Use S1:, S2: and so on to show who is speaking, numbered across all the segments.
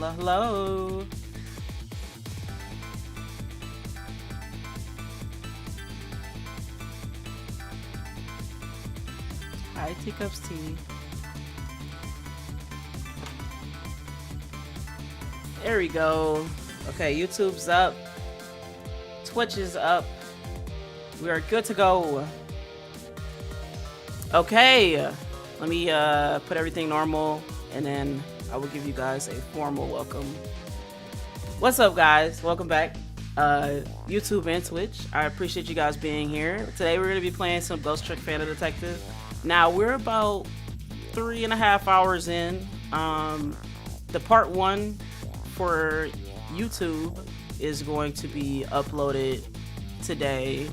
S1: Hello, hello. Hi, Teacups Tea. There we go. Okay, YouTube's up. Twitch is up. We are good to go. Okay. Let me put everything normal, and then I will give you guys a formal welcome. What's up, guys? Welcome back. YouTube and Twitch. I appreciate you guys being here. Today we're going to be playing some Ghost Trick Phantom Detective. Now, we're about 3.5 hours in. The part 1 for YouTube is going to be uploaded today.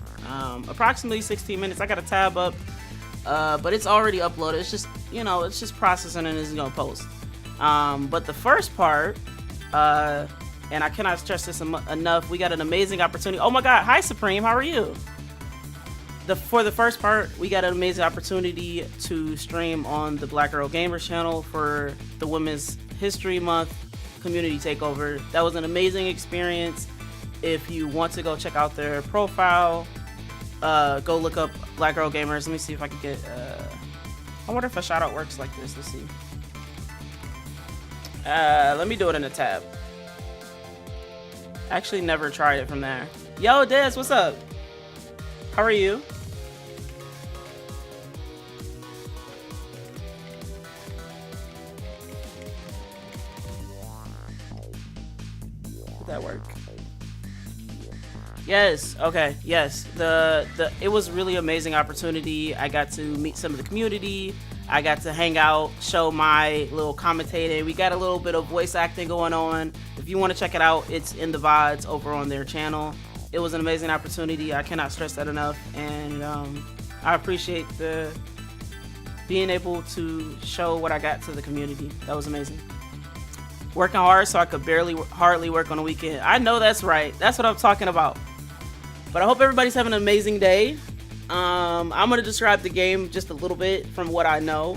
S1: Approximately 16 minutes. I got a tab up, but it's already uploaded. It's just, you know, it's just processing and it's gonna post. But the first part, and I cannot stress this enough, we got an amazing opportunity. Oh my God, hi Supreme, how are you? For the first part, we got an amazing opportunity to stream on the Black Girl Gamers channel for the Women's History Month community takeover. That was an amazing experience. If you want to go check out their profile, go look up Black Girl Gamers. Let me see if I can get I wonder if a shout out works like this. Let's see. Let me do it in a tab. Actually never tried it from there. Yo Des, what's up? How are you? Did that work? Yes, okay, yes. It was a really amazing opportunity. I got to meet some of the community. I got to hang out, show my little commentating. We got a little bit of voice acting going on. If you want to check it out, it's in the VODs over on their channel. It was an amazing opportunity. I cannot stress that enough. And I appreciate being able to show what I got to the community. That was amazing. Working hard so I could hardly work on the weekend. I know that's right. That's what I'm talking about. But I hope everybody's having an amazing day. I'm going to describe the game just a little bit from what I know.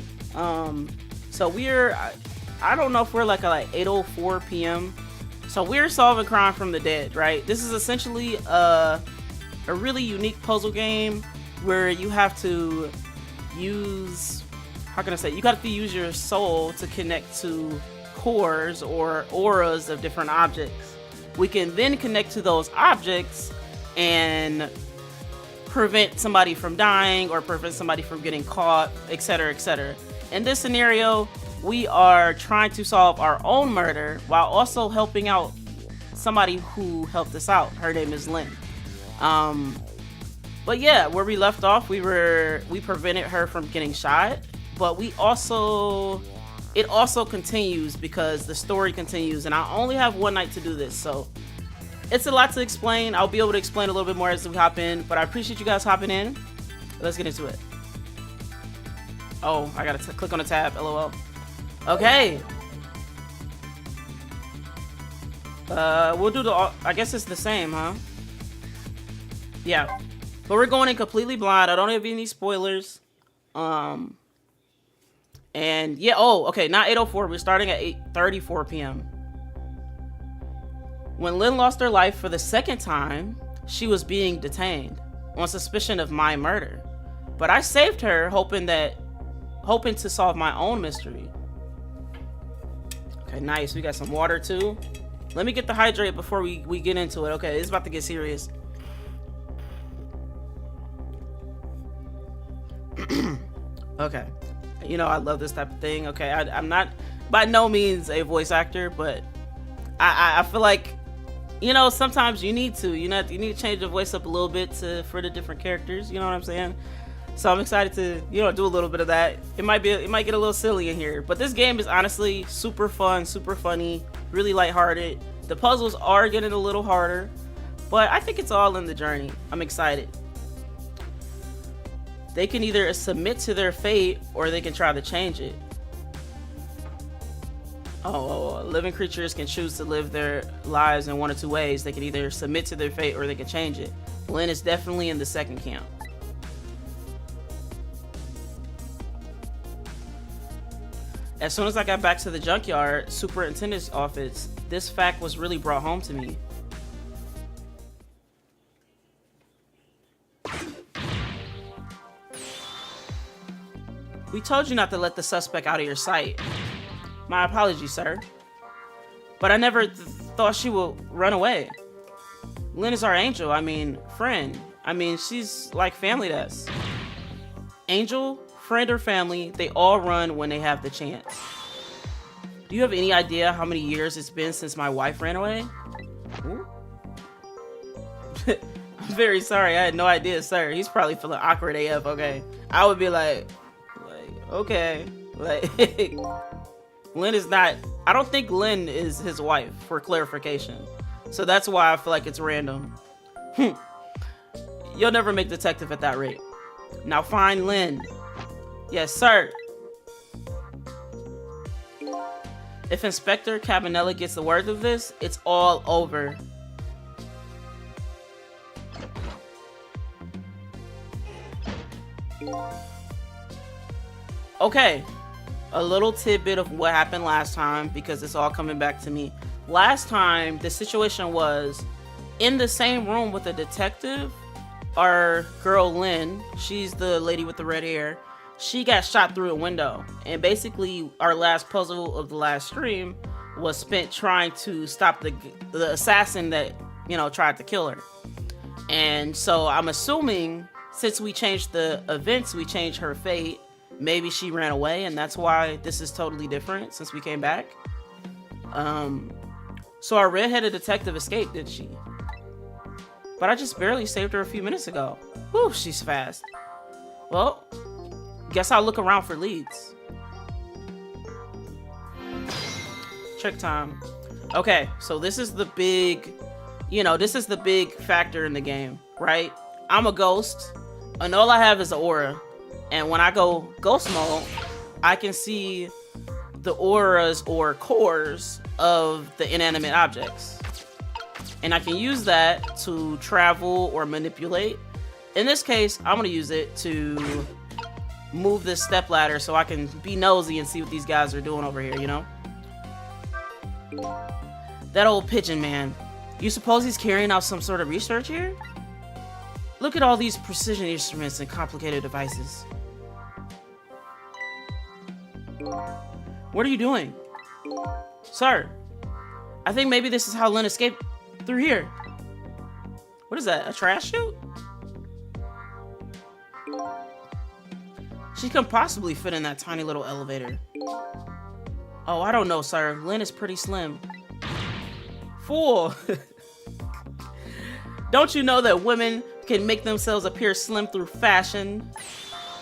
S1: So I don't know if we're like at 8:04 p.m. So we're solving crime from the dead, right? This is essentially a really unique puzzle game where you have to use, how can I say, you got to use your soul to connect to cores or auras of different objects. We can then connect to those objects and prevent somebody from dying or prevent somebody from getting caught, etc., etc. In this scenario, we are trying to solve our own murder while also helping out somebody who helped us out. Her name is Lynn. But yeah, where we left off, we prevented her from getting shot, but it also continues because the story continues, and I only have one night to do this, so it's a lot to explain. I'll be able to explain a little bit more as we hop in, but I appreciate you guys hopping in. Let's get into it. Oh, I gotta click on the tab, lol. Okay. We'll do I guess it's the same, huh? Yeah. But we're going in completely blind. I don't have any spoilers. And yeah, oh, okay, not 8:04. We're starting at 8:34 p.m. When Lynn lost her life for the second time, she was being detained on suspicion of my murder. But I saved her hoping to solve my own mystery. Okay, nice. We got some water too. Let me get the hydrate before we get into it. Okay, it's about to get serious. Okay. You know, I love this type of thing. Okay, I'm not by no means a voice actor, but I feel like, you know, sometimes you need to change the voice up a little bit for the different characters. You know what I'm saying? So I'm excited to, you know, do a little bit of that. It might get a little silly in here, but this game is honestly super fun, super funny, really lighthearted. The puzzles are getting a little harder, but I think it's all in the journey. I'm excited. They can either submit to their fate or they can try to change it. Living creatures can choose to live their lives in one of two ways. They can either submit to their fate or they can change it. Lynn is definitely in the second camp. As soon as I got back to the junkyard superintendent's office, this fact was really brought home to me. We told you not to let the suspect out of your sight. My apologies, sir. But I never thought she would run away. Lynn is our angel, friend. She's like family to us. Angel, friend, or family, they all run when they have the chance. Do you have any idea how many years it's been since my wife ran away? I'm very sorry, I had no idea, sir. He's probably feeling awkward AF, okay? I would be like, okay. Lynn is not, I don't think Lynn is his wife, for clarification. So that's why I feel like it's random. You'll never make detective at that rate. Now find Lynn. Yes, sir. If Inspector Cabanella gets the word of this, it's all over. Okay, a little tidbit of what happened last time, because it's all coming back to me. Last time, the situation was in the same room with a detective. Our girl Lynn, she's the lady with the red hair, she got shot through a window. And basically, our last puzzle of the last stream was spent trying to stop the assassin that, tried to kill her. And so I'm assuming, since we changed the events, we changed her fate. Maybe she ran away, and that's why this is totally different since we came back. So our redheaded detective escaped, did she? But I just barely saved her a few minutes ago. Whew, she's fast. Well, guess I'll look around for leads. Trick time. Okay, so this is the big, this is the big factor in the game, right? I'm a ghost, and all I have is an aura. And when I go ghost mode, I can see the auras or cores of the inanimate objects. And I can use that to travel or manipulate. In this case, I'm going to use it to move this step ladder so I can be nosy and see what these guys are doing over here, That old pigeon man. You suppose he's carrying out some sort of research here? Look at all these precision instruments and complicated devices. What are you doing? Sir, I think maybe this is how Lynn escaped through here. What is that, a trash chute? She couldn't possibly fit in that tiny little elevator. Oh, I don't know, sir. Lynn is pretty slim. Fool! Don't you know that women can make themselves appear slim through fashion?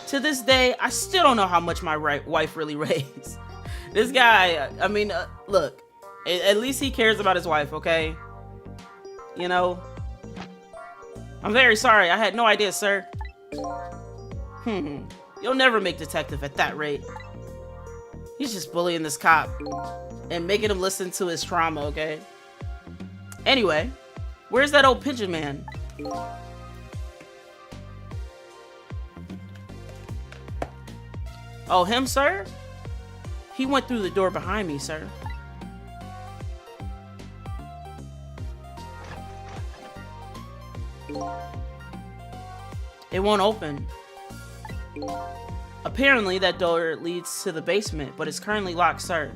S1: To this day, I still don't know how much my wife really weighs. This guy, look, at least he cares about his wife, okay? I'm very sorry. I had no idea, sir. You'll never make detective at that rate. He's just bullying this cop and making him listen to his trauma, okay? Anyway, where's that old pigeon man? Oh, him, sir? He went through the door behind me, sir. It won't open. Apparently, that door leads to the basement, but it's currently locked, sir.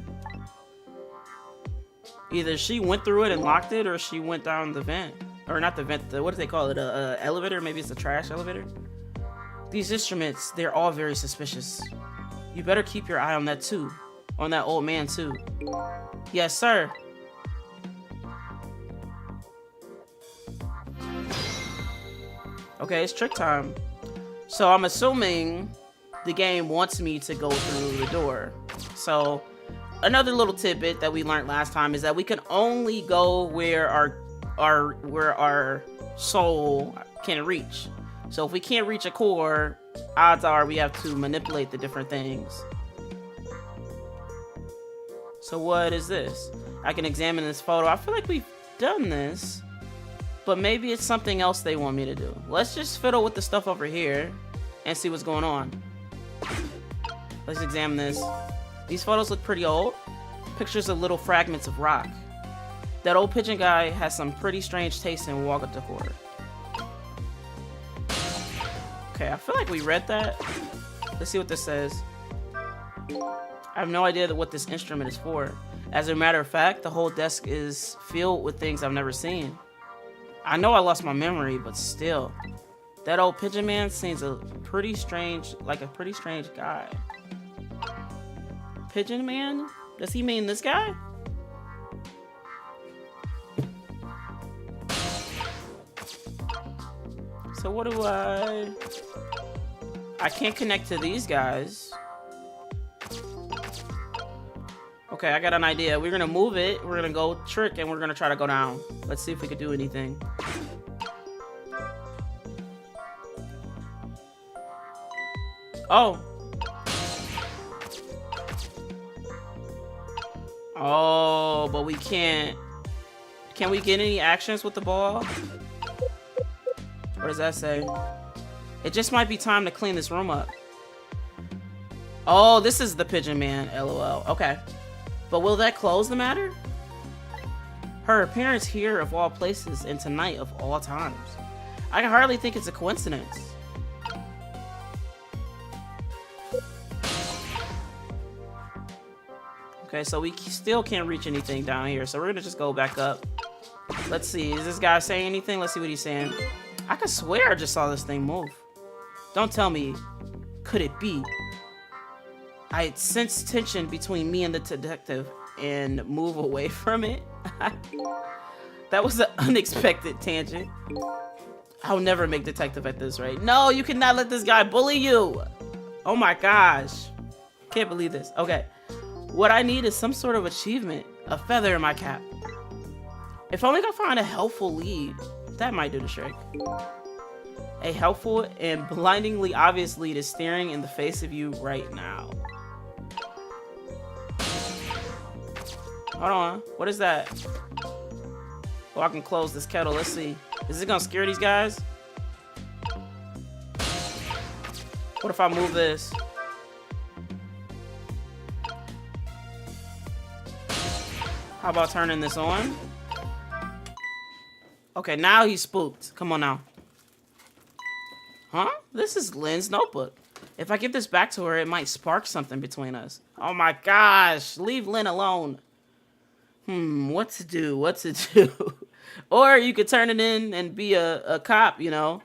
S1: Either she went through it and locked it, or she went down the vent. Or not the vent, what do they call it? A elevator? Maybe it's a trash elevator? These instruments, they're all very suspicious. You better keep your eye on that too. On that old man too. Yes, sir. Okay, it's trick time. So I'm assuming the game wants me to go through the door. So another little tidbit that we learned last time is that we can only go where our soul can reach. So if we can't reach a core, odds are we have to manipulate the different things. So what is this? I can examine this photo. I feel like we've done this, but maybe it's something else they want me to do. Let's just fiddle with the stuff over here and see what's going on. Let's examine this. These photos look pretty old. Pictures of little fragments of rock. That old pigeon guy has some pretty strange taste in wall decor. Okay, I feel like we read that. Let's see what this says. I have no idea what this instrument is for. As a matter of fact, the whole desk is filled with things I've never seen. I know I lost my memory, but still. That old pigeon man seems pretty strange guy. Pigeon man? Does he mean this guy? So what do I can't connect to these guys. Okay, I got an idea. We're gonna move it. We're gonna go trick and we're gonna try to go down. Let's see if we could do anything. Oh. Oh, but we can't. Can we get any actions with the ball? What does that say? It just might be time to clean this room up. Oh, this is the pigeon man, LOL. Okay. But will that close the matter? Her appearance here of all places and tonight of all times. I can hardly think it's a coincidence. Okay, so we still can't reach anything down here, so we're gonna just go back up. Let's see, is this guy saying anything? Let's see what he's saying. I could swear I just saw this thing move. Don't tell me. Could it be? I sensed tension between me and the detective and move away from it. That was an unexpected tangent. I'll never make detective at this rate. No, you cannot let this guy bully you. Oh my gosh. Can't believe this. Okay. What I need is some sort of achievement. A feather in my cap. If only I can find a helpful lead. That might do the trick. A helpful and blindingly obvious lead is staring in the face of you right now. Hold on. What is that? Oh, I can close this kettle. Let's see. Is it gonna scare these guys? What if I move this? How about turning this on? Okay, now he's spooked. Come on now. Huh? This is Lynn's notebook. If I give this back to her, it might spark something between us. Oh my gosh. Leave Lynn alone. What to do? What to do? Or you could turn it in and be a cop, you know.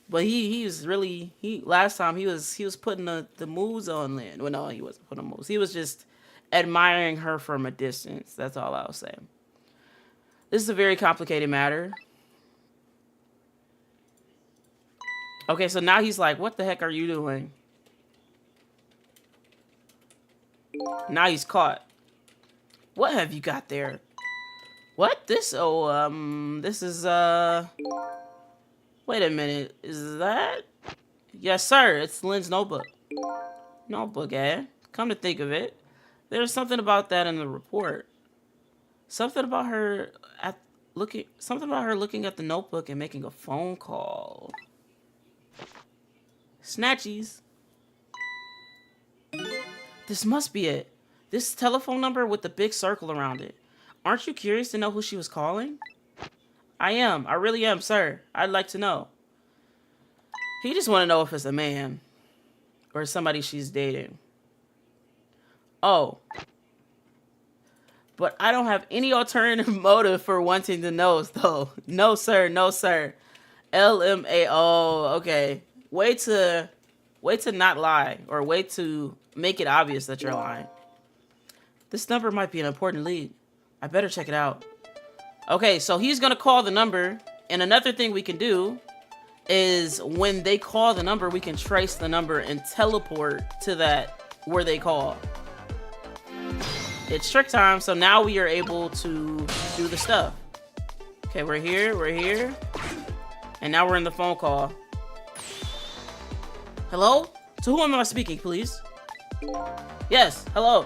S1: But he was really, last time he was putting the moves on Lynn. Well, no, he wasn't putting moves. He was just admiring her from a distance. That's all I was saying. This is a very complicated matter. Okay, so now he's like, what the heck are you doing? Now he's caught. What have you got there? What? This? Oh, this is, wait a minute. Is that? Yes, sir. It's Lynn's notebook. Notebook, eh? Come to think of it, there's something about that in the report. Something about her looking at the notebook and making a phone call. Snatchies. This must be it. This telephone number with the big circle around it. Aren't you curious to know who she was calling? I am. I really am, sir. I'd like to know. He just want to know if it's a man or somebody she's dating. Oh. But I don't have any alternative motive for wanting to know, though. No, sir. No, sir. LMAO. Okay. Way to not lie, or way to make it obvious that you're lying. This number might be an important lead. I better check it out. Okay, so he's gonna call the number, and another thing we can do is when they call the number, we can trace the number and teleport to that where they call. It's trick time, so now we are able to do the stuff. Okay, we're here, and now we're in the phone call. Hello? To whom am I speaking, please? Yes, hello.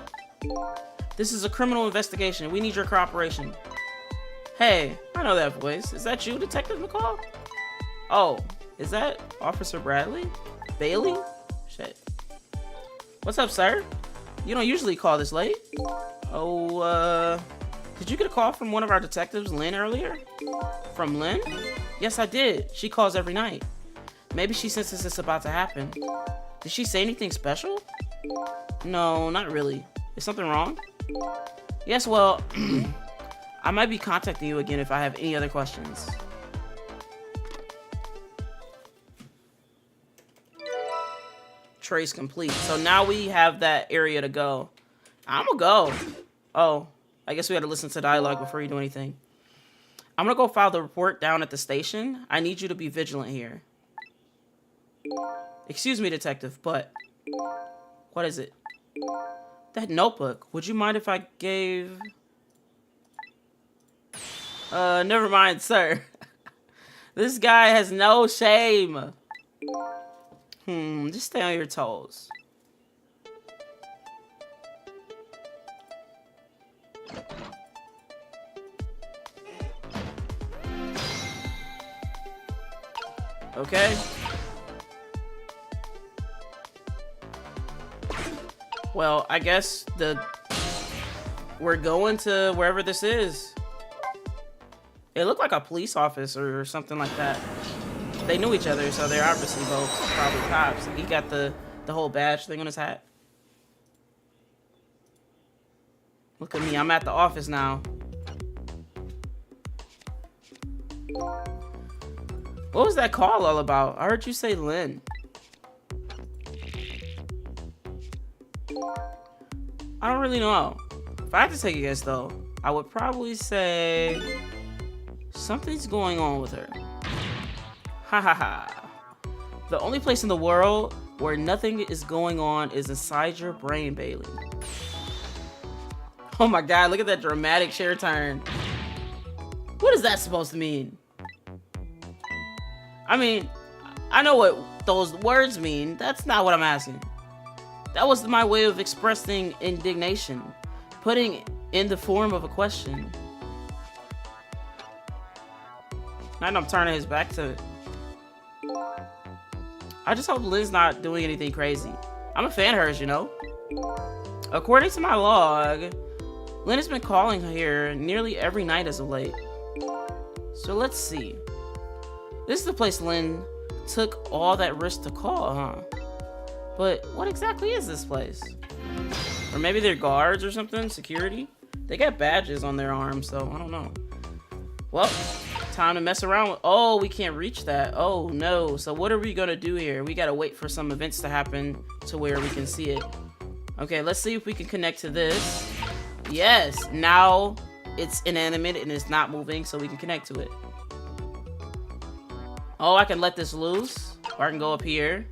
S1: This is a criminal investigation. We need your cooperation. Hey, I know that voice. Is that you, Detective McCall? Oh, is that Officer Bradley? Bailey? Shit. What's up, sir? You don't usually call this late. Oh, did you get a call from one of our detectives, Lynn, earlier? From Lynn? Yes, I did. She calls every night. Maybe she senses it's about to happen. Did she say anything special? No, not really. Is something wrong? Yes, well, I might be contacting you again if I have any other questions. Trace complete. So now we have that area to go. I'm gonna go. Oh, I guess we had to listen to dialogue before you do anything. I'm gonna go file the report down at the station. I need you to be vigilant here. Excuse me, detective, but what is it? That notebook. Would you mind if I gave... never mind, sir. This guy has no shame. Just stay on your toes. Okay. Well, I guess we're going to wherever this is. It looked like a police office or something like that. They knew each other, so they're obviously both probably cops. He got the whole badge thing on his hat. Look at me, I'm at the office now. What was that call all about? I heard you say Lynn. I don't really know. If I had to take a guess though, I would probably say something's going on with her. Ha ha ha. The only place in the world where nothing is going on is inside your brain, Bailey. Oh my god, look at that dramatic share turn. What is that supposed to mean? I mean, I know what those words mean. That's not what I'm asking. That was my way of expressing indignation, putting in the form of a question. And I'm turning his back to it. I just hope Lynn's not doing anything crazy. I'm a fan of hers, you know? According to my log, Lynn has been calling here nearly every night as of late. So let's see. This is the place Lynn took all that risk to call, huh? But what exactly is this place? Or maybe they're guards or something? Security? They got badges on their arms, so I don't know. Well, time to mess around with... Oh, we can't reach that. Oh, no. So what are we gonna do here? We gotta wait for some events to happen to where we can see it. Okay, let's see if we can connect to this. Yes, now it's inanimate and it's not moving, so we can connect to it. Oh, I can let this loose. Or I can go up here.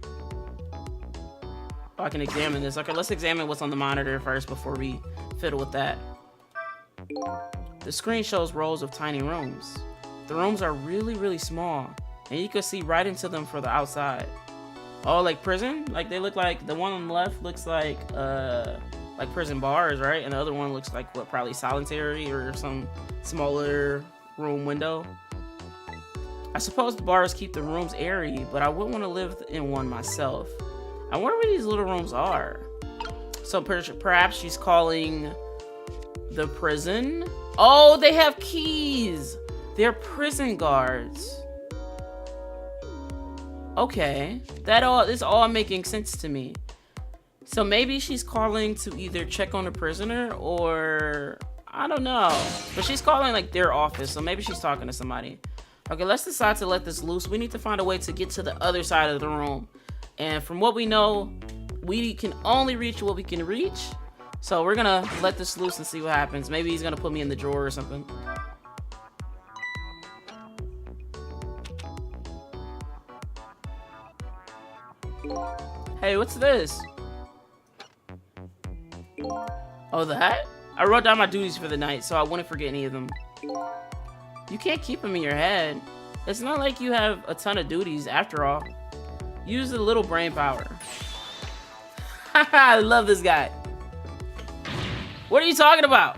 S1: Oh, I can examine this. Okay, let's examine what's on the monitor first before we fiddle with that. The screen shows rows of tiny rooms. The rooms are really, really small, and you can see right into them from the outside. Oh, like prison? Like they look like, the one on the left looks like prison bars, right? And the other one looks like, what, probably solitary or some smaller room window. I suppose the bars keep the rooms airy, but I wouldn't want to live in one myself. I wonder where these little rooms are. So perhaps she's calling the prison. Oh, they have keys. They're prison guards. Okay, this is all making sense to me. So maybe she's calling to either check on a prisoner or I don't know. But she's calling like their office, so maybe she's talking to somebody. Okay, let's decide to let this loose. We need to find a way to get to the other side of the room. And from what we know, we can only reach what we can reach. So we're gonna let this loose and see what happens. Maybe he's gonna put me in the drawer or something. Hey, what's this? Oh, that? I wrote down my duties for the night, so I wouldn't forget any of them. You can't keep them in your head. It's not like you have a ton of duties after all. Use a little brain power. I love this guy. What are you talking about?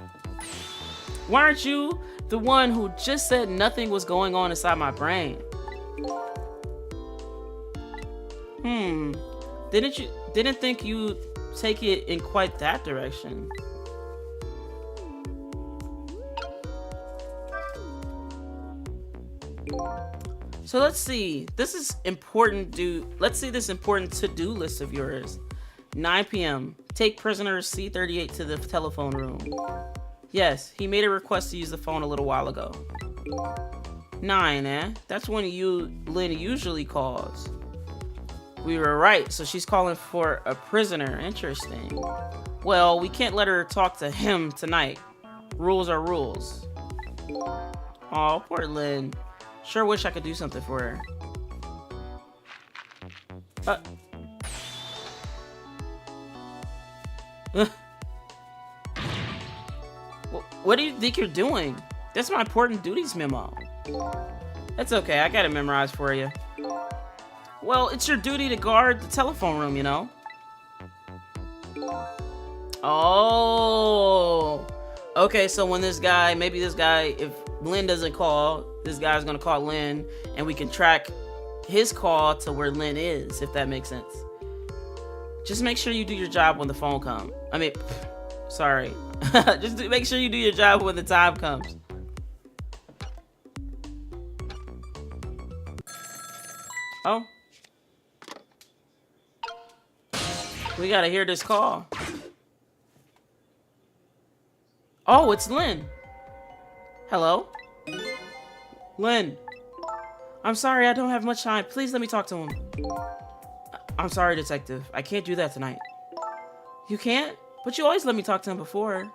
S1: Why aren't you the one who just said nothing was going on inside my brain? Didn't think you take it in quite that direction. So let's see. This is important. Let's see this important to-do list of yours. 9 p.m. Take prisoner C38 to the telephone room. Yes, he made a request to use the phone a little while ago. 9, eh? That's when Lynn usually calls. We were right, so she's calling for a prisoner. Interesting. Well, we can't let her talk to him tonight. Rules are rules. Oh, poor Lynn. Sure wish I could do something for her. What do you think you're doing? That's my important duties memo. That's okay, I got it memorized for you. Well, it's your duty to guard the telephone room, you know? Oh. Okay, so when maybe this guy, if Lynn doesn't call, this guy's gonna call Lynn, and we can track his call to where Lynn is, if that makes sense. Just make sure you do your job when the phone comes. Sorry. Just make sure you do your job when the time comes. Oh. We gotta hear this call. Oh, it's Lynn. Hello? Lynn. I'm sorry, I don't have much time. Please let me talk to him. I'm sorry, detective. I can't do that tonight. You can't? But you always let me talk to him before.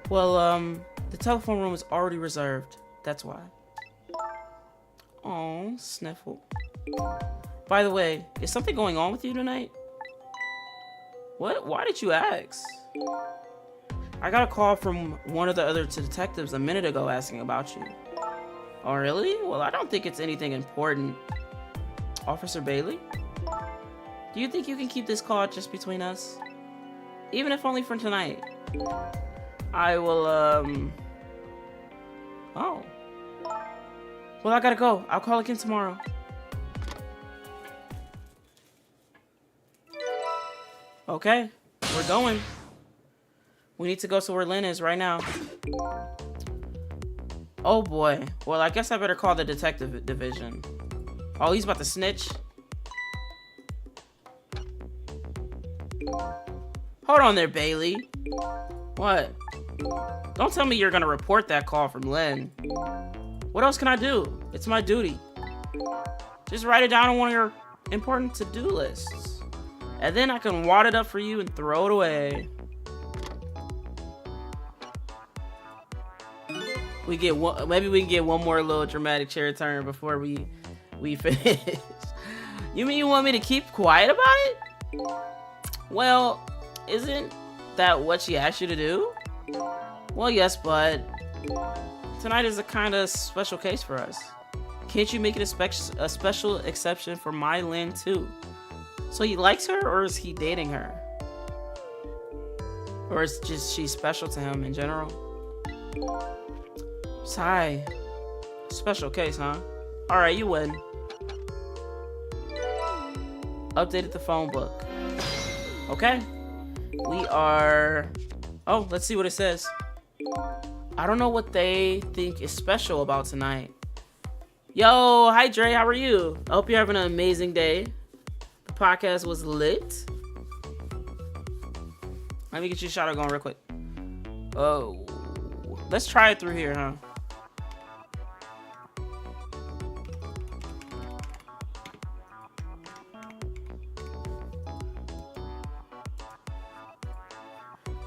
S1: Well, the telephone room is already reserved. That's why. Oh, sniffle. By the way, is something going on with you tonight? What? Why did you ask? I got a call from one of the other detectives a minute ago asking about you. Oh, really? Well, I don't think it's anything important. Officer Bailey? Do you think you can keep this call just between us? Even if only for tonight. I will, Oh. Well, I gotta go. I'll call again tomorrow. Okay, we're going. We need to go to where Lynn is right now. Oh boy. Well, I guess I better call the detective division. Oh, he's about to snitch. Hold on there, Bailey. What? Don't tell me you're gonna report that call from Lynn. What else can I do? It's my duty. Just write it down on one of your important to-do lists. And then I can wad it up for you and throw it away. Maybe we can get one more little dramatic chair turn before we finish. You mean you want me to keep quiet about it? Well, isn't that what she asked you to do? Well, yes, but tonight is a kind of special case for us. Can't you make it a special exception for my Lynn too? So he likes her, or is he dating her? Or is just she special to him in general? Sigh. Special case, huh? Alright, you win. Updated the phone book. Okay. We are... Oh, let's see what it says. I don't know what they think is special about tonight. Yo, hi Dre, how are you? I hope you're having an amazing day. The podcast was lit. Let me get you a shout out going real quick. Oh. Let's try it through here, huh?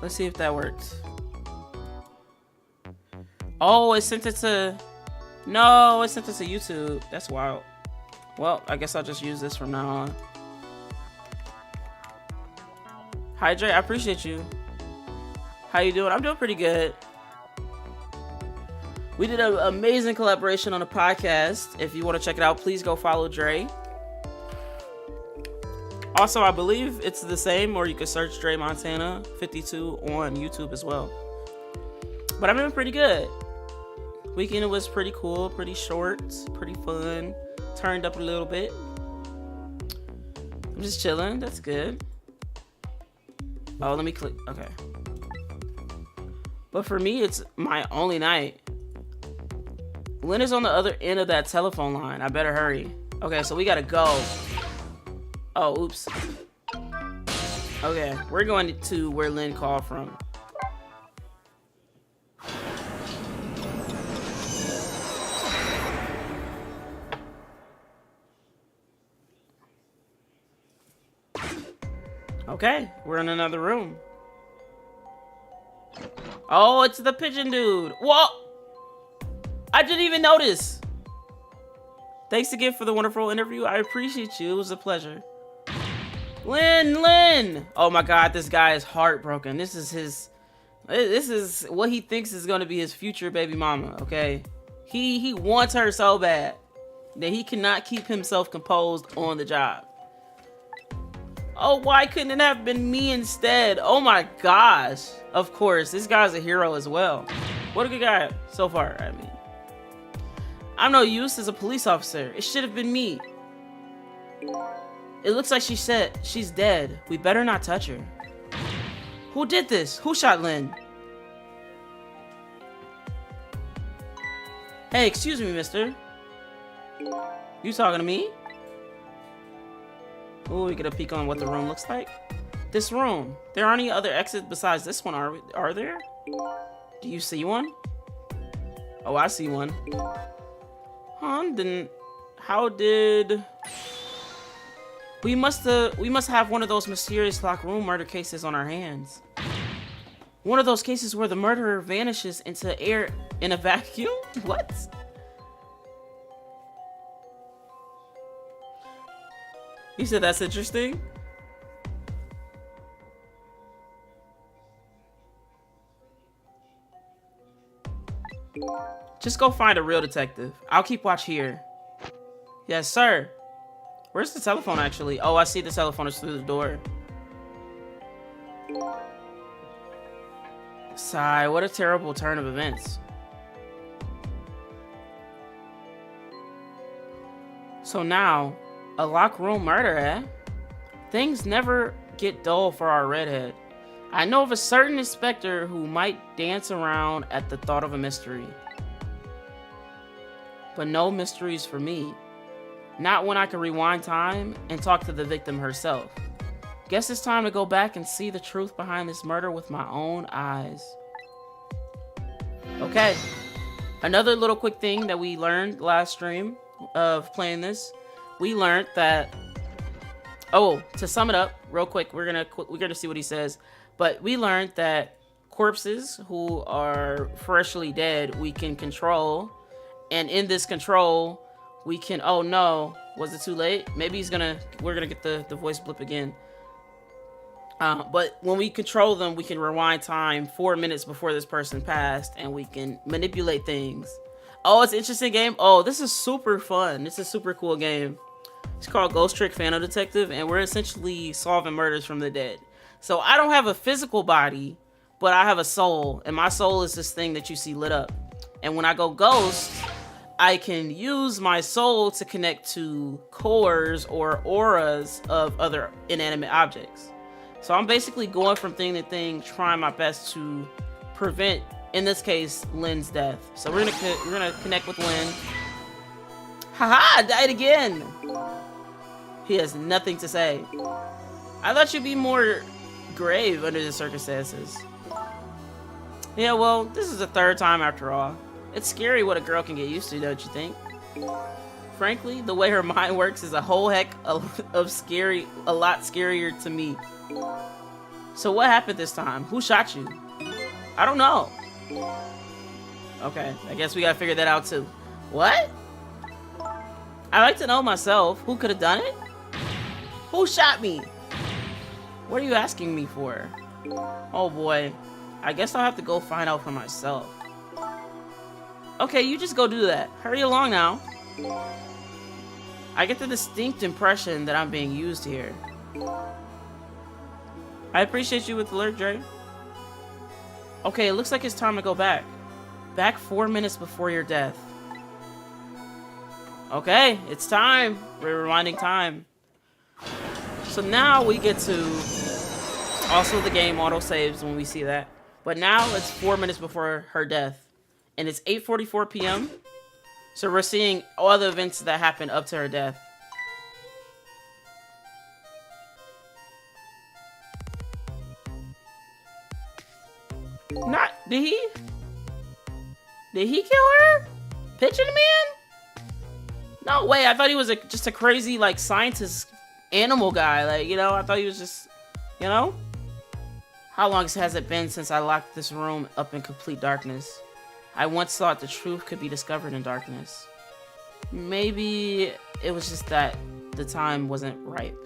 S1: Let's see if that works. Oh, it sent it to... No, it sent it to YouTube. That's wild. Well, I guess I'll just use this from now on. Hi, Dre. I appreciate you. How you doing? I'm doing pretty good. We did an amazing collaboration on a podcast. If you want to check it out, please go follow Dre. Also, I believe it's the same, or you could search Dre Montana 52 on YouTube as well. But I'm doing pretty good. Weekend was pretty cool, pretty short, pretty fun. Turned up a little bit. I'm just chilling. That's good. Oh, let me click. Okay. But for me, it's my only night. Lynn is on the other end of that telephone line. I better hurry. Okay, so we gotta go. Oh, oops. Okay, we're going to where Lynn called from. Okay, we're in another room. Oh, it's the pigeon dude. Whoa! I didn't even notice. Thanks again for the wonderful interview. I appreciate you. It was a pleasure. Lynn! Oh my god, this guy is heartbroken. This is what he thinks is going to be his future baby mama, okay? He wants her so bad that he cannot keep himself composed on the job. Oh, why couldn't it have been me instead? Oh my gosh. Of course, this guy's a hero as well. What a good guy so far, I mean. I'm no use as a police officer. It should have been me. It looks like she's dead. We better not touch her. Who did this? Who shot Lynn? Hey, excuse me, mister. You talking to me? Ooh, we get a peek on what the room looks like. This room. There aren't any other exits besides this one, are there? Do you see one? Oh, I see one. Huh? Then how did... We must have one of those mysterious locked room murder cases on our hands. One of those cases where the murderer vanishes into air in a vacuum? What? You said that's interesting? Just go find a real detective. I'll keep watch here. Yes, sir. Where's the telephone, actually? Oh, I see the telephone is through the door. Sigh, what a terrible turn of events. So now, a locked room murder, eh? Things never get dull for our redhead. I know of a certain inspector who might dance around at the thought of a mystery. But no mysteries for me. Not when I can rewind time and talk to the victim herself. Guess it's time to go back and see the truth behind this murder with my own eyes. Okay. Another little quick thing that we learned last stream of playing this. We learned that... Oh, to sum it up real quick, we're gonna see what he says. But we learned that corpses who are freshly dead, we can control. And in this control... we can, oh no, was it too late? Maybe we're gonna get the voice blip again. But when we control them, we can rewind time 4 minutes before this person passed, and we can manipulate things. Oh, it's an interesting game. Oh, this is super fun. This is a super cool game. It's called Ghost Trick Phantom Detective, and we're essentially solving murders from the dead. So I don't have a physical body, but I have a soul, and my soul is this thing that you see lit up. And when I go ghost, I can use my soul to connect to cores or auras of other inanimate objects. So I'm basically going from thing to thing, trying my best to prevent, in this case, Lynn's death. So we're gonna connect with Lynn. Haha, died again. He has nothing to say. I thought you'd be more grave under the circumstances. Yeah, well, this is the third time after all. It's scary what a girl can get used to, don't you think? Frankly, the way her mind works is a whole heck of scary, a lot scarier to me. So what happened this time? Who shot you? I don't know. Okay, I guess we gotta figure that out too. What? I'd like to know myself. Who could have done it? Who shot me? What are you asking me for? Oh boy. I guess I'll have to go find out for myself. Okay, you just go do that. Hurry along now. I get the distinct impression that I'm being used here. I appreciate you with the alert, Dre. Okay, it looks like it's time to go back. Back 4 minutes before your death. Okay, it's time. We're rewinding time. So now we get to... Also, the game auto saves when we see that. But now it's 4 minutes before her death, and it's 8:44 p.m. So we're seeing all the events that happened up to her death. Not did he kill her? Pitching man? No way. I thought he was just a crazy like scientist animal guy. Like, you know, I thought he was just, you know. How long has it been since I locked this room up in complete darkness? I once thought the truth could be discovered in darkness. Maybe it was just that the time wasn't right.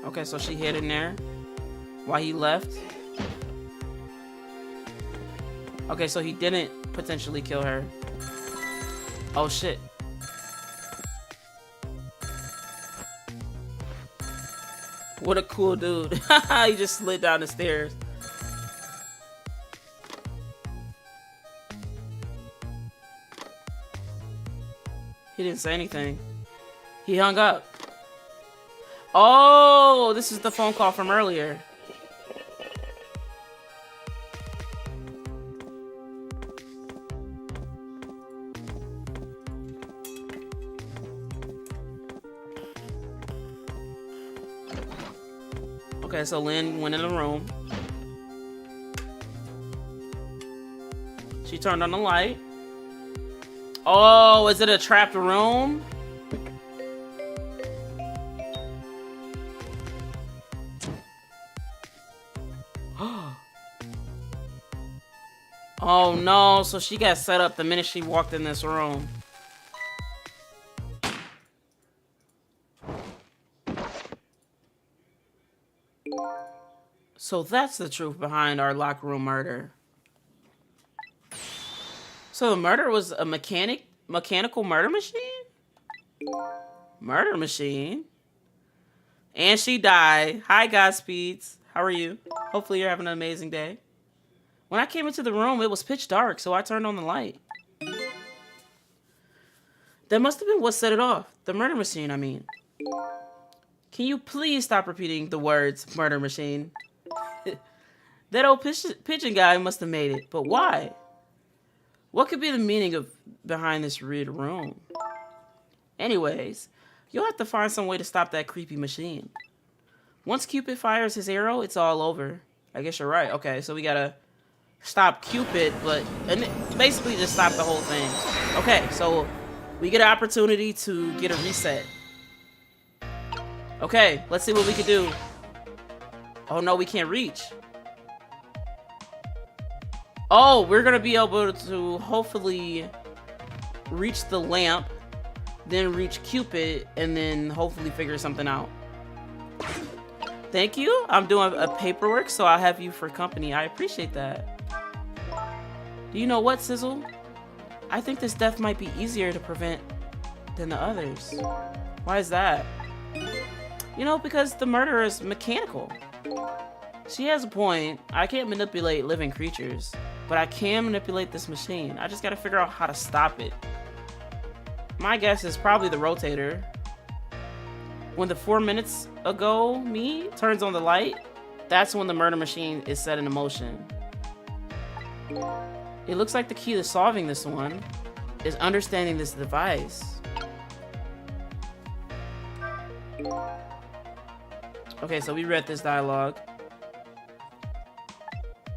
S1: Okay, so she hid in there while he left. Okay, so he didn't potentially kill her. Oh shit. What a cool dude. He just slid down the stairs. He didn't say anything. He hung up. Oh, this is the phone call from earlier. Okay, so Lynn went in the room. She turned on the light. Oh, is it a trapped room? Oh no, so she got set up the minute she walked in this room. So that's the truth behind our locker room murder. So the murder was a mechanical murder machine? Murder machine? And she died. Hi, Godspeeds. How are you? Hopefully you're having an amazing day. When I came into the room, it was pitch dark, so I turned on the light. That must have been what set it off. The murder machine, I mean. Can you please stop repeating the words murder machine? That old pigeon guy must have made it, but why? What could be the meaning behind this red room? Anyways, you'll have to find some way to stop that creepy machine. Once Cupid fires his arrow, it's all over. I guess you're right. Okay, so we gotta stop Cupid, and basically just stop the whole thing. Okay, so we get an opportunity to get a reset. Okay, let's see what we can do. Oh no, we can't reach. Oh, we're gonna be able to hopefully reach the lamp, then reach Cupid, and then hopefully figure something out. Thank you. I'm doing a paperwork, so I'll have you for company. I appreciate that. Do you know what, Sizzle? I think this death might be easier to prevent than the others. Why is that? You know, because the murderer is mechanical. She has a point. I can't manipulate living creatures, but I can manipulate this machine. I just gotta figure out how to stop it. My guess is probably the rotator. When the 4 minutes ago me turns on the light, that's when the murder machine is set in motion. It looks like the key to solving this one is understanding this device. Okay, so we read this dialogue.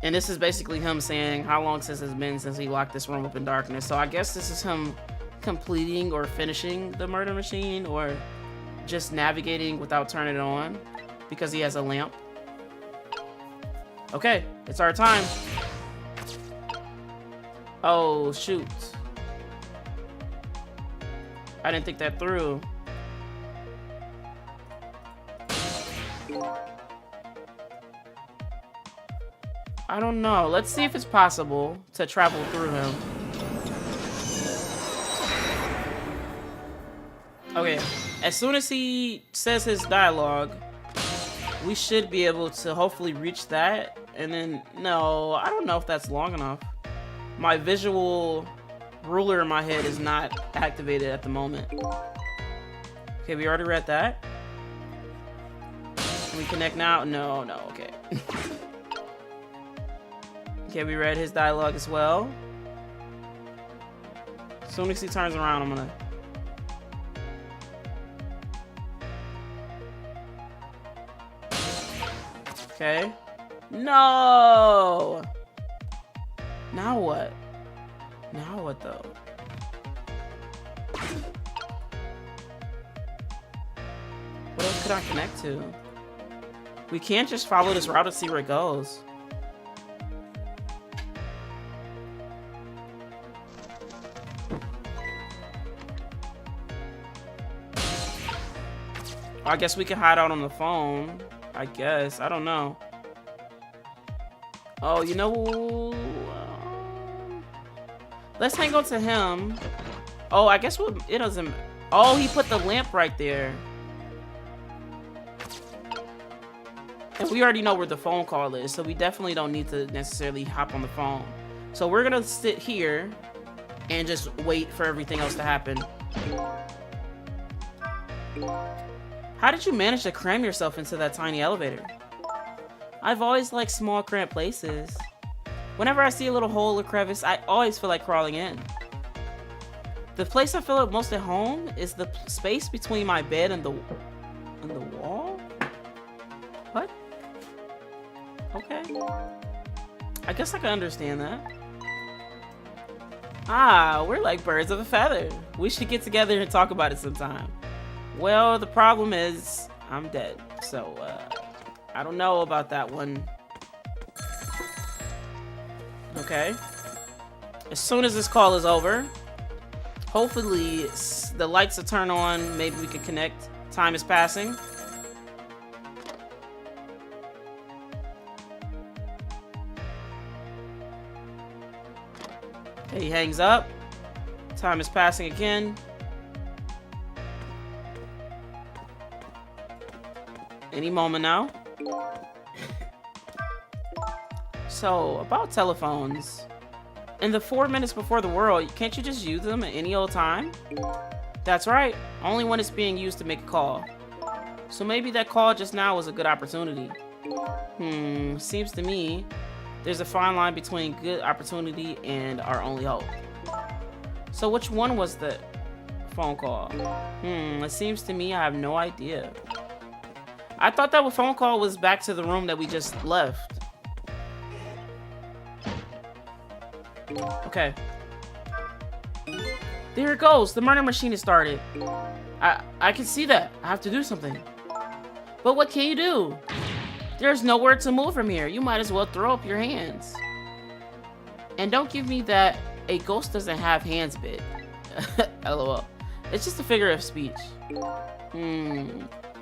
S1: And this is basically him saying how long since it's been since he locked this room up in darkness. So I guess this is him completing or finishing the murder machine, or just navigating without turning it on because he has a lamp. Okay, it's our time. Oh, shoot. I didn't think that through. I don't know. Let's see if it's possible to travel through him. Okay, as soon as he says his dialogue, we should be able to hopefully reach that, and then no, I don't know if that's long enough. My visual ruler in my head is not activated at the moment. Okay, we already read that. Can we connect now? No, okay. Okay, we read his dialogue as well. As soon as he turns around, I'm gonna... Okay. No! Now what? Now what, though? What else could I connect to? We can't just follow this route and see where it goes. I guess we can hide out on the phone. I guess. I don't know. Oh, you know... let's hang on to him. Oh, I guess it doesn't... Oh, he put the lamp right there. And we already know where the phone call is, so we definitely don't need to necessarily hop on the phone. So we're gonna sit here and just wait for everything else to happen. How did you manage to cram yourself into that tiny elevator? I've always liked small, cramped places. Whenever I see a little hole or crevice, I always feel like crawling in. The place I feel most at home is the space between my bed and the wall? What? Okay. I guess I can understand that. Ah, we're like birds of a feather. We should get together and talk about it sometime. Well, the problem is I'm dead, so I don't know about that one. Okay. As soon as this call is over, hopefully the lights will turn on. Maybe we can connect. Time is passing. Okay, he hangs up. Time is passing again. Any moment now. So, about telephones. In the 4 minutes before the world, can't you just use them at any old time? That's right. Only when it's being used to make a call. So maybe that call just now was a good opportunity. Seems to me there's a fine line between good opportunity and our only hope. So which one was the phone call? It seems to me I have no idea. I thought that phone call was back to the room that we just left. Okay. There it goes. The murder machine has started. I can see that. I have to do something. But what can you do? There's nowhere to move from here. You might as well throw up your hands. And don't give me that a ghost doesn't have hands bit. LOL. It's just a figure of speech.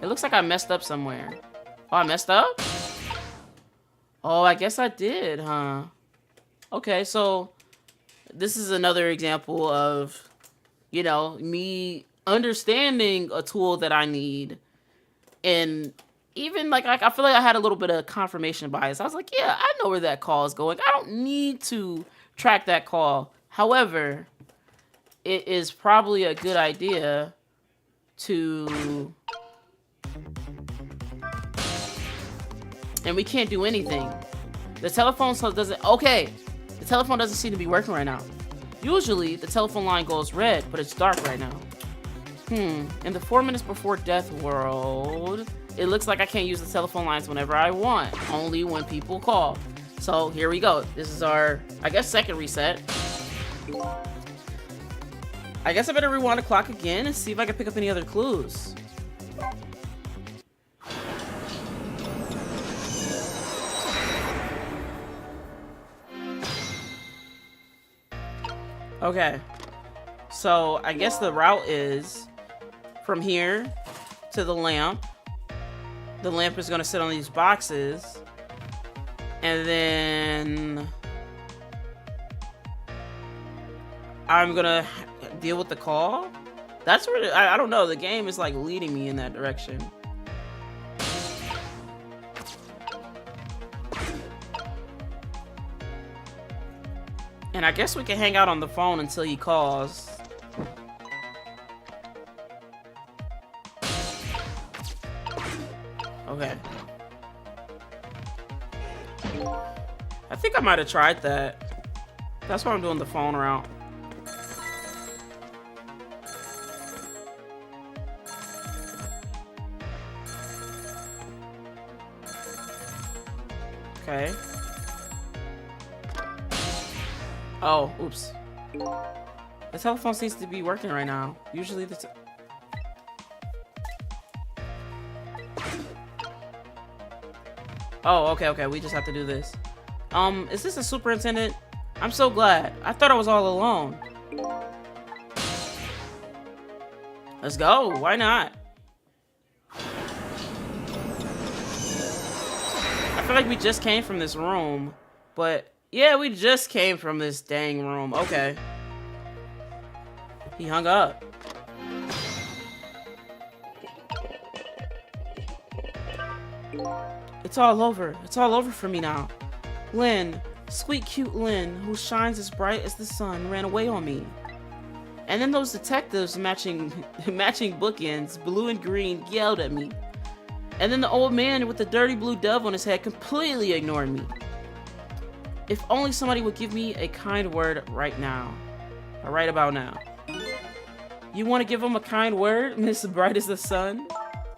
S1: It looks like I messed up somewhere. Oh, I messed up? Oh, I guess I did, huh? Okay, so this is another example of, you know, me understanding a tool that I need. And even like I feel like I had a little bit of confirmation bias. I was like, yeah, I know where that call is going. I don't need to track that call. However, it is probably a good idea to... And we can't do anything. The telephone doesn't... Okay, the telephone doesn't seem to be working right now. Usually, the telephone line goes red, but it's dark right now. In the 4 minutes before death world, it looks like I can't use the telephone lines whenever I want. Only when people call. So, here we go. This is our, I guess, second reset. I guess I better rewind the clock again and see if I can pick up any other clues. Okay, so I guess the route is from here to the lamp. The lamp is going to sit on these boxes. And then I'm going to deal with the call. That's where, I don't know, the game is like leading me in that direction. And I guess we can hang out on the phone until he calls. Okay. I think I might have tried that. That's why I'm doing the phone route. Okay. Oh, oops. The telephone seems to be working right now. Usually the Oh, okay. We just have to do this. Is this a superintendent? I'm so glad. I thought I was all alone. Let's go. Why not? I feel like we just came from this room, but yeah, we just came from this dang room. Okay. He hung up. It's all over. It's all over for me now. Lynn, sweet cute Lynn, who shines as bright as the sun, ran away on me. And then those detectives matching bookends, blue and green, yelled at me. And then the old man with the dirty blue dove on his head completely ignored me. If only somebody would give me a kind word right now. Or right about now. You want to give him a kind word, Miss Bright as the Sun?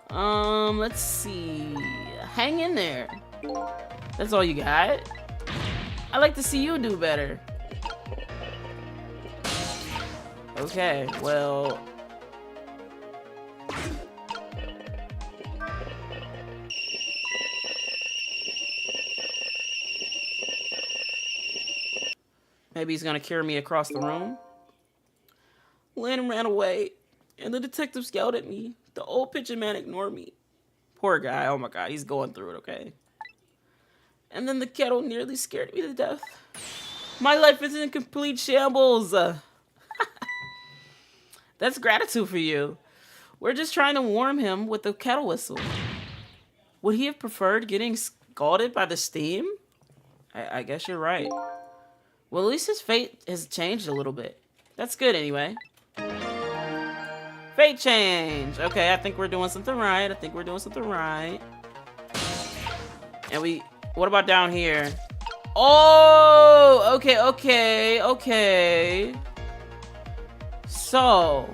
S1: Let's see. Hang in there. That's all you got? I'd like to see you do better. Okay, well... maybe he's gonna carry me across the room. Lynn ran away, and the detective yelled at me. The old pigeon man ignored me. Poor guy, oh my god, he's going through it, okay? And then the kettle nearly scared me to death. My life is in complete shambles. That's gratitude for you. We're just trying to warm him with the kettle whistle. Would he have preferred getting scalded by the steam? I guess you're right. Well, at least his fate has changed a little bit. That's good anyway. Fate change. Okay, I think we're doing something right. And what about down here? Oh, okay. So,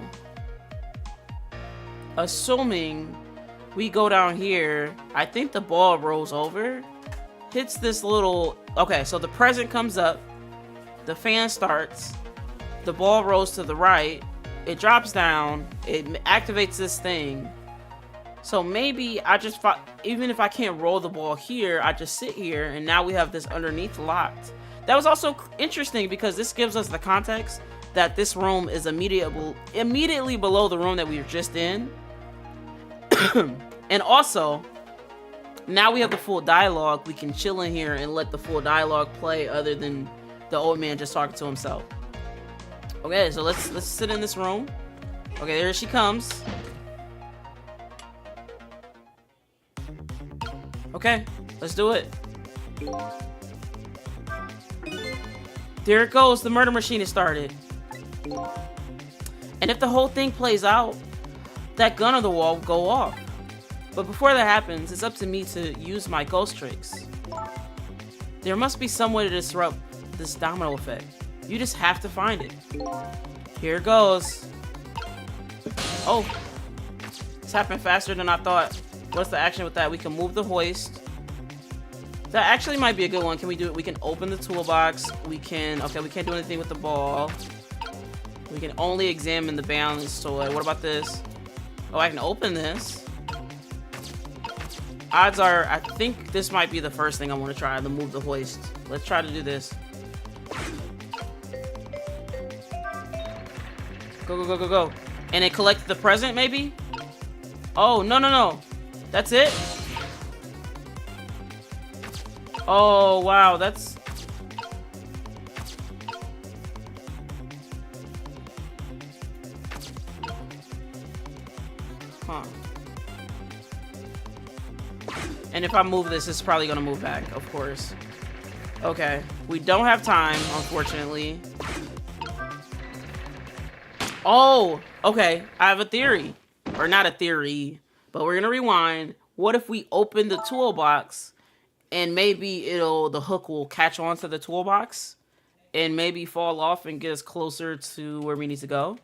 S1: assuming we go down here, I think the ball rolls over, hits this little... okay, so the present comes up, the fan starts, the ball rolls to the right, it drops down, it activates this thing. So maybe I just... even if I can't roll the ball here, I just sit here, and now we have this underneath locked. That was also interesting because this gives us the context that this room is immediately below the room that we were just in. And also, now we have the full dialogue. We can chill in here and let the full dialogue play other than the old man just talking to himself. Okay, so let's sit in this room. Okay, there she comes. Okay, let's do it. There it goes. The murder machine has started. And if the whole thing plays out, that gun on the wall will go off. But before that happens, it's up to me to use my ghost tricks. There must be some way to disrupt this domino effect. You just have to find it. Here it goes. Oh, it's happened faster than I thought. What's the action with that? We can move the hoist. That actually might be a good one. Can we do it? We can open the toolbox. We can... okay, we can't do anything with the ball. We can only examine the balance toy. What about this? Oh, I can open this. Odds are, I think this might be the first thing I want to try, to move the hoist. Let's try to do this. Go. And it collects the present, maybe? Oh, no. That's it? Oh, wow, that's... huh. And if I move this, it's probably gonna move back, of course. Okay, we don't have time, unfortunately. Oh, okay, I have a theory. Or not a theory, but we're gonna rewind. What if we open the toolbox and maybe the hook will catch onto the toolbox and maybe fall off and get us closer to where we need to go?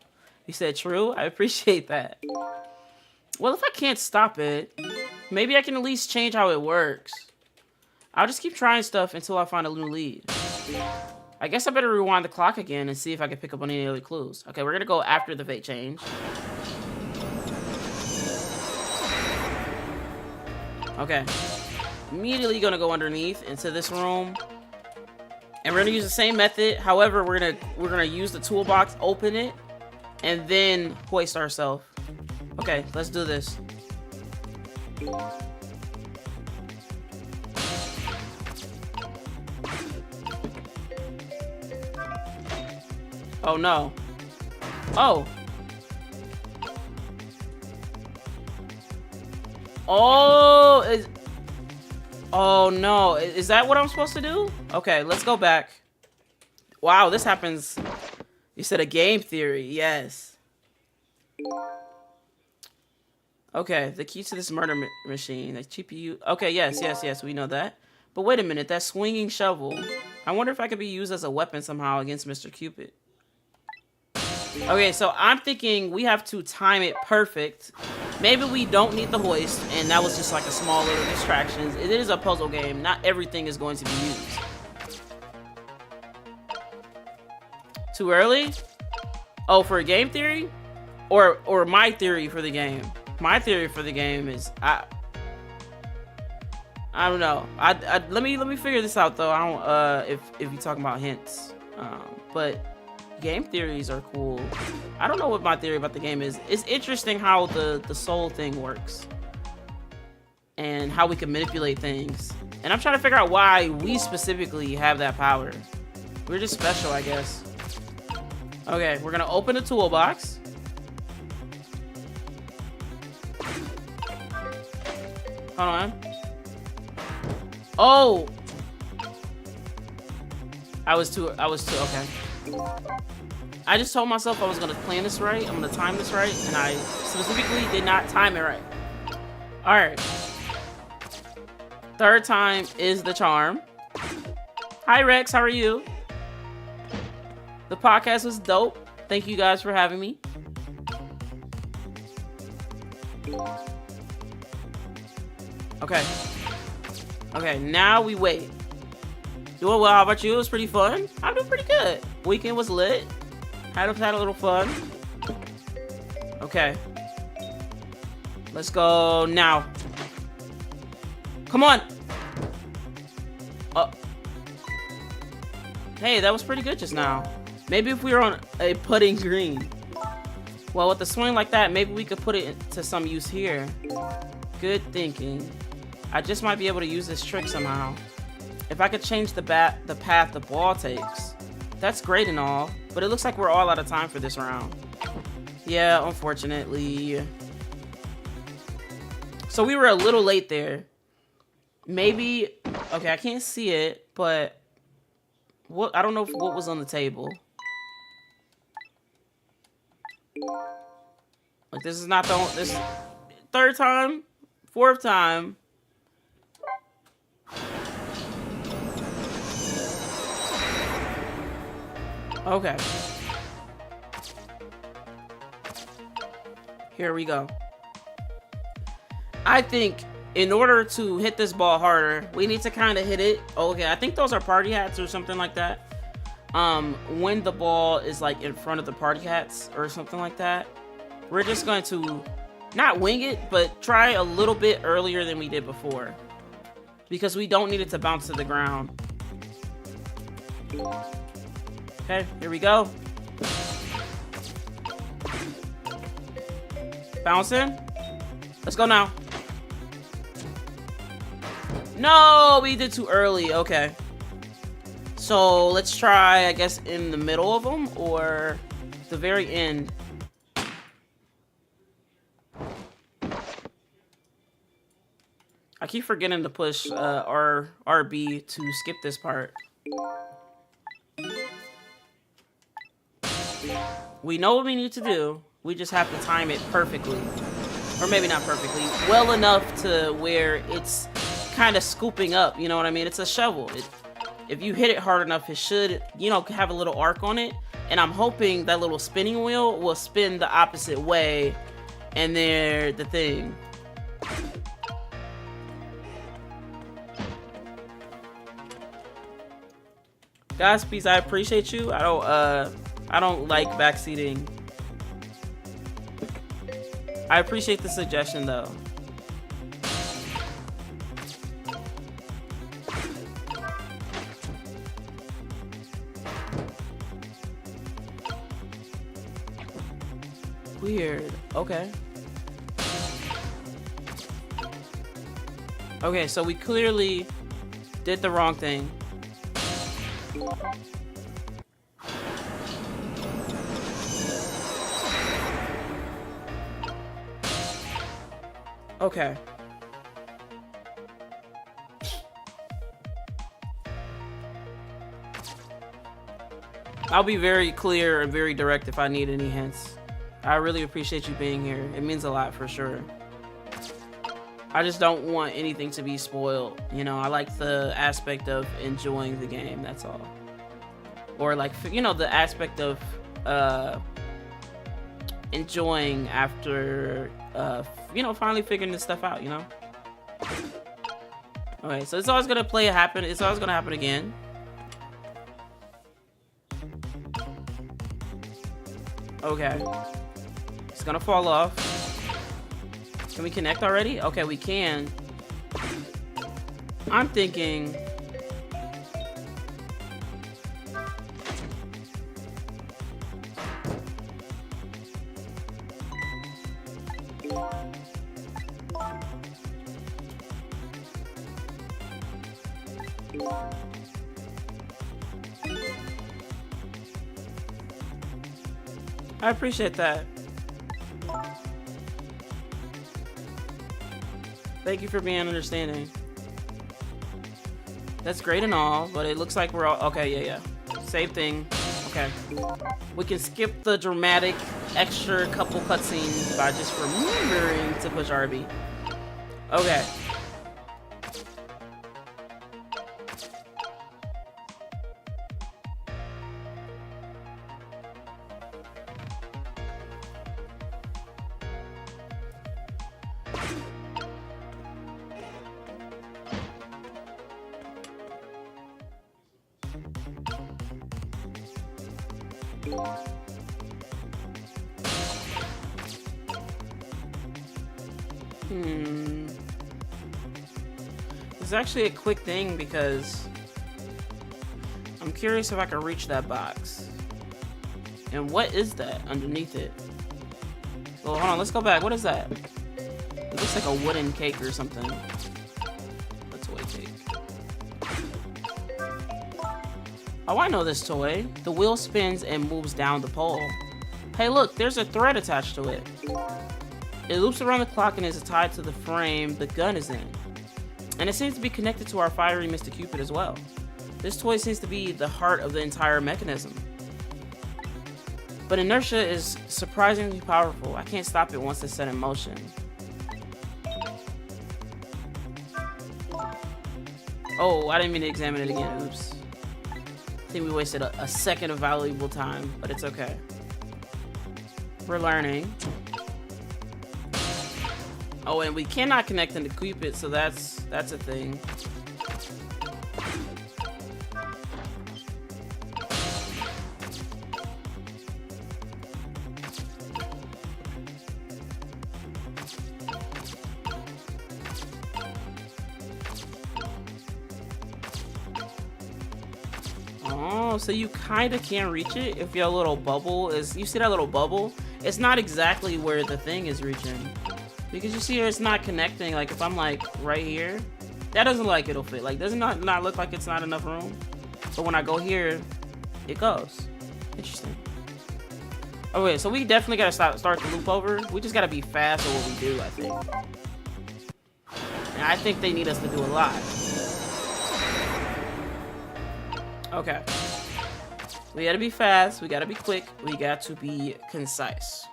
S1: You said true? I appreciate that. Well, if I can't stop it, maybe I can at least change how it works. I'll just keep trying stuff until I find a new lead. I guess I better rewind the clock again and see if I can pick up on any other clues. Okay, we're gonna go after the fate change. Okay. Immediately gonna go underneath into this room. And we're gonna use the same method. However, we're gonna use the toolbox, open it, and then hoist ourselves. Okay, let's do this. Oh no. Oh. Oh, oh no. Is that what I'm supposed to do? Okay, let's go back. Wow, this happens. You said a game theory. Yes. Okay, the key to this murder machine. The GPU. Okay, yes, we know that. But wait a minute, that swinging shovel. I wonder if I could be used as a weapon somehow against Mr. Cupid. Okay, so I'm thinking we have to time it perfect. Maybe we don't need the hoist, and that was just like a small little distraction. It is a puzzle game. Not everything is going to be used. Too early? Oh, for a game theory? Or my theory for the game? My theory for the game is I don't know. Let me figure this out though. I don't if you're talking about hints. But game theories are cool. I don't know what my theory about the game is. It's interesting how the soul thing works. And how we can manipulate things. And I'm trying to figure out why we specifically have that power. We're just special, I guess. Okay, we're gonna open the toolbox. Hold on. Oh! I was too, okay. I just told myself I was gonna plan this right, I'm gonna time this right, and I specifically did not time it right. Alright. Third time is the charm. Hi Rex, how are you? The podcast was dope. Thank you guys for having me. Okay. Okay, now we wait. Doing well, how about you? It was pretty fun. I'm doing pretty good. Weekend was lit. Had a little fun. Okay. Let's go now. Come on. Hey, that was pretty good just now. Maybe if we were on a putting green. Well, with a swing like that, maybe we could put it to some use here. Good thinking. I just might be able to use this trick somehow. If I could change the path the ball takes. That's great and all, but it looks like we're all out of time for this round. Yeah, unfortunately. So we were a little late there. Maybe, okay, I can't see it, but what, I don't know what was on the table. Like, this is not this third time, fourth time. Okay. Here we go. I think in order to hit this ball harder, we need to kind of hit it. Okay, I think those are party hats or something like that. When the ball is like in front of the party hats or something like that, we're just going to not wing it, but try a little bit earlier than we did before. Because we don't need it to bounce to the ground. Okay, here we go. Bouncing. Let's go now. No, we did too early. Okay. So let's try, I guess, in the middle of them or the very end. I keep forgetting to push RB to skip this part. We know what we need to do. We just have to time it perfectly. Or maybe not perfectly. Well enough to where it's kind of scooping up. You know what I mean? It's a shovel. If you hit it hard enough, it should, you know, have a little arc on it. And I'm hoping that little spinning wheel will spin the opposite way. And there, the thing. Godspeed, I appreciate you. I don't like backseating. I appreciate the suggestion though. Weird. Okay. Okay, so we clearly did the wrong thing. Okay. I'll be very clear and very direct if I need any hints. I really appreciate you being here. It means a lot for sure. I just don't want anything to be spoiled. You know, I like the aspect of enjoying the game, that's all. Or like, you know, the aspect of enjoying after, you know, finally figuring this stuff out, you know? Okay, so it's always gonna happen. It's always gonna happen again. Okay. It's gonna fall off. Can we connect already? Okay, we can. I'm thinking... I appreciate that. Thank you for being understanding. That's great and all, but it looks like we're all... Okay, yeah. Same thing. Okay. We can skip the dramatic extra couple cutscenes by just remembering to push RB. Okay. It's actually a quick thing because I'm curious if I can reach that box. And what is that underneath it? Oh, hold on, let's go back. What is that? It looks like a wooden cake or something. That's a toy cake. Oh, I know this toy. The wheel spins and moves down the pole. Hey, look, there's a thread attached to it. It loops around the clock and is tied to the frame the gun is in. And it seems to be connected to our fiery Mr. Cupid as well. This toy seems to be the heart of the entire mechanism. But inertia is surprisingly powerful. I can't stop it once it's set in motion. Oh, I didn't mean to examine it again. Oops. I think we wasted a second of valuable time, but it's okay. We're learning. Oh, and we cannot connect into Cupid, so that's a thing. Oh, so you kind of can't reach it if your little bubble is... You see that little bubble? It's not exactly where the thing is reaching. Because you see here, it's not connecting. Like, if I'm, like, right here, that doesn't look like it'll fit. Like, does it not look like it's not enough room? But when I go here, it goes. Interesting. Okay, so we definitely gotta start the loop over. We just gotta be fast at what we do, I think. And I think they need us to do a lot. Okay. We gotta be fast. We gotta be quick. We got to be concise.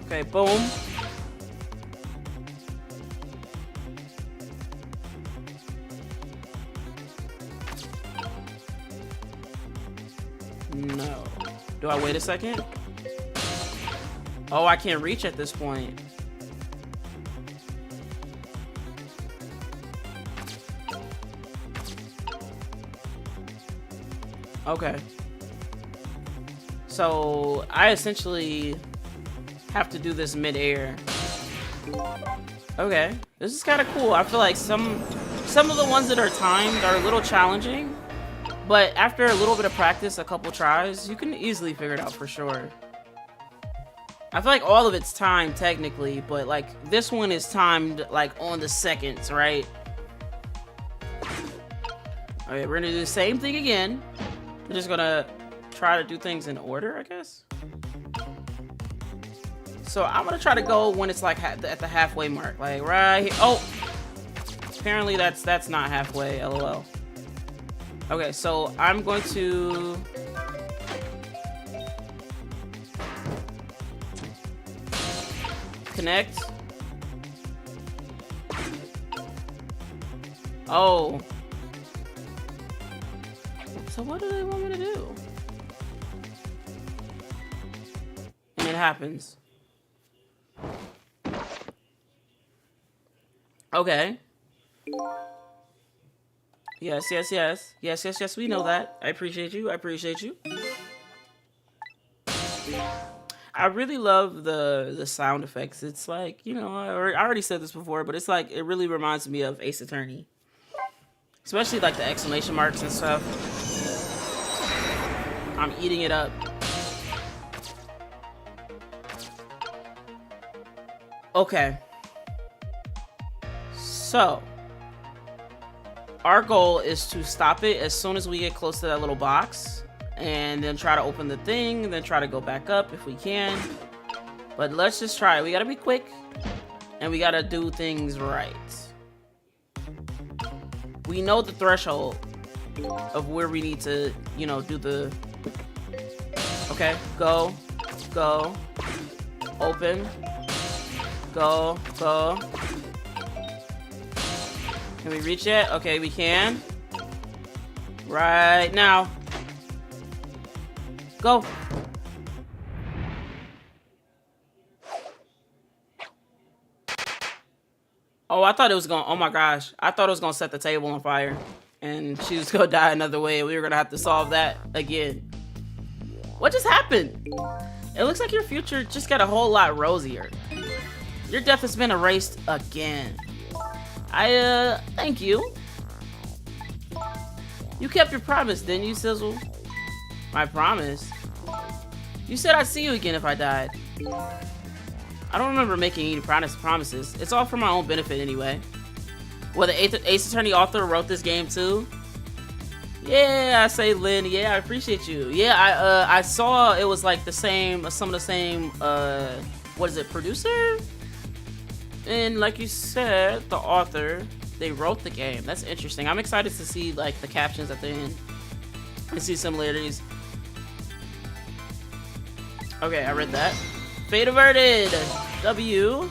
S1: Okay, boom. No. Do I wait a second? Oh, I can't reach at this point. Okay. So, I essentially have to do this mid-air. Okay. This is kind of cool. I feel like some of the ones that are timed are a little challenging, but after a little bit of practice, a couple tries, you can easily figure it out for sure. I feel like all of it's timed technically, but like this one is timed like on the seconds, right? Okay, we're gonna do the same thing again. We're just gonna try to do things in order, I guess. So I'm gonna try to go when it's like at the halfway mark, like right here. Oh, apparently that's not halfway. LOL. Okay, so I'm going to connect. Oh. So what do they want me to do? And it happens. Okay. Yes, yes, yes. Yes, yes, yes, we know that. I appreciate you. I appreciate you. I really love the sound effects. It's like, you know, I already said this before, but it's like, it really reminds me of Ace Attorney. Especially like the exclamation marks and stuff. I'm eating it up. Okay. So, our goal is to stop it as soon as we get close to that little box, and then try to open the thing, and then try to go back up if we can. But let's just try it. We gotta be quick, and we gotta do things right. We know the threshold of where we need to, you know, do the... Okay, go, go, open, go, go. Can we reach it? Okay, we can. Right now. Go. Oh, I thought it was going... Oh my gosh. I thought it was going to set the table on fire. And she was going to die another way. We were going to have to solve that again. What just happened? It looks like your future just got a whole lot rosier. Your death has been erased again. Thank you. You kept your promise, didn't you, Sizzle? My promise? You said I'd see you again if I died. I don't remember making any promises. It's all for my own benefit anyway. Well, the Ace Attorney author wrote this game too? Yeah, I say Lynn. Yeah, I appreciate you. Yeah, I saw it was like some of the same, what is it, producer? And like you said, the author, they wrote the game. That's interesting. I'm excited to see like the captions at the end and see similarities. Okay, I read that. Fate averted. W.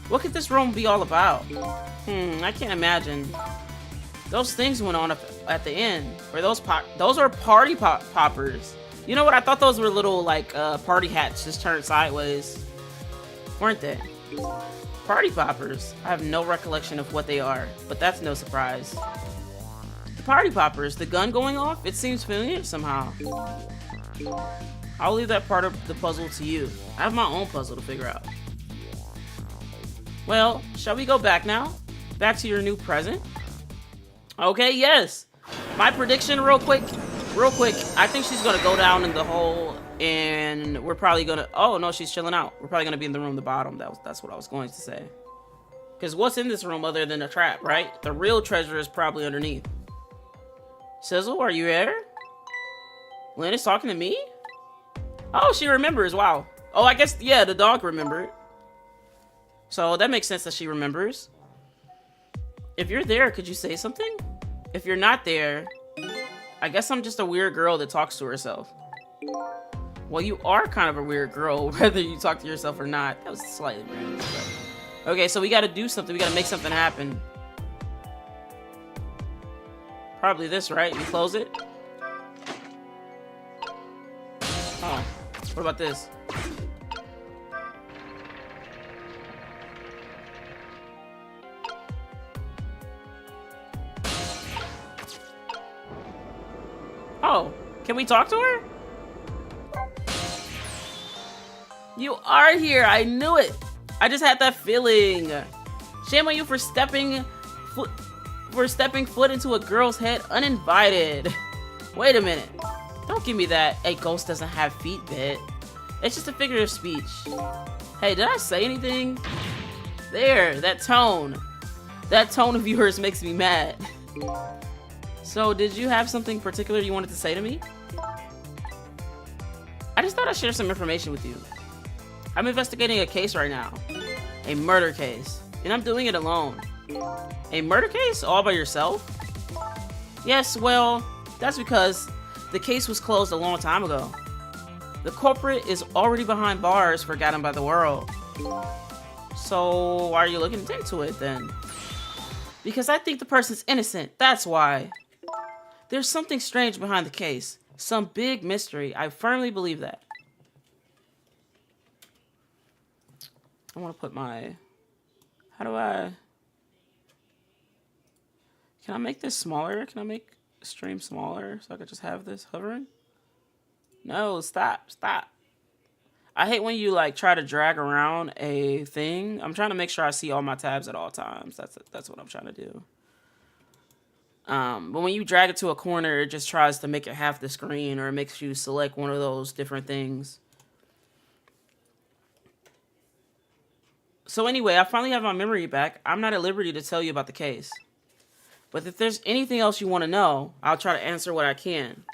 S1: What could this room be all about? I can't imagine. Those things went on at the end. Were those are party poppers. You know what? I thought those were little like party hats just turned sideways. Weren't they? Party poppers. I have no recollection of what they are, but that's no surprise. The party poppers, the gun going off, it seems familiar somehow. I'll leave that part of the puzzle to you. I have my own puzzle to figure out. Well, shall we go back now? Back to your new present? Okay, yes. My prediction real quick. I think she's gonna go down in the hole and we're probably gonna... Oh, no, she's chilling out. We're probably gonna be in the room at the bottom. That's what I was going to say. Because what's in this room other than a trap, right? The real treasure is probably underneath. Sizzle, are you there? Lynn is talking to me? Oh, she remembers. Wow. Oh, I guess, yeah, the dog remembered. So that makes sense that she remembers. If you're there, could you say something? If you're not there, I guess I'm just a weird girl that talks to herself. Well, you are kind of a weird girl, whether you talk to yourself or not. That was slightly rude. But... Okay, so we gotta do something. We gotta make something happen. Probably this, right? You close it? Oh, what about this? Oh, can we talk to her? You are here. I knew it. I just had that feeling. Shame on you for stepping foot into a girl's head uninvited. Wait a minute. Don't give me that a ghost doesn't have feet bit. It's just a figure of speech. Hey, did I say anything? There, that tone. That tone of yours makes me mad. So, did you have something particular you wanted to say to me? I just thought I'd share some information with you. I'm investigating a case right now. A murder case. And I'm doing it alone. A murder case? All by yourself? Yes, well, that's because the case was closed a long time ago. The culprit is already behind bars, forgotten by the world. So, why are you looking into it then? Because I think the person's innocent, that's why. There's something strange behind the case. Some big mystery. I firmly believe that. I want to put my... How do I... Can I make this smaller? Can I make stream smaller so I could just have this hovering? No, stop. I hate when you like try to drag around a thing. I'm trying to make sure I see all my tabs at all times. That's what I'm trying to do. But when you drag it to a corner, it just tries to make it half the screen, or it makes you select one of those different things. So anyway, I finally have my memory back. I'm not at liberty to tell you about the case. But if there's anything else you want to know, I'll try to answer what I can.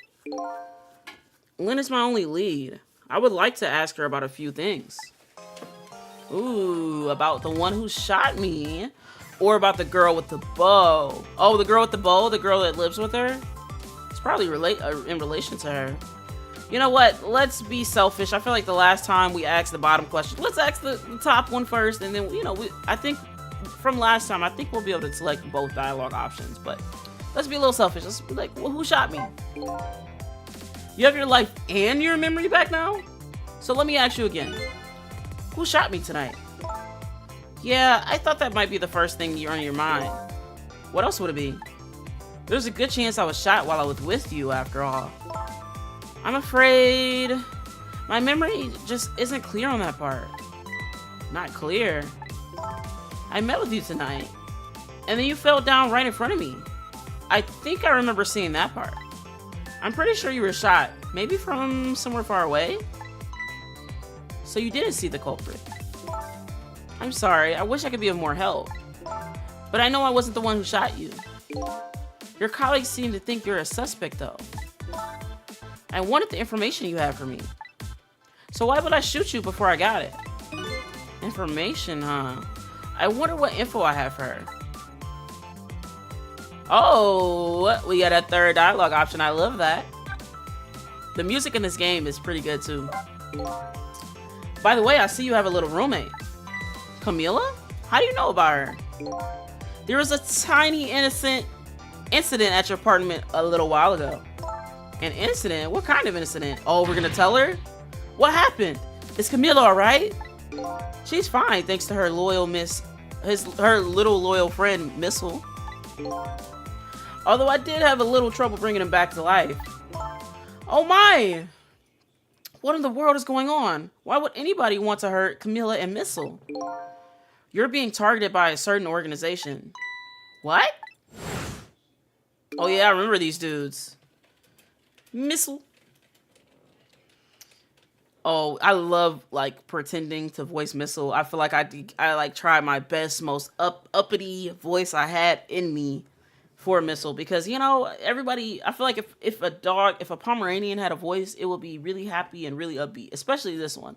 S1: Lynn is my only lead. I would like to ask her about a few things. Ooh, about the one who shot me. Or about the girl with the bow. Oh, the girl with the bow? The girl that lives with her? It's probably in relation to her. You know what? Let's be selfish. I feel like the last time we asked the bottom question, let's ask the top one first. And then, you know, I think from last time, I think we'll be able to select both dialogue options. But let's be a little selfish. Let's be like, well, who shot me? You have your life and your memory back now? So let me ask you again. Who shot me tonight? Yeah, I thought that might be the first thing you're on your mind. What else would it be? There's a good chance I was shot while I was with you, after all. I'm afraid my memory just isn't clear on that part. Not clear. I met with you tonight, and then you fell down right in front of me. I think I remember seeing that part. I'm pretty sure you were shot, maybe from somewhere far away. So you didn't see the culprit. I'm sorry, I wish I could be of more help. But I know I wasn't the one who shot you. Your colleagues seem to think you're a suspect, though. I wanted the information you have for me. So why would I shoot you before I got it? Information, huh? I wonder what info I have for her. Oh, we got a third dialogue option. I love that. The music in this game is pretty good, too. By the way, I see you have a little roommate. Camila? How do you know about her? There was a tiny innocent incident at your apartment a little while ago. An incident? What kind of incident? Oh, we're gonna tell her? What happened? Is Camila alright? She's fine, thanks to her loyal her little loyal friend, Missile. Although I did have a little trouble bringing him back to life. Oh my! What in the world is going on? Why would anybody want to hurt Camila and Missile? You're being targeted by a certain organization. What? Oh yeah, I remember these dudes. Missile. Oh, I love like pretending to voice Missile. I feel like I like tried my best, most uppity voice I had in me for a missile because you know everybody. I feel like if a Pomeranian had a voice, it would be really happy and really upbeat. Especially this one.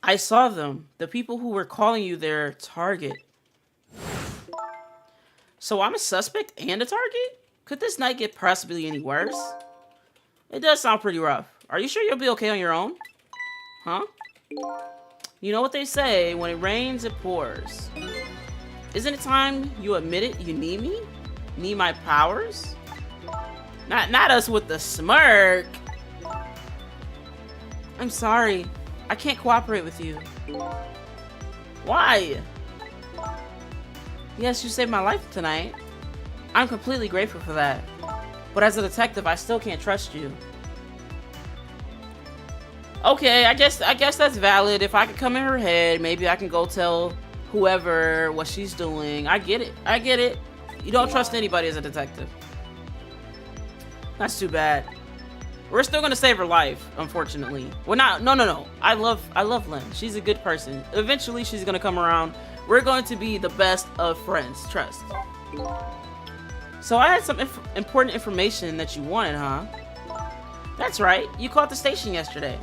S1: I saw them. The people who were calling you their target. So I'm a suspect and a target? Could this night get possibly any worse? It does sound pretty rough. Are you sure you'll be okay on your own? Huh? You know what they say, when it rains, it pours. Isn't it time you admit it? You need me? Need my powers? Not us with the smirk. I'm sorry. I can't cooperate with you. Why? Yes, you saved my life tonight. I'm completely grateful for that. But as a detective, I still can't trust you. Okay, I guess that's valid. If I could come in her head, maybe I can go tell whoever what she's doing. I get it. You don't trust anybody as a detective. That's too bad. We're still gonna save her life, unfortunately. We're not. No. I love Lynn. She's a good person. Eventually, she's gonna come around. We're going to be the best of friends. Trust. So I had some important information that you wanted, huh? That's right. You called the station yesterday,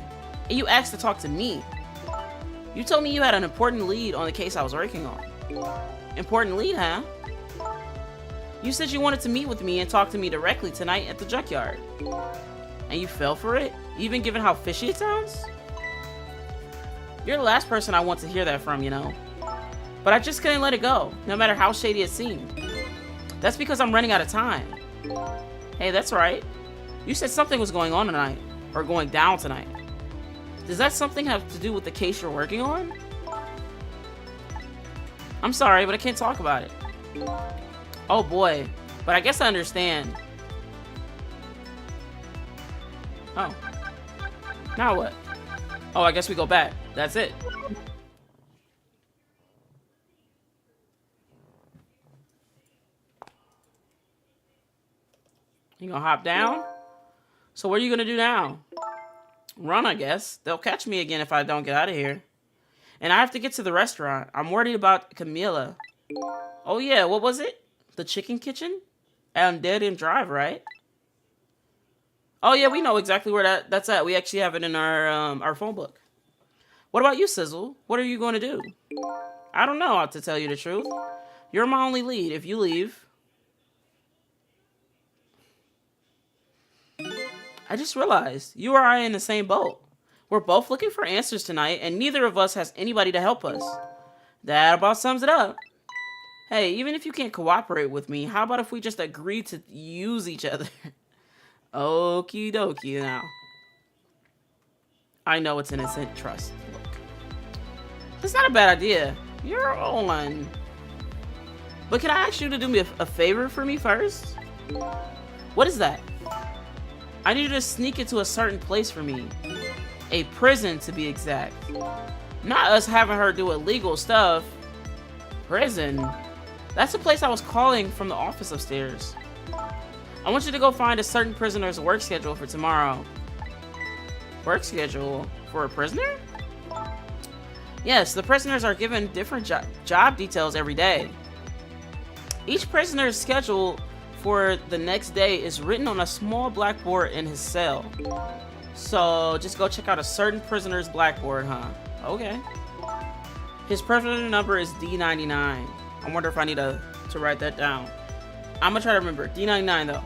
S1: and you asked to talk to me. You told me you had an important lead on the case I was working on. Important lead, huh? You said you wanted to meet with me and talk to me directly tonight at the junkyard. And you fell for it? Even given how fishy it sounds? You're the last person I want to hear that from, you know. But I just couldn't let it go, no matter how shady it seemed. That's because I'm running out of time. Hey, that's right. You said something was going on tonight, or going down tonight. Does that something have to do with the case you're working on? I'm sorry, but I can't talk about it. Oh boy, but I guess I understand. Oh. Now what? Oh, I guess we go back. That's it. You gonna hop down? So what are you gonna do now? Run, I guess. They'll catch me again if I don't get out of here. And I have to get to the restaurant. I'm worried about Camila. Oh yeah, what was it? The chicken kitchen? On Dead End Drive, right? Oh yeah, we know exactly where that's at. We actually have it in our phone book. What about you, Sizzle? What are you going to do? I don't know, to tell you the truth. You're my only lead. If you leave... I just realized, you or I are in the same boat. We're both looking for answers tonight, and neither of us has anybody to help us. That about sums it up. Hey, even if you can't cooperate with me, how about if we just agree to use each other? Okie dokie now. I know it's innocent. Trust. Look. That's not a bad idea. You're on. But can I ask you to do me a favor for me first? What is that? I need you to sneak into a certain place for me. A prison, to be exact. Not us having her do illegal stuff. Prison? That's the place I was calling from the office upstairs. I want you to go find a certain prisoner's work schedule for tomorrow. Work schedule for a prisoner? Yes, the prisoners are given different job details every day. Each prisoner's schedule for the next day is written on a small blackboard in his cell. So just go check out a certain prisoner's blackboard, huh? Okay. His prisoner number is D99. I wonder if I need to write that down. I'm gonna try to remember. D99 though.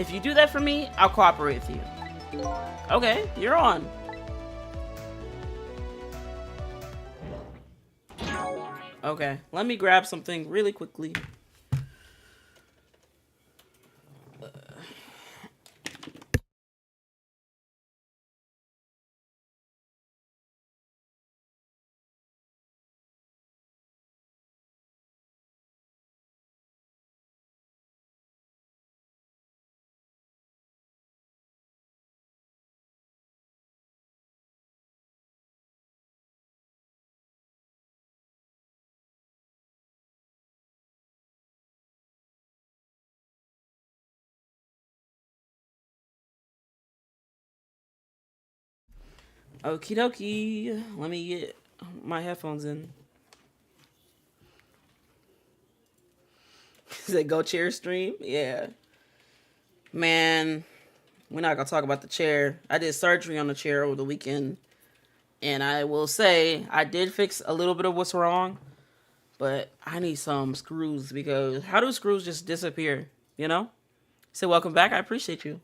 S1: If you do that for me, I'll cooperate with you. Okay, you're on. Okay, let me grab something really quickly. Okie dokie. Let me get my headphones in. said go chair stream. Yeah, man, we're not gonna talk about the chair. I did surgery on the chair over the weekend, and I will say I did fix a little bit of what's wrong, but I need some screws because how do screws just disappear? You know? So welcome back. I appreciate you.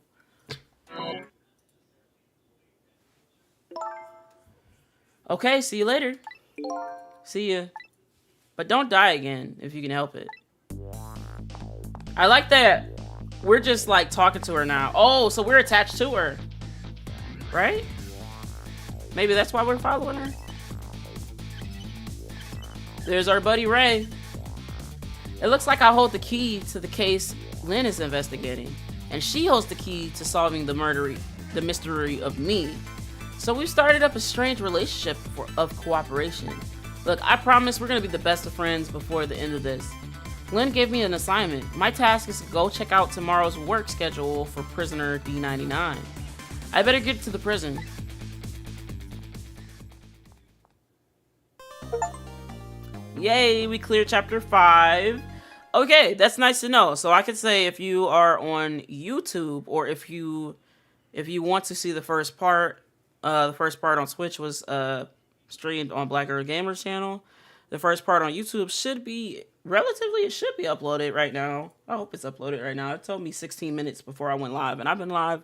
S1: Okay, see you later. See ya. But don't die again if you can help it. I like that. We're just like talking to her now. Oh, so we're attached to her. Right? Maybe that's why we're following her. There's our buddy Ray. It looks like I hold the key to the case Lynn is investigating. And she holds the key to solving the mystery of me. So we started up a strange relationship of cooperation. Look, I promise we're going to be the best of friends before the end of this. Lynn gave me an assignment. My task is to go check out tomorrow's work schedule for prisoner D99. I better get to the prison. Yay, we cleared chapter 5. Okay, that's nice to know. So I could say if you are on YouTube or if you want to see the first part on Twitch was streamed on Black Girl Gamers channel. The first part on YouTube should be uploaded right now. I hope it's uploaded right now. It told me 16 minutes before I went live, and I've been live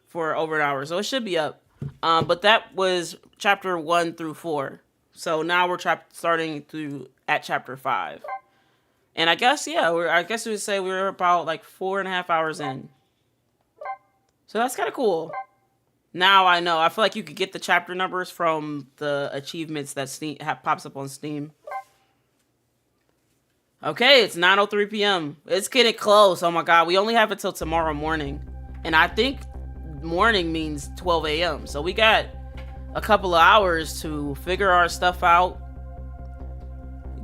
S1: for over an hour, so it should be up. But that was chapter 1 through 4. So now we're starting at chapter 5. And I guess, yeah, I guess we would say we're about like 4.5 hours in. So that's kind of cool. Now I know. I feel like you could get the chapter numbers from the achievements that Steam pops up on Steam. Okay, it's 9:03 p.m. It's getting close. Oh my god, we only have until tomorrow morning. And I think morning means 12 a.m. So we got a couple of hours to figure our stuff out,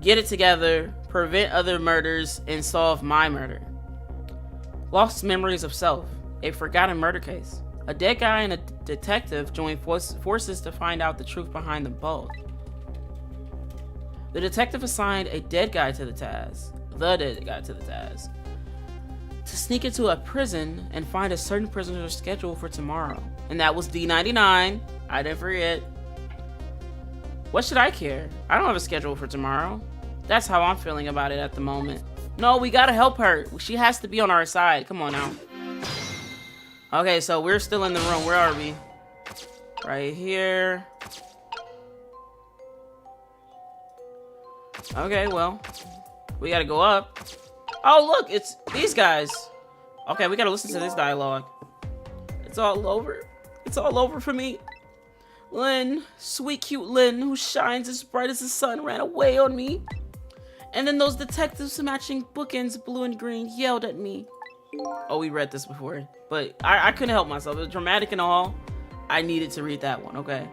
S1: get it together, prevent other murders, and solve my murder. Lost memories of self. A forgotten murder case. A dead guy and a detective join forces to find out the truth behind them both. The detective assigned a dead guy to the task. To sneak into a prison and find a certain prisoner's schedule for tomorrow. And that was D99. I didn't forget. What should I care? I don't have a schedule for tomorrow. That's how I'm feeling about it at the moment. No, we gotta help her. She has to be on our side. Come on now. Okay, so we're still in the room. Where are we? Right here. Okay, well, we gotta go up. Oh, look, it's these guys. Okay, we gotta listen to this dialogue. It's all over. It's all over for me. Lynn, sweet cute Lynn, who shines as bright as the sun, ran away on me. And then those detectives matching bookends, blue and green, yelled at me. Oh, we read this before, but I couldn't help myself. It was dramatic and all. I needed to read that one, okay?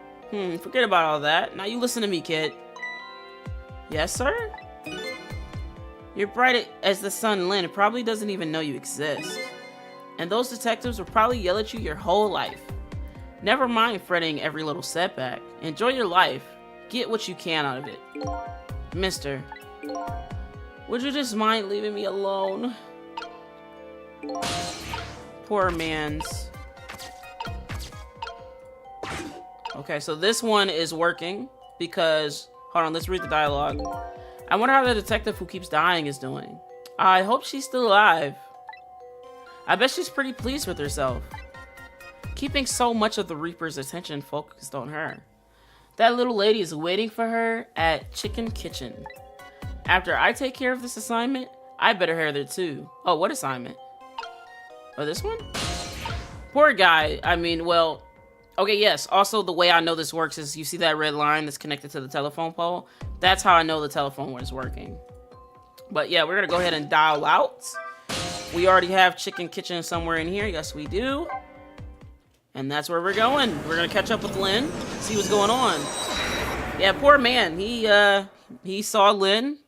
S1: Forget about all that. Now you listen to me, kid. Yes, sir? You're bright as the sun, Lynn. It probably doesn't even know you exist. And those detectives will probably yell at you your whole life. Never mind fretting every little setback. Enjoy your life. Get what you can out of it. Mister, would you just mind leaving me alone? Poor man's. Okay, so this one is working because... Hold on, let's read the dialogue. I wonder how the detective who keeps dying is doing. I hope she's still alive. I bet she's pretty pleased with herself. Keeping so much of the Reaper's attention focused on her. That little lady is waiting for her at Chicken Kitchen. After I take care of this assignment, I better hear there too. Oh, what assignment? Oh, this one? Poor guy. I mean, well... Okay, yes. Also, the way I know this works is you see that red line that's connected to the telephone pole? That's how I know the telephone was working. But yeah, we're going to go ahead and dial out. We already have Chicken Kitchen somewhere in here. Yes, we do. And that's where we're going. We're going to catch up with Lynn, see what's going on. Yeah, poor man. He saw Lynn.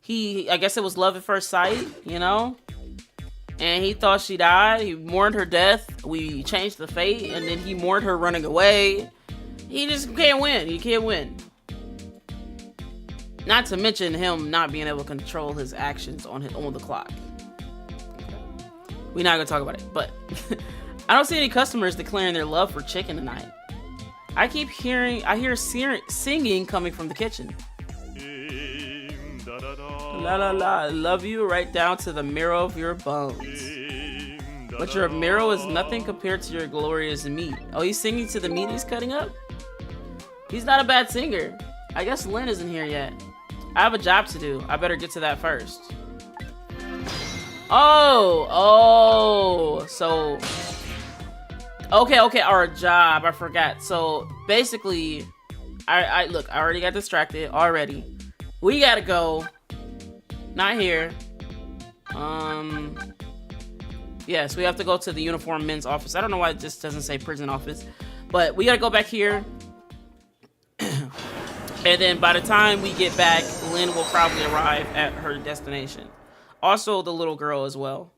S1: I guess it was love at first sight, you know? And he thought she died. He mourned her death. We changed the fate. And then he mourned her running away. He just can't win. He can't win. Not to mention him not being able to control his actions on the clock. We're not gonna talk about it, but I don't see any customers declaring their love for chicken tonight. I hear singing coming from the kitchen. La la la, I love you right down to the marrow of your bones. But your marrow is nothing compared to your glorious meat. Oh, he's singing to the meat he's cutting up? He's not a bad singer. I guess Lynn isn't here yet. I have a job to do. I better get to that first. Oh, so... Okay, our job. I forgot. So, basically, look, I already got distracted already. We gotta go. Not here. Yes, we have to go to the uniform men's office. I don't know why it just doesn't say prison office. But we gotta go back here. And then by the time we get back, Lynn will probably arrive at her destination. Also, the little girl as well.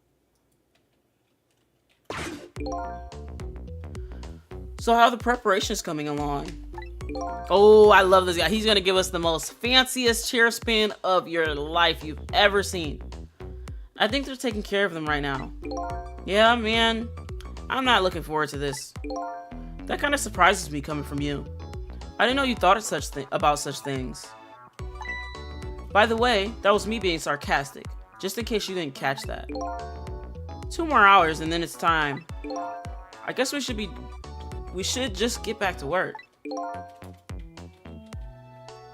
S1: So how are the preparations coming along? Oh, I love this guy. He's gonna give us the most fanciest chair spin of your life you've ever seen. I think they're taking care of them right now. Yeah, man. I'm not looking forward to this. That kind of surprises me coming from you. I didn't know you thought of about such things. By the way, that was me being sarcastic. Just in case you didn't catch that. 2 more hours and then it's time. I guess we should just get back to work.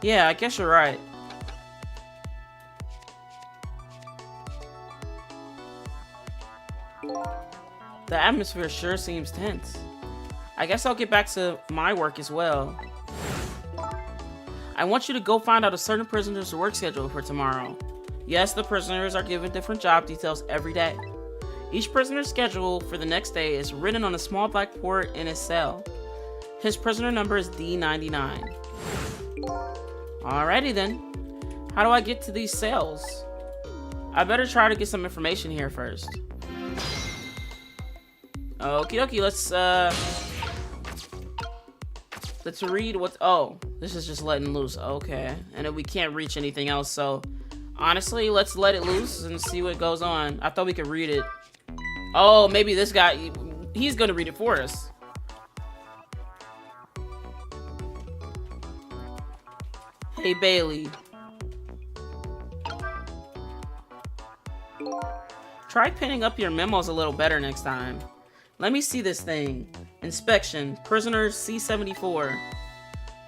S1: Yeah, I guess you're right. The atmosphere sure seems tense. I guess I'll get back to my work as well. I want you to go find out a certain prisoner's work schedule for tomorrow. Yes, the prisoners are given different job details every day. Each prisoner's schedule for the next day is written on a small blackboard in his cell. His prisoner number is D99. Alrighty then. How do I get to these cells? I better try to get some information here first. Okie dokie, let's read what. Oh, this is just letting loose. Okay, and then we can't reach anything else, so honestly, let's let it loose and see what goes on. I thought we could read it. Oh, maybe this guy, he's gonna read it for us. Hey, Bailey. Try pinning up your memos a little better next time. Let me see this thing. Inspection. Prisoner C-74.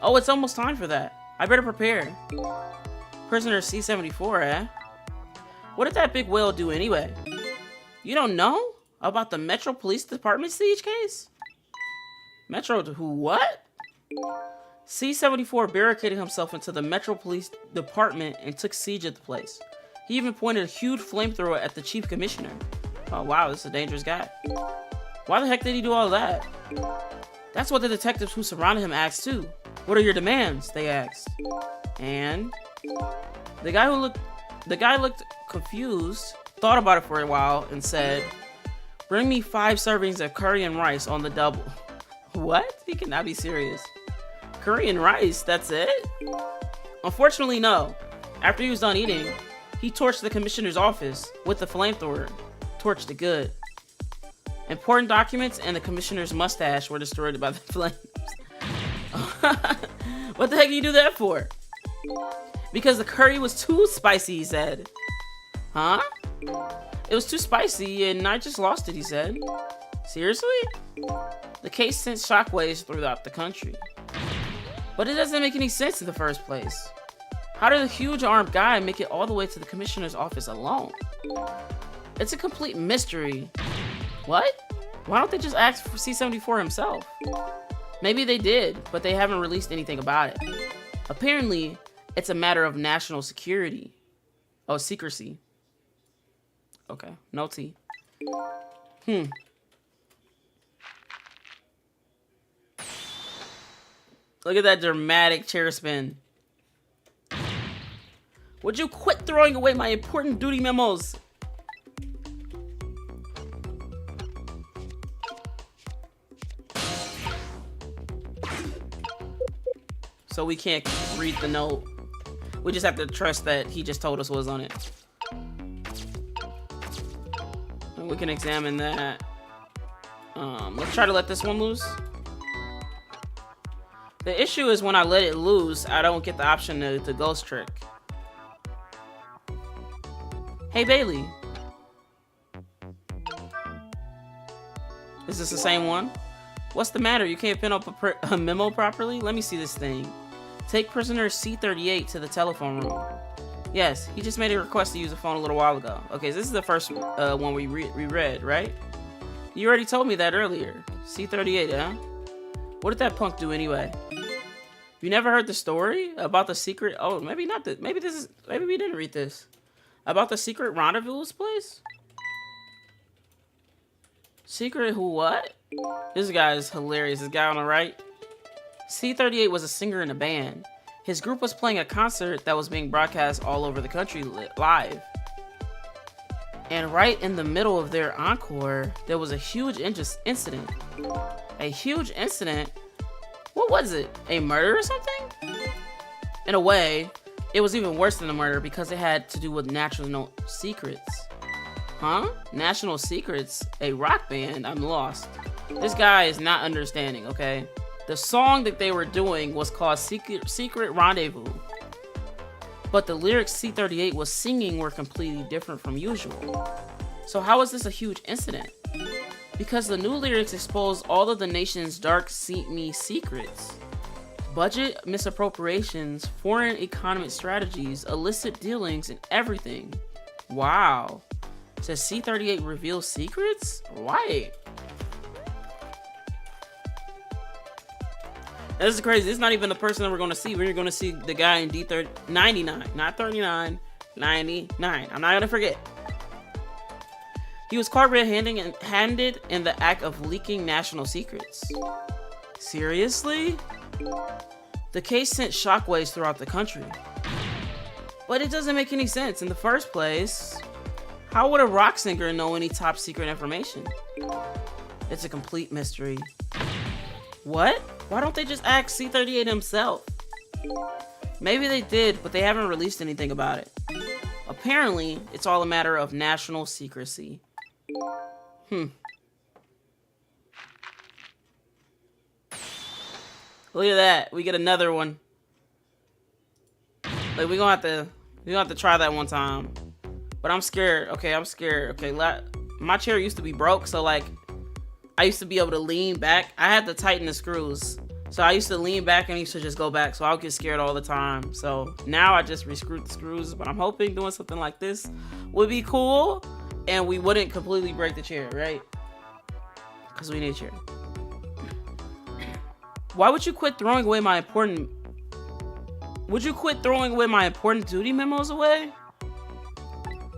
S1: Oh, it's almost time for that. I better prepare. Prisoner C-74, eh? What did that big whale do anyway? You don't know about the Metro Police Department siege case? Metro who, what? C-74 barricaded himself into the Metro Police Department and took siege of the place. He even pointed a huge flamethrower at the chief commissioner. Oh wow, this is a dangerous guy. Why the heck did he do all that? That's what the detectives who surrounded him asked too. What are your demands? They asked. And the guy looked confused, thought about it for a while, and said, "Bring me 5 servings of curry and rice on the double." What? He cannot be serious. Curry and rice, that's it? Unfortunately, no. After he was done eating, he torched the commissioner's office with the flamethrower. Torched it good. Important documents and the commissioner's mustache were destroyed by the flames. What the heck did you do that for? Because the curry was too spicy, he said. Huh? It was too spicy and I just lost it, he said. Seriously? The case sent shockwaves throughout the country. But it doesn't make any sense in the first place. How did a huge armed guy make it all the way to the commissioner's office alone? It's a complete mystery. What? Why don't they just ask for C-74 himself? Maybe they did, but they haven't released anything about it. Apparently, it's a matter of national security. Oh, secrecy. Okay, no tea. Look at that dramatic chair spin. Would you quit throwing away my important duty memos? So we can't read the note. We just have to trust that he just told us what was on it. And we can examine that. Let's try to let this one loose. The issue is when I let it loose, I don't get the option to ghost trick. Hey, Bailey. Is this the same one? What's the matter? You can't pin up a memo properly? Let me see this thing. Take prisoner C38 to the telephone room. Yes, he just made a request to use the phone a little while ago. Okay, so this is the first one we read, right? You already told me that earlier. C38, huh? What did that punk do anyway? You never heard the story about the secret? Oh, maybe not. Maybe we didn't read this. About the secret rendezvous place? Secret who what? This guy is hilarious. This guy on the right. C38 was a singer in a band. His group was playing a concert that was being broadcast all over the country live. And right in the middle of their encore, there was a huge incident. A huge incident? What was it? A murder or something? In a way, it was even worse than a murder because it had to do with national secrets. Huh? National Secrets? A rock band? I'm lost. This guy is not understanding, okay? The song that they were doing was called Secret Rendezvous. But the lyrics C38 was singing were completely different from usual. So how is this a huge incident? Because the new lyrics expose all of the nation's dark secrets. Budget misappropriations, foreign economic strategies, illicit dealings, and everything. Wow. Says C38 reveals secrets? Right. This is crazy. This is not even the person that we're going to see. We're going to see the guy in D99. Not 39, 99. I'm not going to forget. He was caught red-handed in the act of leaking national secrets. Seriously? The case sent shockwaves throughout the country. But it doesn't make any sense in the first place. How would a rock singer know any top secret information? It's a complete mystery. What? Why don't they just ask C38 himself? Maybe they did, but they haven't released anything about it. Apparently, it's all a matter of national secrecy. Look at that. We get another one. Like we're gonna have to try that one time. But I'm scared. Okay, I'm scared. Okay, my chair used to be broke, so like I used to be able to lean back. I had to tighten the screws. So I used to lean back and I used to just go back. So I'll get scared all the time. So now I just re-screwed the screws. But I'm hoping doing something like this would be cool. And we wouldn't completely break the chair, right? Because we need a chair. Why would you quit throwing away my important... Would you quit throwing away my important duty memos away?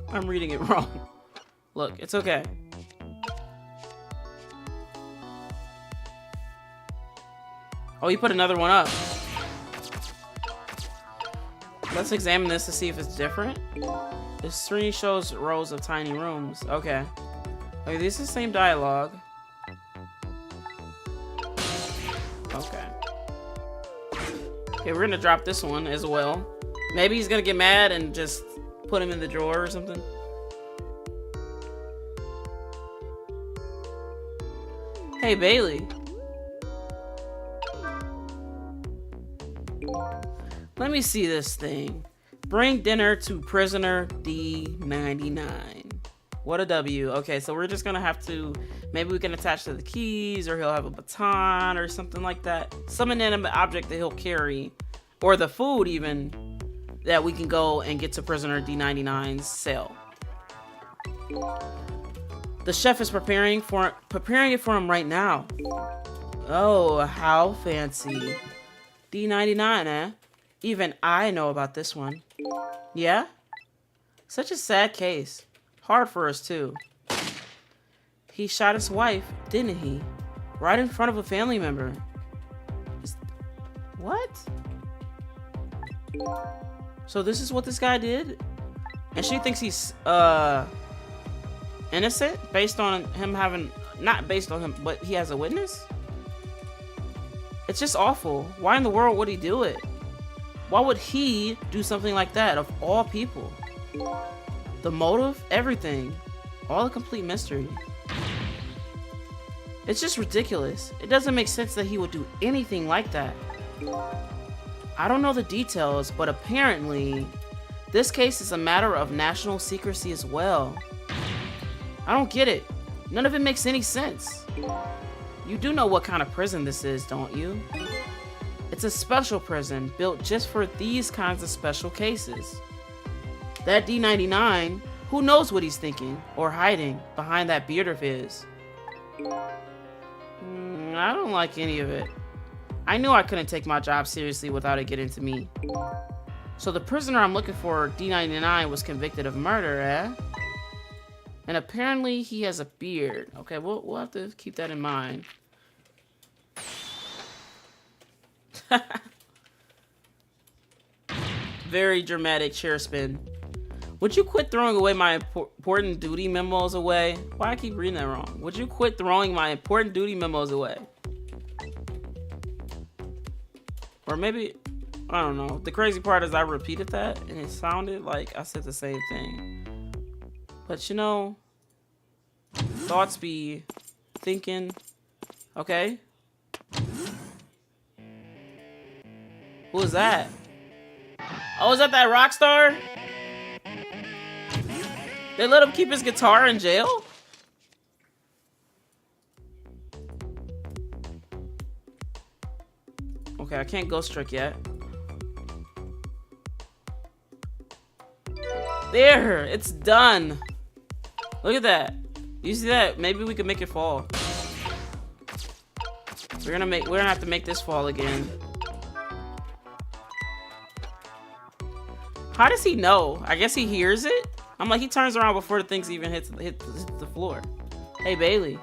S1: I'm reading it wrong. Look, it's okay. Oh, he put another one up. Let's examine this to see if it's different. The screen shows rows of tiny rooms. Okay. Okay, this is the same dialogue. Okay. Okay, we're gonna drop this one as well. Maybe he's gonna get mad and just put him in the drawer or something. Hey, Bailey. Let me see this thing. Bring dinner to prisoner D99. What a W. Okay, so we're just gonna have to, maybe we can attach to the keys, or he'll have a baton or something like that. Some inanimate object that he'll carry, or the food even, that we can go and get to prisoner D99's cell. The chef is preparing it for him right now. Oh, how fancy. D99, eh? Even I know about this one. Yeah? Such a sad case. Hard for us, too. He shot his wife, didn't he? Right in front of a family member. What? So this is what this guy did? And she thinks he's, innocent? Based on him having... Not based on him, but he has a witness? It's just awful. Why in the world would he do it? Why would he do something like that, of all people? The motive, everything. All a complete mystery. It's just ridiculous. It doesn't make sense that he would do anything like that. I don't know the details, but apparently, this case is a matter of national secrecy as well. I don't get it. None of it makes any sense. You do know what kind of prison this is, don't you? It's a special prison built just for these kinds of special cases. That D99, who knows what he's thinking or hiding behind that beard of his? I don't like any of it. I knew I couldn't take my job seriously without it getting to me. So the prisoner I'm looking for, D99, was convicted of murder, eh? And apparently he has a beard. Okay, we'll have to keep that in mind. Very dramatic chair spin. Would you quit throwing away my important duty memos away? Why I keep reading that wrong? Would you quit throwing my important duty memos away? Or maybe, I don't know. The crazy part is I repeated that and it sounded like I said the same thing. But you know, thoughts be thinking, okay? Who is that? Oh, is that rock star? They let him keep his guitar in jail? Okay, I can't ghost trick yet. There, it's done. Look at that. You see that? Maybe we can make it fall. We're gonna have to make this fall again. How does he know? I guess he hears it? I'm like, he turns around before the things even hit the floor. Hey, Bailey.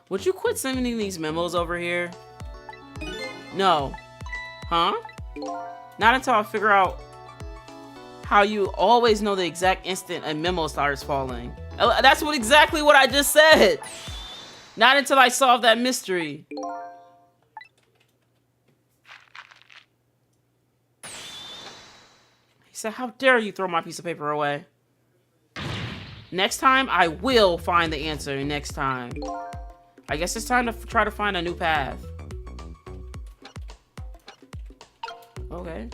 S1: Would you quit sending these memos over here? No. Huh? Not until I figure out how you always know the exact instant a memo starts falling. That's exactly what I just said. Not until I solve that mystery. He said, how dare you throw my piece of paper away? Next time, I will find the answer next time. I guess it's time to try to find a new path. Okay.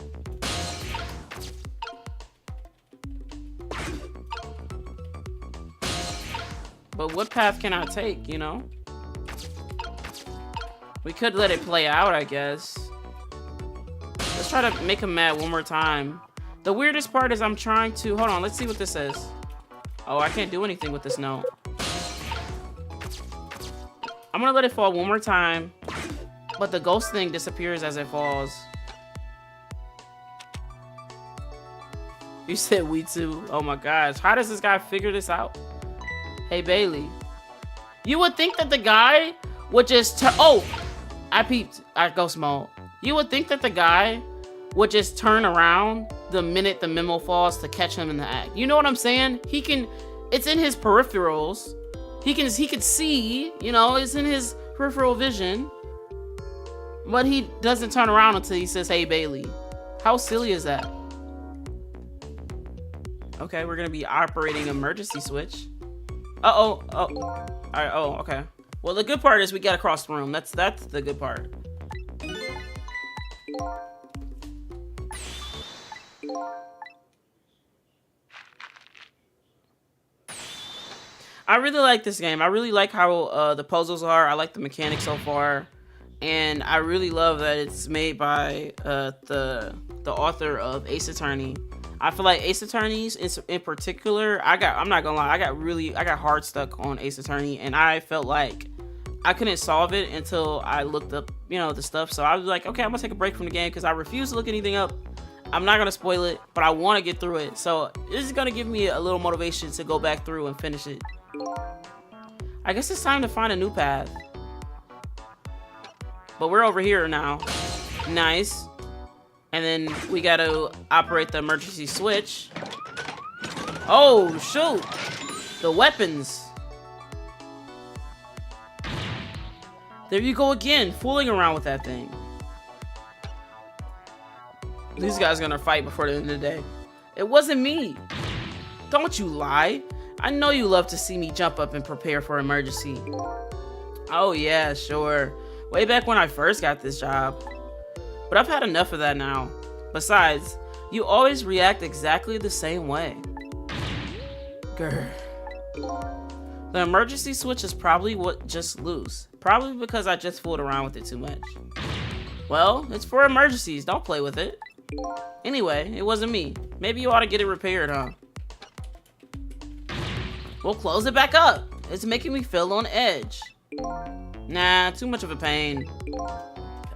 S1: But what path can I take, you know? We could let it play out, I guess. Let's try to make him mad one more time. The weirdest part is I'm trying to... Hold on, let's see what this says. Oh, I can't do anything with this note. I'm gonna let it fall one more time. But the ghost thing disappears as it falls. You said we too. Oh my gosh. How does this guy figure this out? Hey, Bailey. You would think that the guy would just turn... Oh! I peeped. I ghost mode. You would think that the guy would just turn around the minute the memo falls to catch him in the act. You know what I'm saying? He can... It's in his peripherals. He can see, you know, it's in his peripheral vision. But he doesn't turn around until he says, hey, Bailey. How silly is that? Okay, we're gonna be operating emergency switch. Uh-oh. Oh. Alright, oh, okay. Well, the good part is we got across the room. That's the good part. I really like this game. I really like how the puzzles are. I like the mechanics so far. And I really love that it's made by the author of Ace Attorney. I feel like Ace Attorneys in particular, I'm not gonna lie, I got hard stuck on Ace Attorney, and I felt like I couldn't solve it until I looked up, you know, the stuff. So I was like, okay, I'm gonna take a break from the game because I refuse to look anything up. I'm not gonna spoil it, but I want to get through it. So this is gonna give me a little motivation to go back through and finish it. I guess it's time to find a new path. But we're over here now. Nice. And then we gotta operate the emergency switch. Oh, shoot. The weapons. There you go again, fooling around with that thing. These guys are gonna fight before the end of the day. It wasn't me. Don't you lie. I know you love to see me jump up and prepare for emergency. Oh yeah, sure. Way back when I first got this job. But I've had enough of that now. Besides, you always react exactly the same way. Grr. The emergency switch is probably just loose. Probably because I just fooled around with it too much. Well, it's for emergencies. Don't play with it. Anyway, it wasn't me. Maybe you ought to get it repaired, huh? We'll close it back up. It's making me feel on edge. Nah, too much of a pain.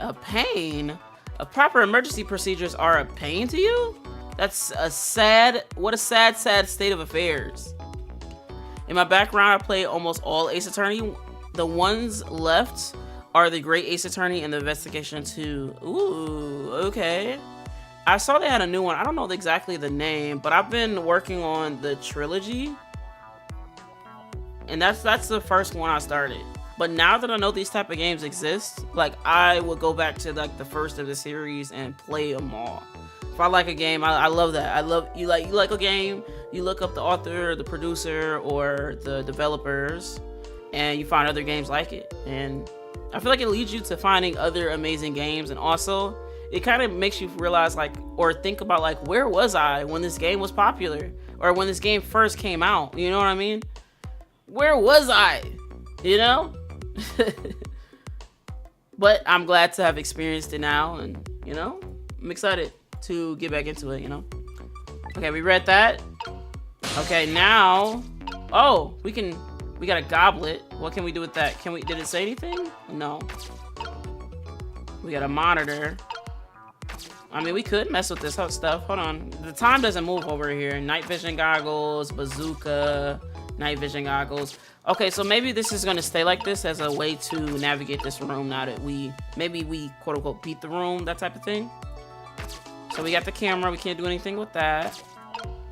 S1: A pain? Proper emergency procedures are a pain to you? That's what a sad state of affairs. In my background, I play almost all Ace Attorney. The ones left are the Great Ace Attorney and the Investigation 2. Ooh, okay. I saw they had a new one. I don't know exactly the name, but I've been working on the trilogy. And that's the first one I started. But now that I know these type of games exist, like I will go back to like the first of the series and play them all. If I like a game, I love that. I love you like a game, you look up the author, the producer, or the developers, and you find other games like it. And I feel like it leads you to finding other amazing games, and also it kind of makes you realize like, or think about like, where was I when this game was popular, or when this game first came out? You know what I mean? Where was I? You know? But I'm glad to have experienced it now, and you know, I'm excited to get back into it, you know. Okay, we read that. Okay, now, oh, we got a goblet. What can we do with that? Did it say anything? No. We got a monitor. I mean, we could mess with this stuff. Hold on. The time doesn't move over here. Night vision goggles, bazooka, night vision goggles. Okay, so maybe this is gonna stay like this as a way to navigate this room now that maybe we quote unquote beat the room, that type of thing. So we got the camera, we can't do anything with that.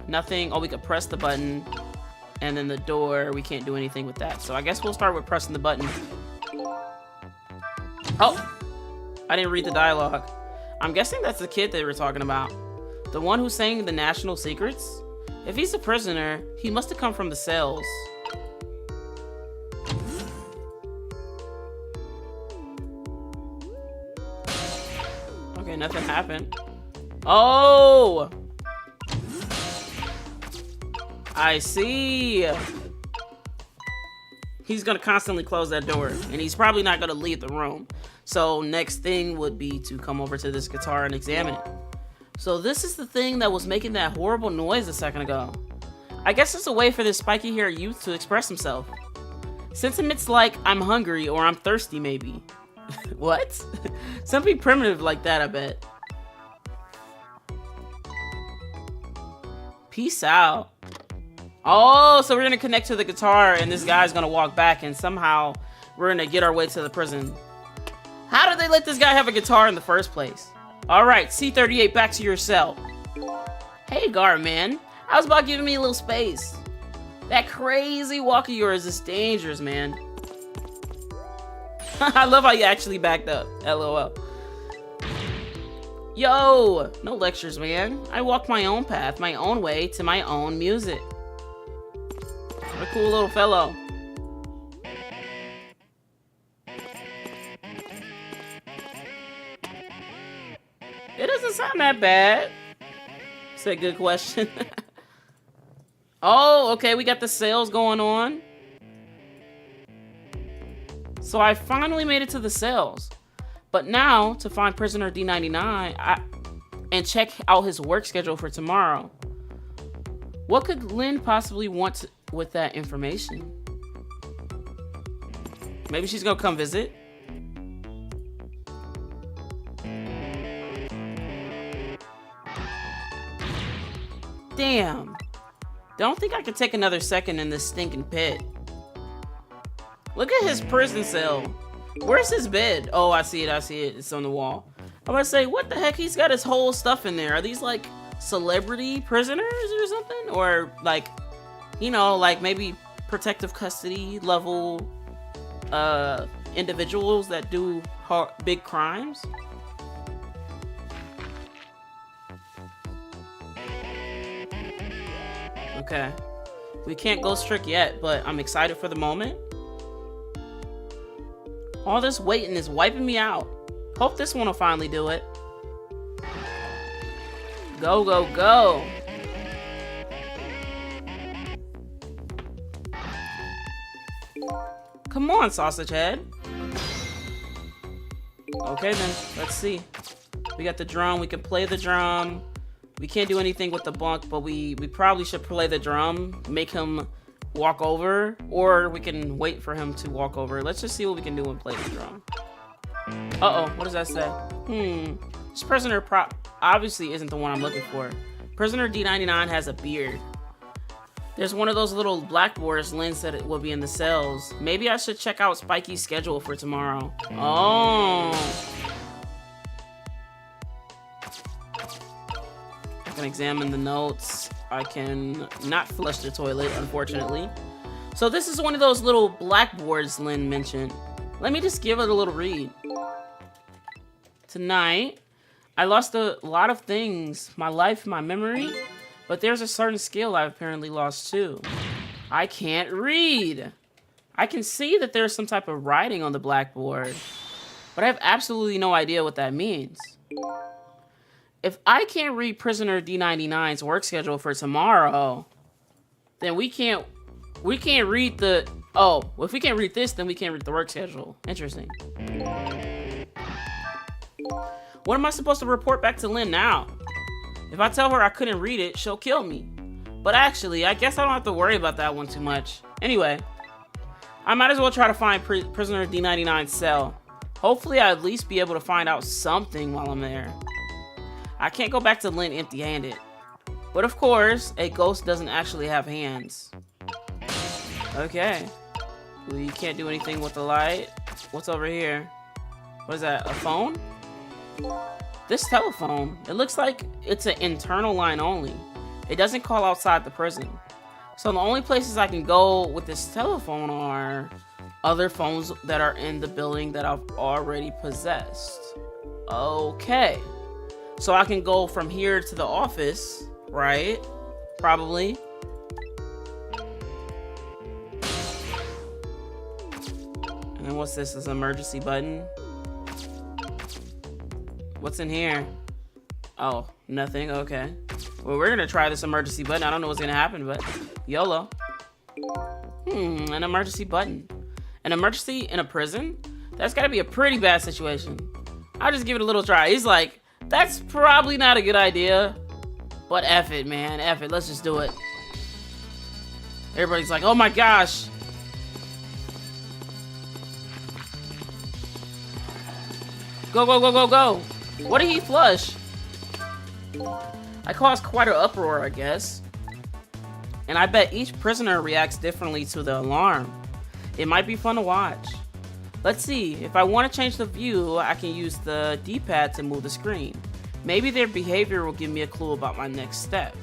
S1: Nothing. Oh, we could press the button. And then the door, we can't do anything with that. So I guess we'll start with pressing the button. Oh! I didn't read the dialogue. I'm guessing that's the kid they were talking about. The one who's saying the national secrets? If he's a prisoner, he must have come from the cells. Okay, nothing happened. Oh! I see. He's gonna constantly close that door, and he's probably not gonna leave the room. So next thing would be to come over to this guitar and examine it. So this is the thing that was making that horrible noise a second ago. I guess it's a way for this spiky-haired youth to express himself. Sentiments like I'm hungry or I'm thirsty, maybe. What? Something primitive like that, I bet. Peace out. Oh, so we're gonna connect to the guitar and this guy's gonna walk back and somehow we're gonna get our way to the prison. How did they let this guy have a guitar in the first place? Alright, C38, back to your cell. Hey, guard man. I was about giving me a little space. That crazy walk of yours is dangerous, man. I love how you actually backed up. LOL. Yo, no lectures, man. I walk my own path, my own way, to my own music. What a cool little fellow. It doesn't sound that bad. It's a good question. Oh, okay, we got the sales going on. So I finally made it to the cells. But now, to find prisoner D99 and check out his work schedule for tomorrow. What could Lynn possibly want with that information? Maybe she's gonna come visit. Damn. Don't think I could take another second in this stinking pit. Look at his prison cell. Where's his bed? Oh, I see it. It's on the wall. I'm gonna say, what the heck? He's got his whole stuff in there. Are these like celebrity prisoners or something? Or like, you know, like maybe protective custody level individuals that do big crimes. Okay. We can't ghost trick yet, but I'm excited for the moment. All this waiting is wiping me out. Hope this one will finally do it. Go, go, go. Come on, sausage head. Okay then, let's see. We got the drum, we can play the drum. We can't do anything with the bunk, but we probably should play the drum, make him walk over, or we can wait for him to walk over. Let's just see what we can do and play the drum. Uh-oh, what does that say? This prisoner obviously isn't the one I'm looking for. Prisoner D99 has a beard. There's one of those little blackboards Lynn said it will be in the cells. Maybe I should check out Spikey's schedule for tomorrow. Oh. I can examine the notes. I can not flush the toilet, unfortunately. So this is one of those little blackboards Lynn mentioned. Let me just give it a little read. Tonight, I lost a lot of things. My life, my memory. But there's a certain skill I've apparently lost too. I can't read. I can see that there's some type of writing on the blackboard. But I have absolutely no idea what that means. If I can't read Prisoner D99's work schedule for tomorrow, then we can't read the... Oh, well, if we can't read this, then we can't read the work schedule. Interesting. What am I supposed to report back to Lynn now? If I tell her I couldn't read it, she'll kill me. But actually, I guess I don't have to worry about that one too much. Anyway, I might as well try to find Prisoner D99's cell. Hopefully I'll at least be able to find out something while I'm there. I can't go back to Lynn empty-handed. But of course, a ghost doesn't actually have hands. Okay. We can't do anything with the light. What's over here? What is that, a phone? This telephone, it looks like it's an internal line only. It doesn't call outside the prison. So the only places I can go with this telephone are other phones that are in the building that I've already possessed. Okay. So I can go from here to the office, right? Probably. And then what's this? This emergency button. What's in here? Oh, nothing. Okay. Well, we're gonna try this emergency button. I don't know what's gonna happen, but YOLO. An emergency button. An emergency in a prison? That's gotta be a pretty bad situation. I'll just give it a little try. He's like, that's probably not a good idea. But F it, man. F it. Let's just do it. Everybody's like, oh my gosh. Go, go, go, go, go. What did he flush? I caused quite an uproar, I guess. And I bet each prisoner reacts differently to the alarm. It might be fun to watch. Let's see, if I want to change the view, I can use the D-pad to move the screen. Maybe their behavior will give me a clue about my next step.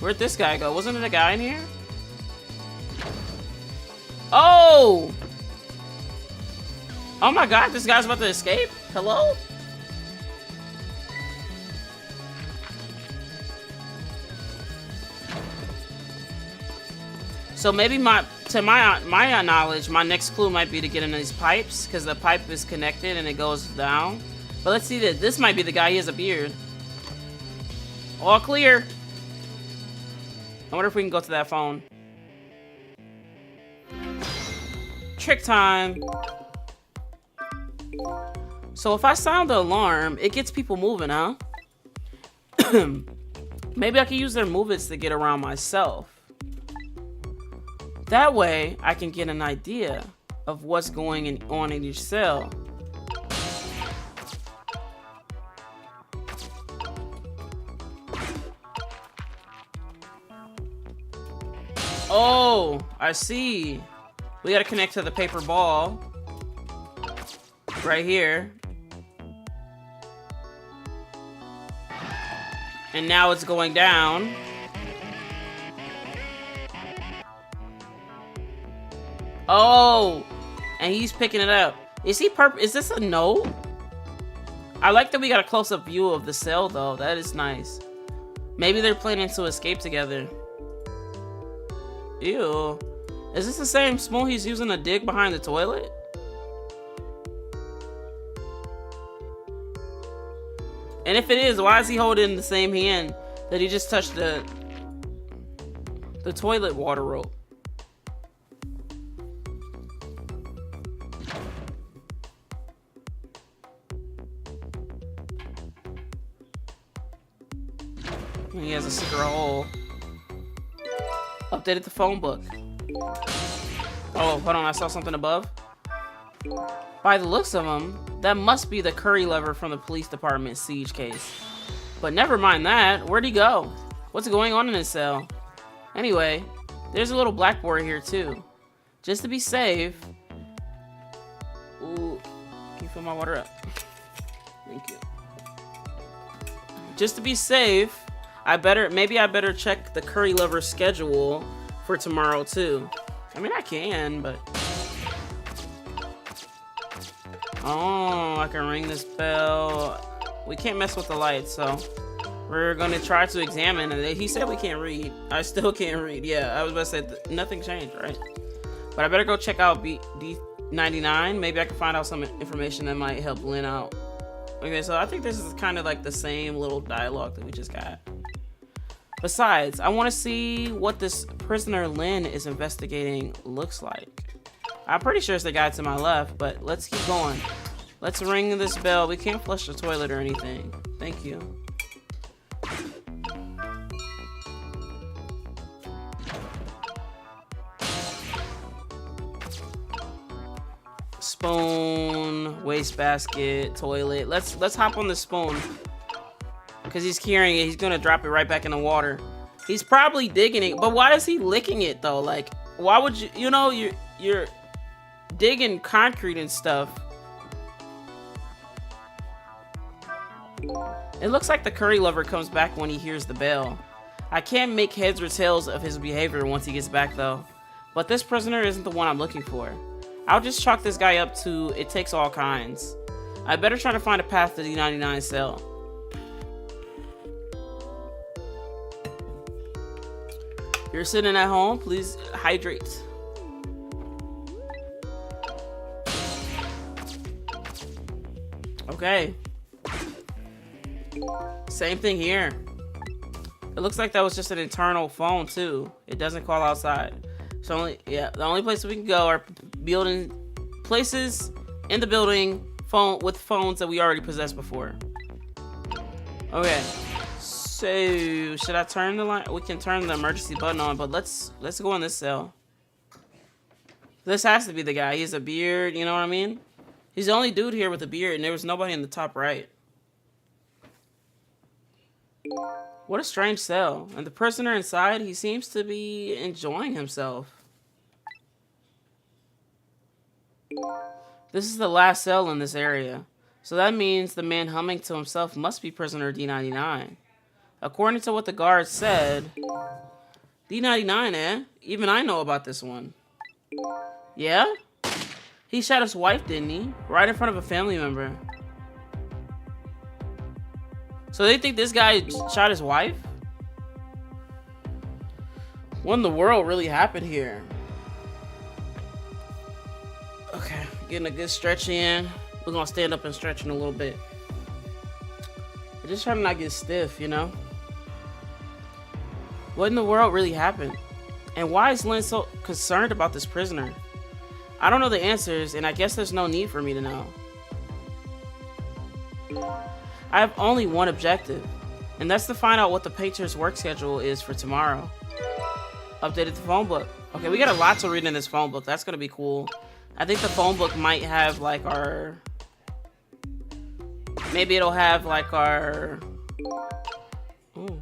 S1: Where'd this guy go? Wasn't it a guy in here? Oh! Oh my god, this guy's about to escape? Hello? So maybe to my knowledge, my next clue might be to get in these pipes, because the pipe is connected and it goes down. But let's see that this might be the guy. He has a beard. All clear. I wonder if we can go to that phone. Trick time. So if I sound the alarm, it gets people moving, huh? Maybe I can use their movements to get around myself. That way, I can get an idea of what's going on in each cell. Oh, I see. We gotta connect to the paper ball. Right here. And now it's going down. Oh, and he's picking it up. Is he Is this a note? I like that we got a close-up view of the cell, though. That is nice. Maybe they're planning to escape together. Ew. Is this the same spoon he's using to dig behind the toilet? And if it is, why is he holding the same hand that he just touched the toilet water rope? He has a secret hole. Updated the phone book. Oh, hold on, I saw something above. By the looks of him, that must be the curry lever from the police department siege case. But never mind that, where'd he go? What's going on in his cell? Anyway, there's a little blackboard here too. Just to be safe. Ooh, can you fill my water up? Thank you. Just to be safe, maybe I better check the curry lever schedule for tomorrow too. I mean, I can, but... Oh, I can ring this bell. We can't mess with the lights, so we're gonna try to examine. And he said we can't read. I still can't read. Yeah, I was about to say nothing changed, right? But I better go check out D99. Maybe I can find out some information that might help Lynn out. Okay, so I think this is kind of like the same little dialogue that we just got. Besides, I want to see what this prisoner Lynn is investigating looks like. I'm pretty sure it's the guy to my left, but let's keep going. Let's ring this bell. We can't flush the toilet or anything. Thank you. Spoon, wastebasket, toilet. Let's hop on the spoon. Because he's carrying it. He's gonna drop it right back in the water. He's probably digging it, but why is he licking it though? Like, why would you, you're digging concrete and stuff. It looks like the curry lover comes back when he hears the bell. I can't make heads or tails of his behavior once he gets back though. But this prisoner isn't the one I'm looking for. I'll just chalk this guy up to it takes all kinds. I better try to find a path to the D99 cell. You're sitting at home, please hydrate. Okay. Same thing here. It looks like that was just an internal phone too. It doesn't call outside. So the only place we can go are places in the building with phones that we already possessed before. Okay. So should I turn the light? We can turn the emergency button on, but let's go in this cell. This has to be the guy. He has a beard, you know what I mean? He's the only dude here with a beard, and there was nobody in the top right. What a strange cell. And the prisoner inside, he seems to be enjoying himself. This is the last cell in this area. So that means the man humming to himself must be prisoner D99. According to what the guard said, D99, eh? Even I know about this one. Yeah? He shot his wife, didn't he? Right in front of a family member. So they think this guy shot his wife? What in the world really happened here? Okay, getting a good stretch in. We're gonna stand up and stretch in a little bit. I'm just trying to not get stiff, you know? What in the world really happened? And why is Lynn so concerned about this prisoner? I don't know the answers, and I guess there's no need for me to know. I have only one objective, and that's to find out what the painter's work schedule is for tomorrow. Updated the phone book. Okay, we got a lot to read in this phone book. That's gonna be cool. I think the phone book might have like our... Maybe it'll have like our... Ooh.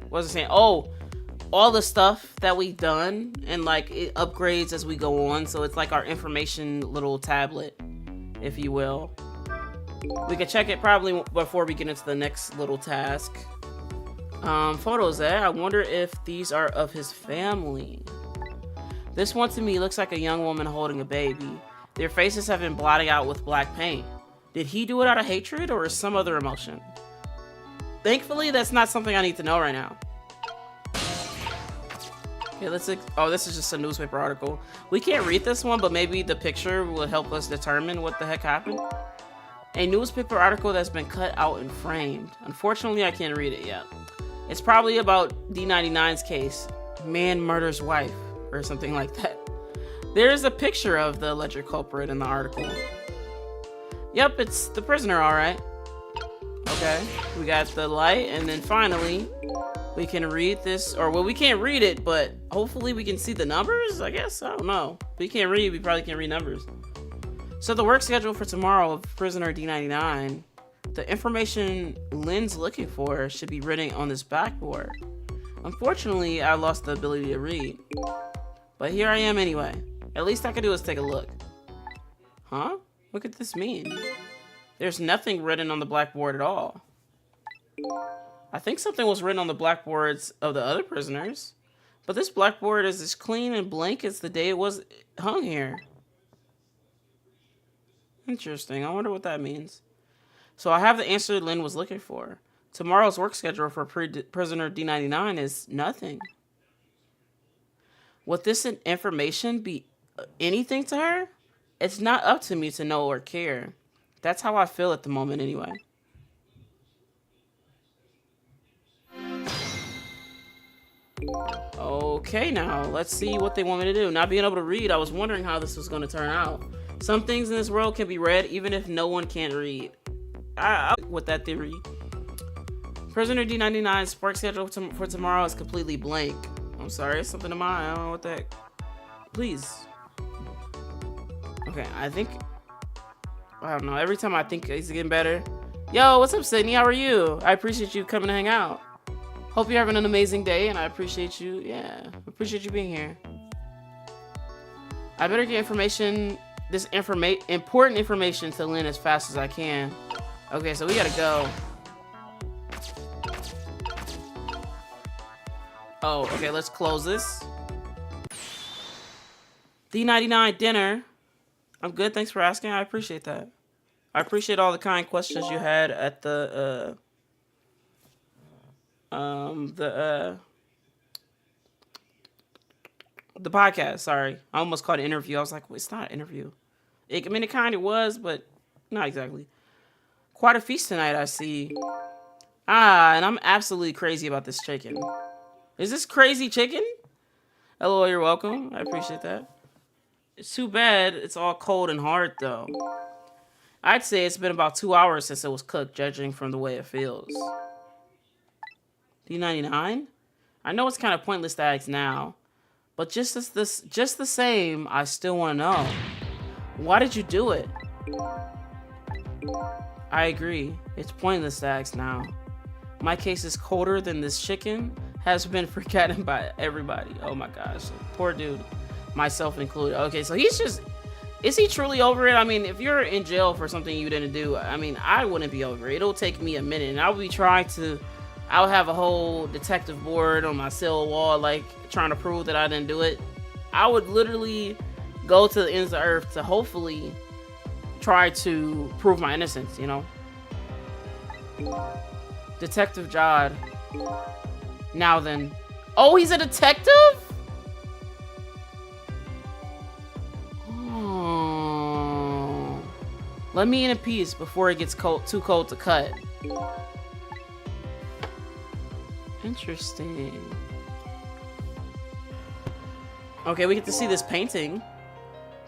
S1: What was I saying? Oh, all the stuff that we've done, and like it upgrades as we go on. So it's like our information little tablet, if you will. We could check it probably before we get into the next little task. Photos, I wonder if these are of his family. This one to me looks like a young woman holding a baby. Their faces have been blotted out with black paint. Did he do it out of hatred or some other emotion? Thankfully, that's not something I need to know right now. Okay, oh, this is just a newspaper article. We can't read this one, but maybe the picture will help us determine what the heck happened. A newspaper article that's been cut out and framed. Unfortunately, I can't read it yet. It's probably about D99's case. Man murders wife, or something like that. There's a picture of the alleged culprit in the article. Yep, it's the prisoner, alright. Okay, we got the light, and then finally, we can read this, or well, we can't read it, but hopefully we can see the numbers, I guess? I don't know. We can't read, we probably can't read numbers. So the work schedule for tomorrow of prisoner D99, the information Lynn's looking for should be written on this backboard. Unfortunately, I lost the ability to read. But here I am anyway. At least I can do is take a look. Huh? What could this mean? There's nothing written on the blackboard at all. I think something was written on the blackboards of the other prisoners. But this blackboard is as clean and blank as the day it was hung here. Interesting. I wonder what that means. So I have the answer Lynn was looking for. Tomorrow's work schedule for prisoner D99 is nothing. Would this information be anything to her? It's not up to me to know or care. That's how I feel at the moment anyway. Okay, now let's see what they want me to do. Not being able to read, I was wondering how this was going to turn out. Some things in this world can be read even if no one can read. I with that theory. Prisoner D99's work schedule for tomorrow is completely blank. I'm sorry, it's something to mine. I don't know what the heck. Please. Okay, I don't know. Every time I think he's getting better. Yo, what's up, Sydney? How are you? I appreciate you coming to hang out. Hope you're having an amazing day, and I appreciate you. Yeah, appreciate you being here. I better get important information to Lynn as fast as I can. Okay, so we gotta go. Oh, okay, let's close this. D99 dinner. I'm good, thanks for asking. I appreciate that. I appreciate all the kind questions you had at the podcast. Sorry, I almost called it an interview. I was like, well, it's not an interview. It kind of was, but not exactly. Quite a feast tonight, I see. And I'm absolutely crazy about this chicken. Is this crazy chicken? Hello, you're welcome. I appreciate that. It's too bad it's all cold and hard, though. I'd say it's been about 2 hours since it was cooked, judging from the way it feels. D99? I know it's kind of pointless to ask now, but just the same, I still want to know. Why did you do it? I agree. It's pointless to ask now. My case is colder than this chicken has been forgotten by everybody. Oh my gosh. Poor dude. Myself included. Okay, so is he truly over it? I mean, if you're in jail for something you didn't do, I mean, I wouldn't be over it. It'll take me a minute, and I'll have a whole detective board on my cell wall, like, trying to prove that I didn't do it. I would literally go to the ends of the earth to hopefully try to prove my innocence, you know? Detective Jod. Now then. Oh, he's a detective? Oh. Let me in in peace before it gets too cold to cut. Interesting. Okay, we get to see this painting.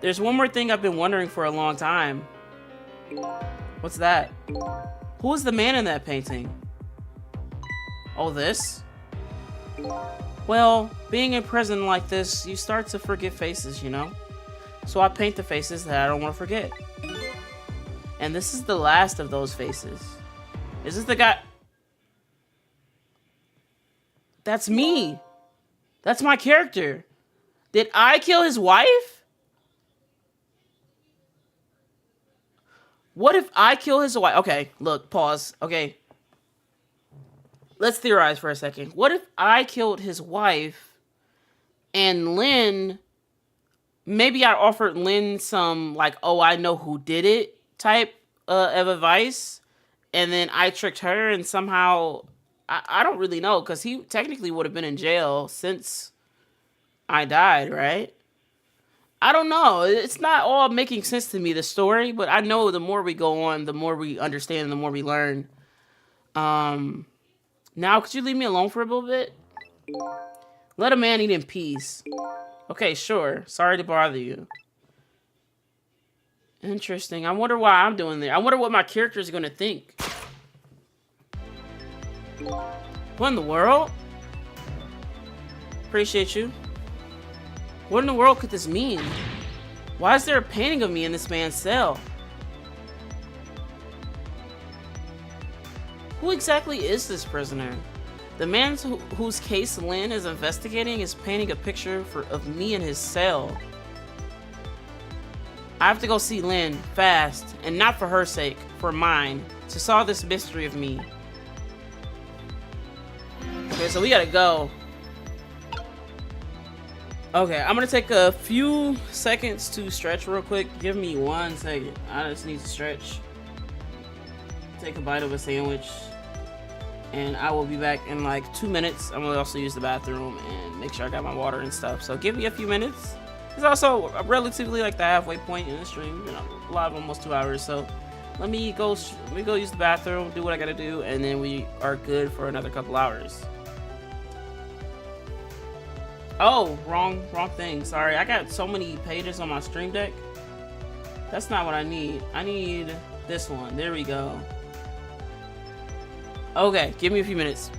S1: There's one more thing I've been wondering for a long time. What's that? Who is the man in that painting? Oh, this? Well, being in prison like this, you start to forget faces, you know? So I paint the faces that I don't want to forget. And this is the last of those faces. Is this the guy? That's me. That's my character. Did I kill his wife? What if I kill his wife? Okay, look, pause. Okay. Let's theorize for a second. What if I killed his wife and Lynn maybe I offered Lynn some like, oh, I know who did it type of advice, and then I tricked her, and somehow I don't really know because he technically would have been in jail since I died, right? I don't know. It's not all making sense to me, the story, but I know the more we go on, the more we understand, and the more we learn. Um, Now, could you leave me alone for a little bit? Let a man eat in peace. Okay, sure. Sorry to bother you. Interesting. I wonder why I'm doing that. I wonder what my character is going to think. What in the world? Appreciate you. What in the world could this mean? Why is there a painting of me in this man's cell? Who exactly is this prisoner? The man whose case Lynn is investigating is painting a picture of me in his cell. I have to go see Lynn, fast, and not for her sake, for mine, to solve this mystery of me. Okay, so we gotta go. Okay, I'm gonna take a few seconds to stretch real quick. Give me 1 second. I just need to stretch. Take a bite of a sandwich. And I will be back in like 2 minutes. I'm gonna also use the bathroom and make sure I got my water and stuff. So give me a few minutes. It's also relatively like the halfway point in the stream. You know, live almost 2 hours. So let me go use the bathroom, do what I gotta do, and then we are good for another couple hours. Oh, wrong thing. Sorry, I got so many pages on my stream deck. That's not what I need. I need this one. There we go. Okay, give me a few minutes.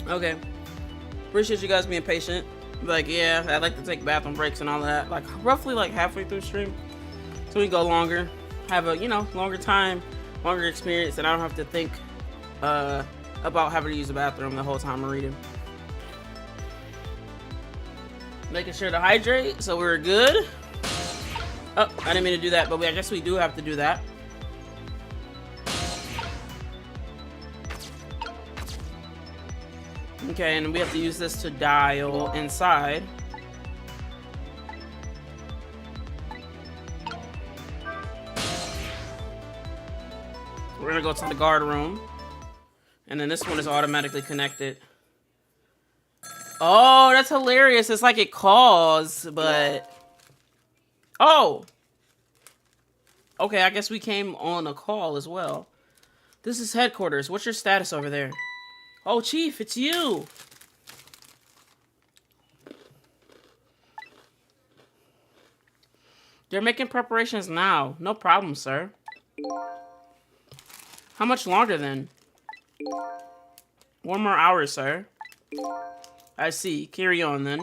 S1: Okay. Appreciate you guys being patient. Like, yeah, I like to take bathroom breaks and all that. Like, roughly like halfway through stream. So we can go longer. Have a, longer time, longer experience, and I don't have to think about having to use the bathroom the whole time I'm reading. Making sure to hydrate, so we're good. Oh, I didn't mean to do that, but I guess we do have to do that. Okay, and we have to use this to dial inside. We're gonna go to the guard room. And then this one is automatically connected. Oh, that's hilarious. It's like it calls, but... Oh! Okay, I guess we came on a call as well. This is headquarters. What's your status over there? Oh, Chief, it's you! They're making preparations now. No problem, sir. How much longer then? 1 more hour, sir. I see. Carry on then.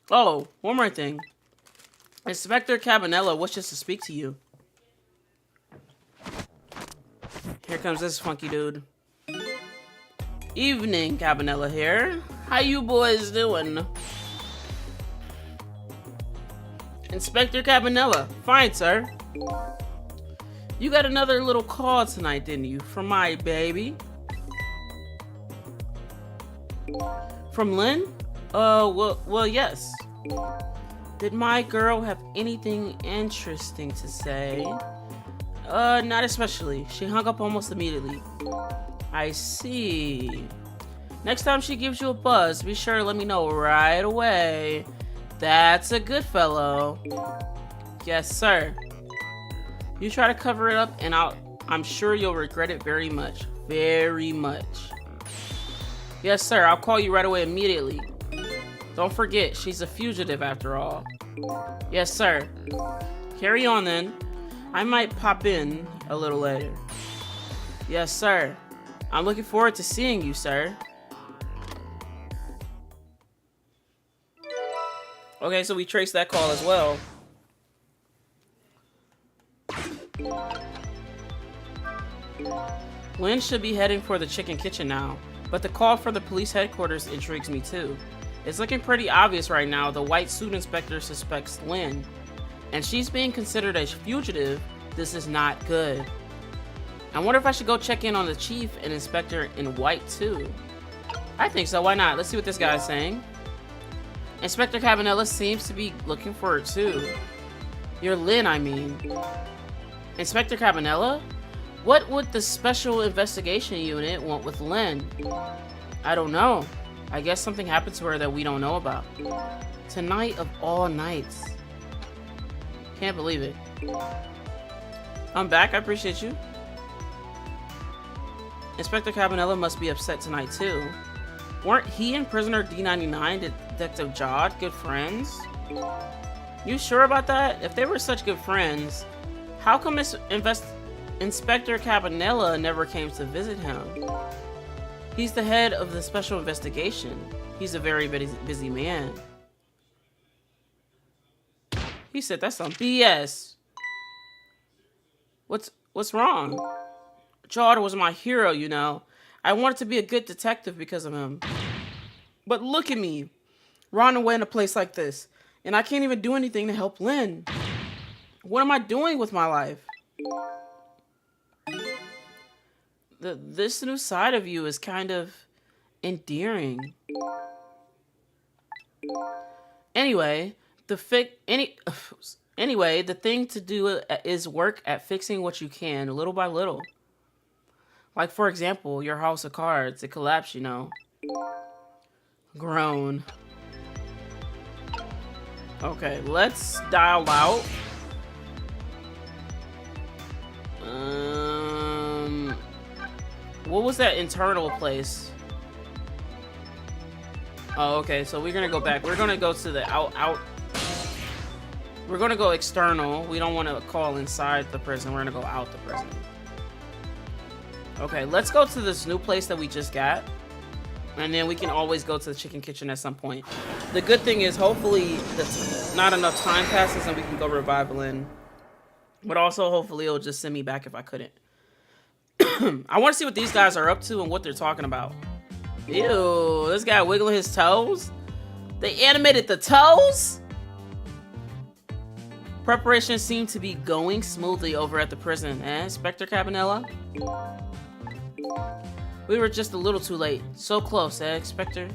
S1: Oh, one more thing. Inspector Cabanella wishes to speak to you. Here comes this funky dude. Evening, Cabanella here. How you boys doing? Inspector Cabanella. Fine, sir. You got another little call tonight, didn't you? From my baby? From Lynn? Well, yes. Did my girl have anything interesting to say? Not especially. She hung up almost immediately. I see. Next time she gives you a buzz, be sure to let me know right away. That's a good fellow. Yes, sir. You try to cover it up, and I'm sure you'll regret it very much. Very much. Yes, sir. I'll call you right away immediately. Don't forget, she's a fugitive after all. Yes, sir. Carry on then. I might pop in a little later. Yes, sir. I'm looking forward to seeing you, sir. Okay, so we traced that call as well. Lynn should be heading for the chicken kitchen now, but the call for the police headquarters intrigues me too. It's looking pretty obvious right now. The white suit inspector suspects Lynn, and she's being considered a fugitive. This is not good. I wonder if I should go check in on the chief and inspector in white too. I think so, why not? Let's see what this guy's saying. Inspector Cabanella seems to be looking for her too. You're Lynn, I mean. Inspector Cabanella? What would the Special Investigation Unit want with Lynn? I don't know. I guess something happened to her that we don't know about. Tonight of all nights. Can't believe it. I'm back, I appreciate you. Inspector Cabanella must be upset tonight too. Weren't he and prisoner D99, Detective Jod, good friends? You sure about that? If they were such good friends, how come Inspector Cabanella never came to visit him? He's the head of the special investigation. He's a very busy man. He said that's some BS. What's wrong? Jod was my hero, you know. I wanted to be a good detective because of him. But look at me, running away in a place like this, and I can't even do anything to help Lynn. What am I doing with my life? This new side of you is kind of endearing. Anyway, the thing to do is work at fixing what you can, little by little. Like, for example, your house of cards. It collapsed, you know. Groan. Okay, let's dial out. What was that internal place? Oh, okay, so we're gonna go back. We're gonna go to the out. We're gonna go external. We don't want to call inside the prison. We're gonna go out the prison. Okay, let's go to this new place that we just got. And then we can always go to the chicken kitchen at some point. The good thing is, hopefully, not enough time passes and we can go revive Lynn. But also, hopefully, it'll just send me back if I couldn't. I want to see what these guys are up to and what they're talking about. Ew, this guy wiggling his toes? They animated the toes? Preparations seem to be going smoothly over at the prison, eh, Inspector Cabanella? We were just a little too late. So close, eh, Inspector?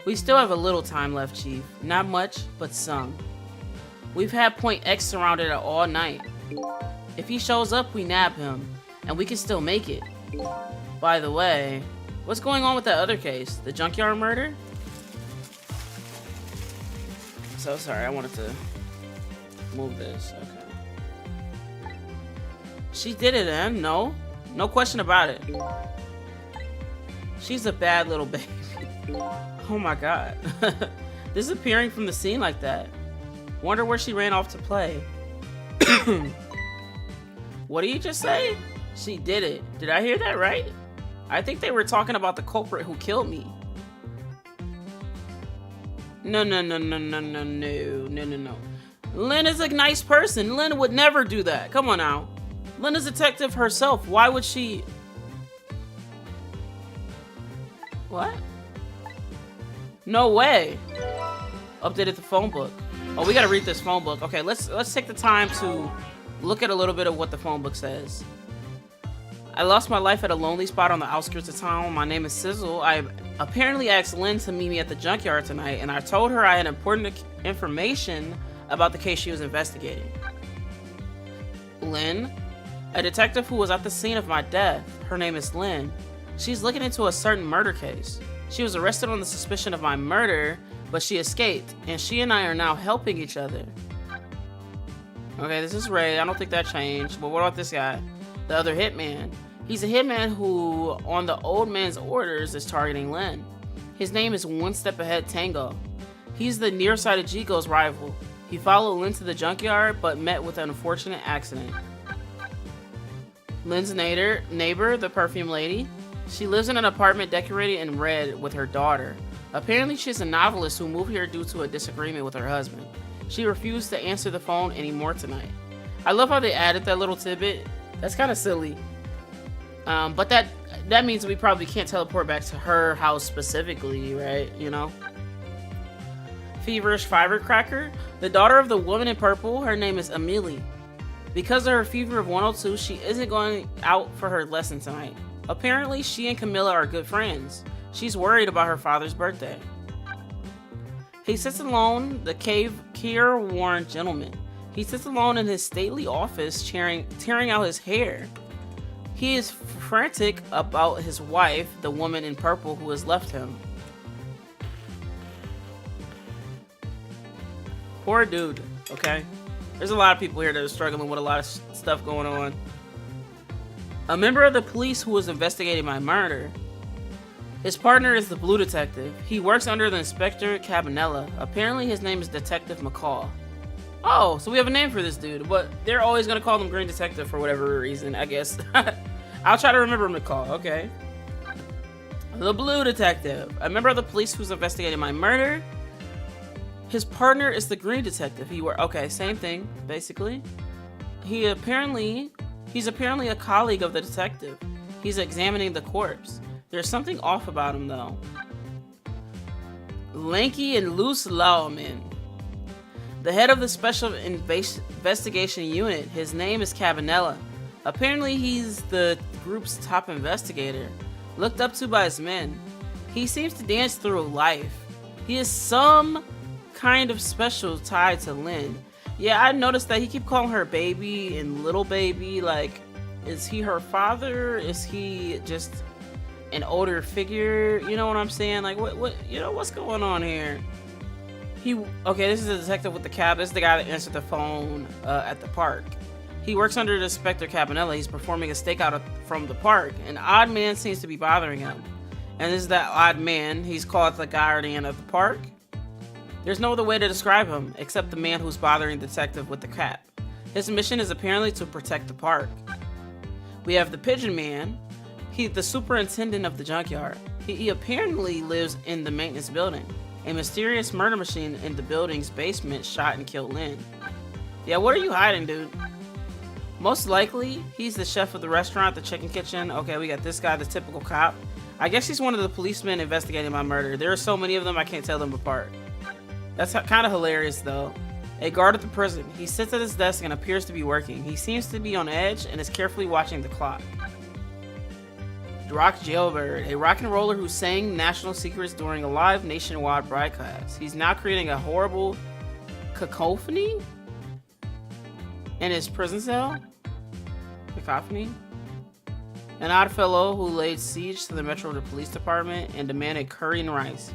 S1: We still have a little time left, Chief. Not much, but some. We've had Point X surrounded all night. If he shows up, we nab him, and we can still make it. By the way, what's going on with that other case? The junkyard murder? So sorry, I wanted to move this. Okay. She did it, then? No? No question about it. She's a bad little baby. Oh my god. Disappearing from the scene like that. Wonder where she ran off to play. What did you just say? She did it. Did I hear that right? I think they were talking about the culprit who killed me. No. Lynn is a nice person. Lynn would never do that. Come on now. Lynn is a detective herself. Why would she... What? No way. Updated the phone book. Oh, we gotta read this phone book. Okay, let's take the time to look at a little bit of what the phone book says. I lost my life at a lonely spot on the outskirts of town. My name is Sizzle. I apparently asked Lynn to meet me at the junkyard tonight, and I told her I had important information about the case she was investigating. Lynn? A detective who was at the scene of my death. Her name is Lynn. She's looking into a certain murder case. She was arrested on the suspicion of my murder, but she escaped, and she and I are now helping each other. Okay, this is Ray. I don't think that changed. But what about this guy? The other hitman. He's a hitman who, on the old man's orders, is targeting Lynn. His name is One Step Ahead Tango. He's the nearsighted Jigo's rival. He followed Lynn to the junkyard, but met with an unfortunate accident. Lynn's neighbor, the perfume lady. She lives in an apartment decorated in red with her daughter. Apparently, she's a novelist who moved here due to a disagreement with her husband. She refused to answer the phone anymore tonight. I love how they added that little tidbit. That's kind of silly. But that means we probably can't teleport back to her house specifically, right? You know? Feverish firecracker. The daughter of the woman in purple, her name is Amelie. Because of her fever of 102, she isn't going out for her lesson tonight. Apparently, she and Camilla are good friends. She's worried about her father's birthday. He sits alone, the careworn gentleman. He sits alone in his stately office, tearing out his hair. He is frantic about his wife, the woman in purple who has left him. Poor dude, okay? There's a lot of people here that are struggling with a lot of stuff going on. A member of the police who was investigating my murder. His partner is the blue detective. He works under the Inspector Cabanella. Apparently his name is Detective McCall. Oh, so we have a name for this dude, but they're always gonna call him Green Detective for whatever reason, I guess. I'll try to remember McCall, okay. The blue detective. A member of the police who's investigating my murder. His partner is the green detective. Okay, same thing, basically. He's apparently a colleague of the detective. He's examining the corpse. There's something off about him, though. Lanky and loose lawman. The head of the Special Investigation Unit. His name is Cabanella. Apparently, he's the group's top investigator. Looked up to by his men. He seems to dance through life. He is some kind of special tied to Lynn. Yeah, I noticed that he keep calling her baby and little baby. Like, is he her father? Is he just an older figure? You know what I'm saying? Like, what? You know, what's going on here? Okay, this is the detective with the cab. This is the guy that answered the phone at the park. He works under the Inspector Cabanella. He's performing a stakeout from the park. An odd man seems to be bothering him. And this is that odd man. He's called the guardian of the park. There's no other way to describe him, except the man who's bothering the detective with the cap. His mission is apparently to protect the park. We have the Pigeon Man. He's the superintendent of the junkyard. He apparently lives in the maintenance building. A mysterious murder machine in the building's basement shot and killed Lynn. Yeah, what are you hiding, dude? Most likely, he's the chef of the restaurant, the chicken kitchen. Okay, we got this guy, the typical cop. I guess he's one of the policemen investigating my murder. There are so many of them, I can't tell them apart. That's kind of hilarious, though. A guard at the prison. He sits at his desk and appears to be working. He seems to be on edge and is carefully watching the clock. Rock Jailbird, a rock and roller who sang national secrets during a live nationwide broadcast. He's now creating a horrible cacophony in his prison cell. Cacophony? An odd fellow who laid siege to the Metro Police Department and demanded curry and rice.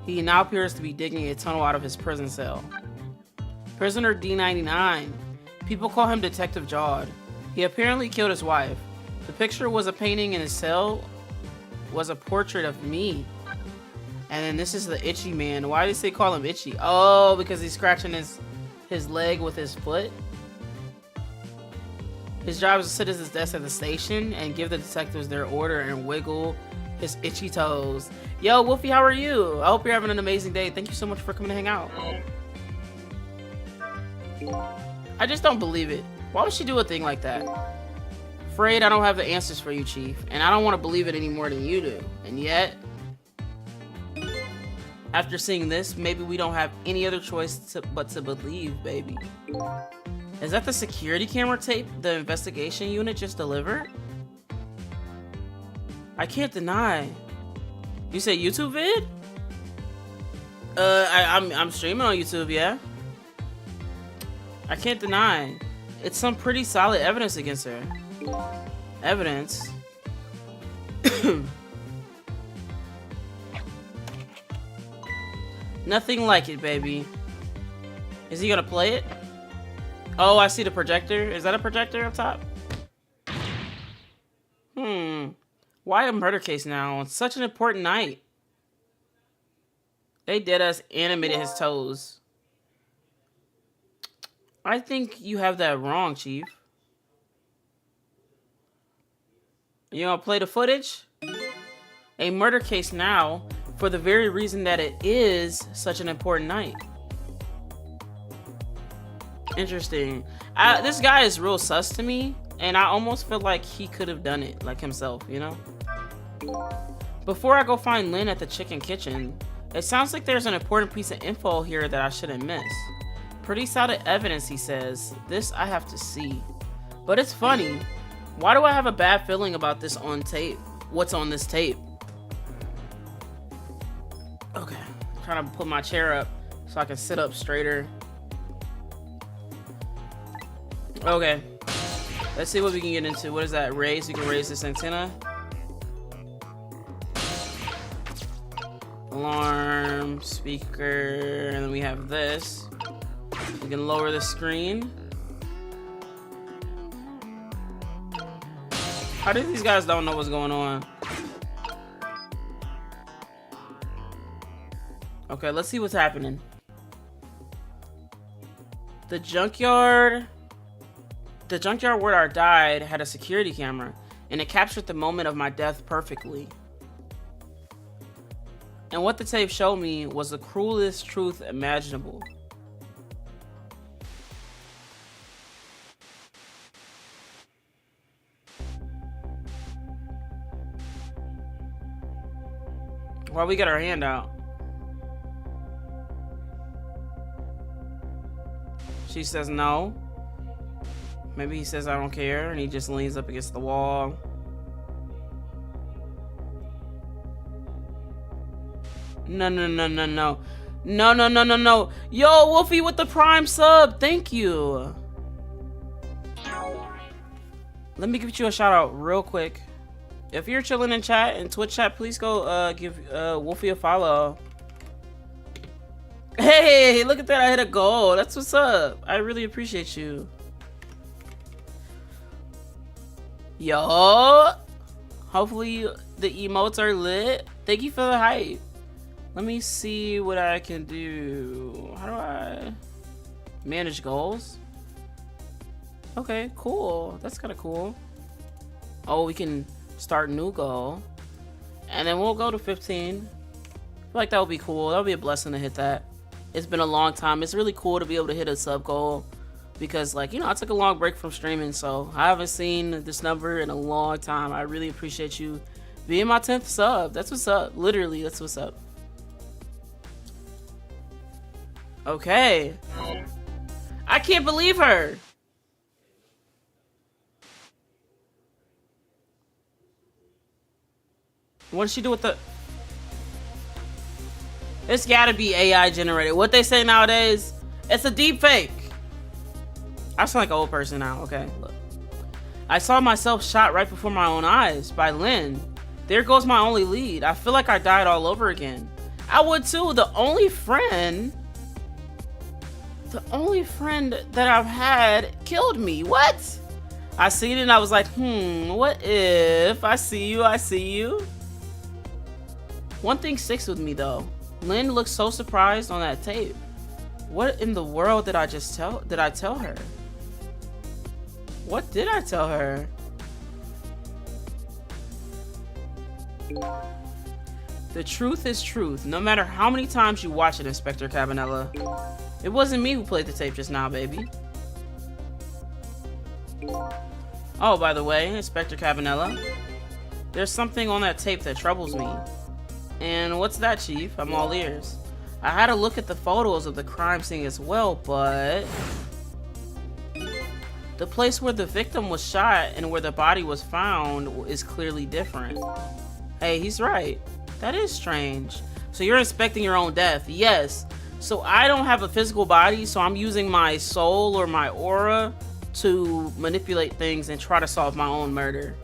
S1: He now appears to be digging a tunnel out of his prison cell. Prisoner D99. People call him Detective Jawed. He apparently killed his wife. The picture was a painting in his cell, was a portrait of me. And then this is the Itchy Man. Why did they call him Itchy? Oh, because he's scratching his leg with his foot. His job is to sit at his desk at the station and give the detectives their order and wiggle his itchy toes. Yo, Wolfie, how are you? I hope you're having an amazing day. Thank you so much for coming to hang out. I just don't believe it. Why would she do a thing like that? Afraid I don't have the answers for you, Chief, and I don't want to believe it any more than you do. And yet, after seeing this, maybe we don't have any other choice but to believe, baby. Is that the security camera tape the investigation unit just delivered? I can't deny. You say YouTube vid? I'm streaming on YouTube, yeah. I can't deny. It's some pretty solid evidence against her. Evidence? Nothing like it, baby. Is he gonna play it? Oh, I see the projector. Is that a projector up top? Why a murder case now on such an important night? They deadass animated his toes. I think you have that wrong, Chief. You gonna play the footage? A murder case now for the very reason that it is such an important night. Interesting. This guy is real sus to me, and I almost feel like he could have done it, like himself, you know? Before I go find Lynn at the chicken kitchen, it sounds like there's an important piece of info here that I shouldn't miss. Pretty solid evidence, he says. This I have to see. But it's funny. Why do I have a bad feeling about this on tape? What's on this tape? Okay. I'm trying to put my chair up so I can sit up straighter. Okay. Let's see what we can get into. What is that? Raise? You can raise this antenna. Alarm, speaker, and then we have this. We can lower the screen. How do these guys don't know what's going on? Okay, let's see what's happening. The junkyard where I died had a security camera, and it captured the moment of my death perfectly. And what the tape showed me was the cruelest truth imaginable. Why we got our hand out? She says no. Maybe he says I don't care, and he just leans up against the wall. No. No. Yo, Wolfie with the Prime sub. Thank you. Let me give you a shout out real quick. If you're chilling in chat and Twitch chat, please go give Wolfie a follow. Hey, look at that. I hit a goal. That's what's up. I really appreciate you. Yo. Hopefully the emotes are lit. Thank you for the hype. Let me see what I can do. How do I manage goals? Okay, cool. That's kind of cool. Oh, we can start new goal. And then we'll go to 15. I feel like that would be cool. That would be a blessing to hit that. It's been a long time. It's really cool to be able to hit a sub goal because, like, you know, I took a long break from streaming, so I haven't seen this number in a long time. I really appreciate you being my 10th sub. That's what's up. Literally, that's what's up. Okay. I can't believe her. What does she do with the... It's gotta be AI generated. What they say nowadays, it's a deep fake. I sound like an old person now. Okay, look. I saw myself shot right before my own eyes by Lynn. There goes my only lead. I feel like I died all over again. I would too. The only friend that I've had killed me. What? I seen it and I was like, what if? I see you. One thing sticks with me though. Lynn looked so surprised on that tape. What in the world did I tell her? What did I tell her? The truth is truth, no matter how many times you watch it, Inspector Cabanella. It wasn't me who played the tape just now, baby. Oh, by the way, Inspector Cabanella, there's something on that tape that troubles me. And what's that, Chief? I'm all ears. I had a look at the photos of the crime scene as well, but the place where the victim was shot and where the body was found is clearly different. Hey, he's right. That is strange. So you're inspecting your own death. Yes. So I don't have a physical body, so I'm using my soul or my aura to manipulate things and try to solve my own murder.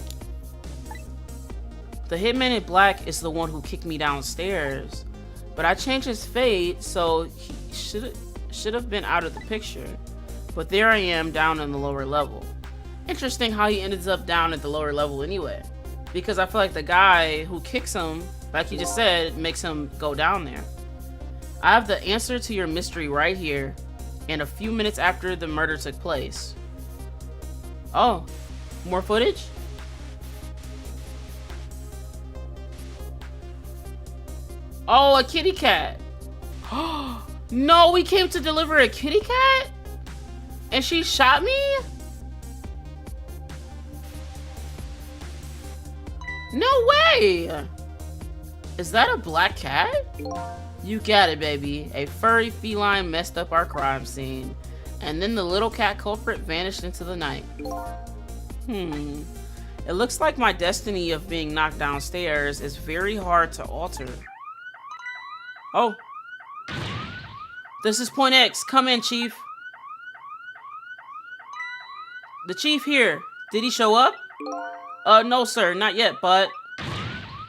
S1: The hitman in black is the one who kicked me downstairs, but I changed his fate, so he should have been out of the picture. But there I am down in the lower level. Interesting how he ends up down at the lower level anyway, because I feel like the guy who kicks him, like you just said, makes him go down there. I have the answer to your mystery right here, and a few minutes after the murder took place. Oh, more footage? Oh, a kitty cat. No, we came to deliver a kitty cat? And she shot me? No way! Is that a black cat? You got it, baby. A furry feline messed up our crime scene. And then the little cat culprit vanished into the night. It looks like my destiny of being knocked downstairs is very hard to alter. Oh. This is Point X. Come in, Chief. The Chief here. Did he show up? No, sir. Not yet, but...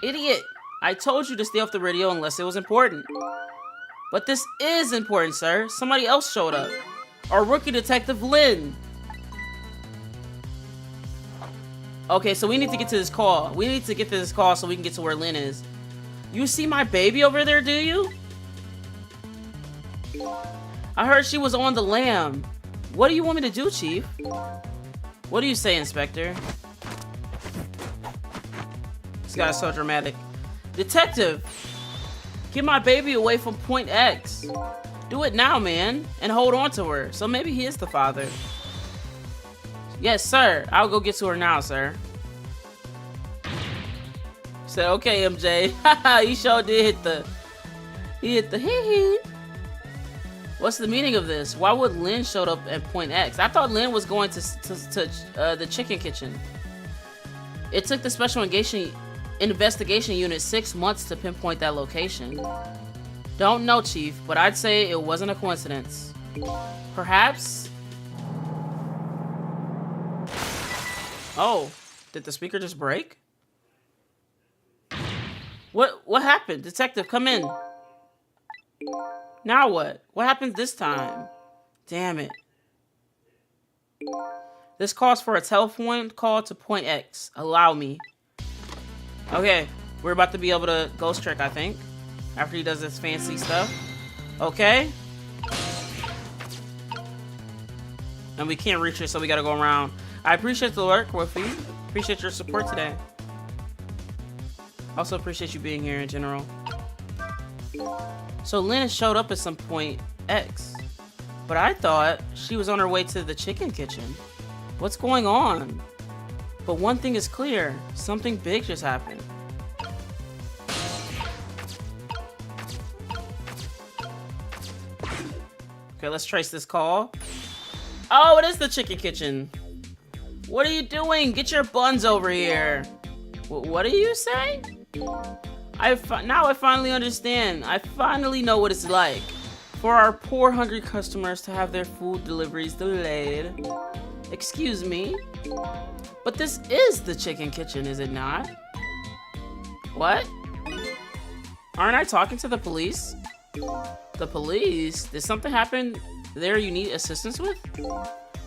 S1: Idiot. I told you to stay off the radio unless it was important. But this is important, sir. Somebody else showed up. Our rookie detective, Lynn. Okay, so we need to get to this call. We need to get to this call so we can get to where Lynn is. You see my baby over there, do you? I heard she was on the lam. What do you want me to do, Chief? What do you say, Inspector? This guy's so dramatic. Detective! Get my baby away from Point X. Do it now, man, and hold on to her. So maybe he is the father. Yes, sir. I'll go get to her now, sir. Said, okay, MJ. Haha, you sure did hit the hee-hee. What's the meaning of this? Why would Lynn showed up at Point X? I thought Lynn was going to the chicken kitchen. It took the special investigation unit 6 months to pinpoint that location. Don't know, Chief, but I'd say it wasn't a coincidence. Perhaps? Oh, did the speaker just break? What happened? Detective, come in. Now what? What happens this time? Damn it. This calls for a telephone call to Point X. Allow me. Okay, we're about to be able to ghost trick, I think. After he does this fancy stuff. Okay. And we can't reach it, so we gotta go around. I appreciate the work with you. Appreciate your support today. Also appreciate you being here in general. So Lynn showed up at some point X, but I thought she was on her way to the chicken kitchen. What's going on? But one thing is clear, something big just happened. Okay, let's trace this call. Oh, it is the chicken kitchen. What are you doing? Get your buns over here. What do you say? Now I finally understand. I finally know what it's like for our poor hungry customers to have their food deliveries delayed. Excuse me? But this is the chicken kitchen, is it not? What? Aren't I talking to the police? The police? Did something happen there you need assistance with?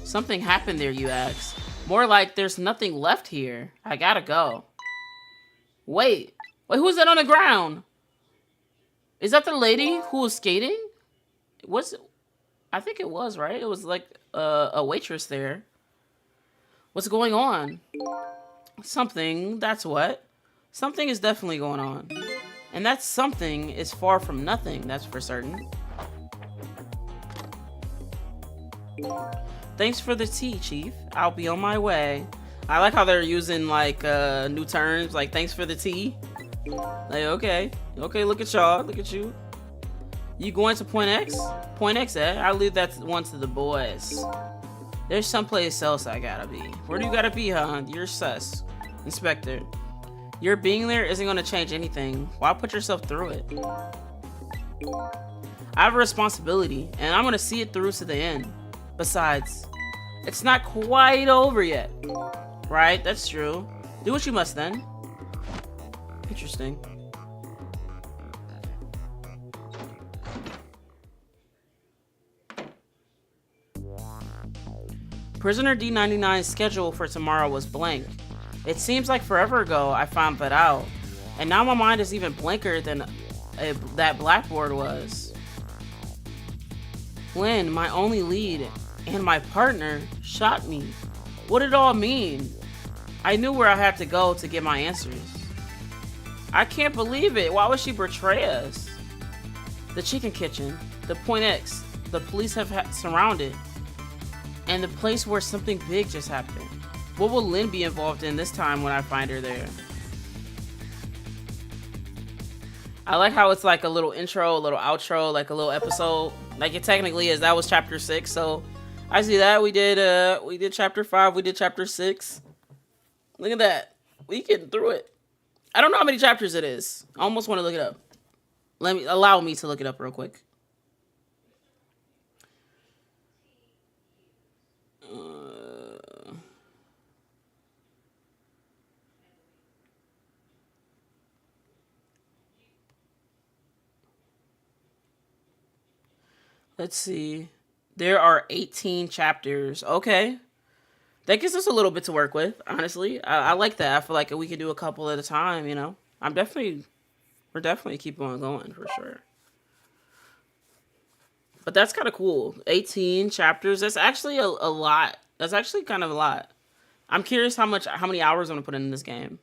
S1: Something happened there, you ask. More like there's nothing left here. I gotta go. Wait, who's that on the ground? Is that the lady who was skating? I think it was, right? It was like a waitress there. What's going on? Something, that's what. Something is definitely going on. And that something is far from nothing, that's for certain. Thanks for the tea, Chief. I'll be on my way. I like how they're using like new terms, like thanks for the tea. Like, okay, look at y'all, look at you. You going to Point X? Point X, eh? I'll leave that one to the boys. There's someplace else I gotta be. Where do you gotta be, huh? You're sus. Inspector. Your being there isn't gonna change anything. Why put yourself through it? I have a responsibility, and I'm gonna see it through to the end. Besides, it's not quite over yet. Right, that's true. Do what you must then. Interesting. Prisoner D99's schedule for tomorrow was blank. It seems like forever ago I found that out, and now my mind is even blanker than that blackboard was. Lynn, my only lead, and my partner, shot me. What did it all mean? I knew where I had to go to get my answers. I can't believe it. Why would she betray us? The chicken kitchen, the Point X, the police have surrounded, and the place where something big just happened. What will Lynn be involved in this time when I find her there? I like how it's like a little intro, a little outro, like a little episode. Like it technically is. That was chapter 6, so I see that. We did chapter 5, we did chapter 6. Look at that. We getting through it. I don't know how many chapters it is. I almost want to look it up. Allow me to look it up real quick. Let's see. There are 18 chapters. Okay. That gives us a little bit to work with, honestly. I like that. I feel like we can do a couple at a time, you know. We're definitely keeping on going for sure. But that's kind of cool. 18 chapters. That's actually a lot. That's actually kind of a lot. I'm curious how many hours I'm gonna put in this game.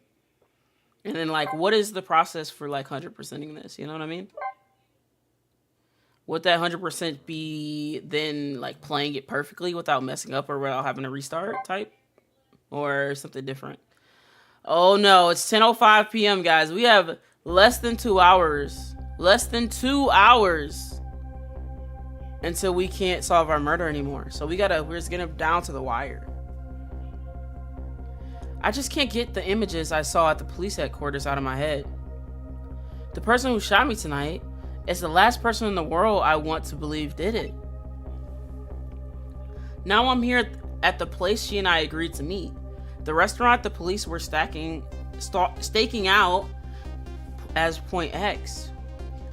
S1: And then like, what is the process for like 100%ing this? You know what I mean? Would that 100% be then like playing it perfectly without messing up or without having to restart type? Or something different? Oh no, it's 10:05 p.m. guys. We have less than 2 hours. Less than 2 hours until we can't solve our murder anymore. So we're just getting down to the wire. I just can't get the images I saw at the police headquarters out of my head. The person who shot me tonight is the last person in the world I want to believe did it. Now I'm here at the place she and I agreed to meet. The restaurant the police were staking out as Point X.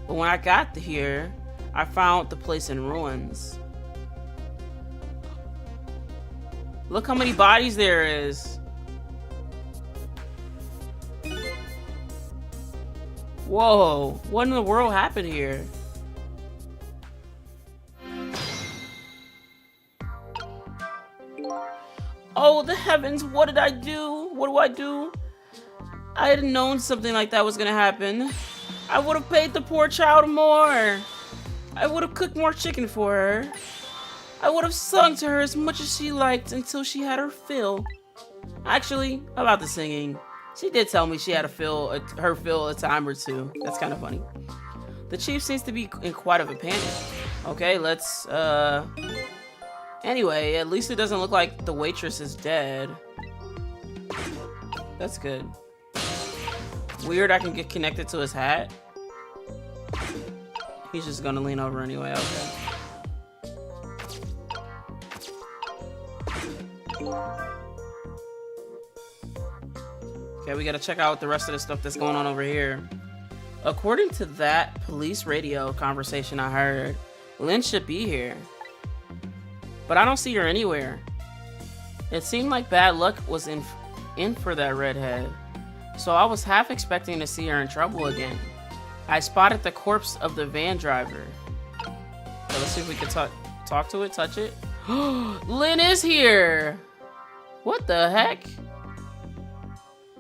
S1: But when I got here, I found the place in ruins. Look how many bodies there is. Whoa, what in the world happened here? Oh, the heavens, what did I do? What do I do? I had known something like that was gonna happen. I would have paid the poor child more. I would have cooked more chicken for her. I would have sung to her as much as she liked until she had her fill. Actually, about the singing, she did tell me she had her fill a time or two. That's kind of funny. The chief seems to be in quite of a panic. Okay, let's, anyway, at least it doesn't look like the waitress is dead. That's good. Weird, I can get connected to his hat. He's just gonna lean over anyway, okay. Okay, we gotta check out the rest of the stuff that's going on over here. According to that police radio conversation I heard, Lynn should be here. But I don't see her anywhere. It seemed like bad luck was in for that redhead. So I was half expecting to see her in trouble again. I spotted the corpse of the van driver. So let's see if we can talk to it, touch it. Lynn is here! What the heck?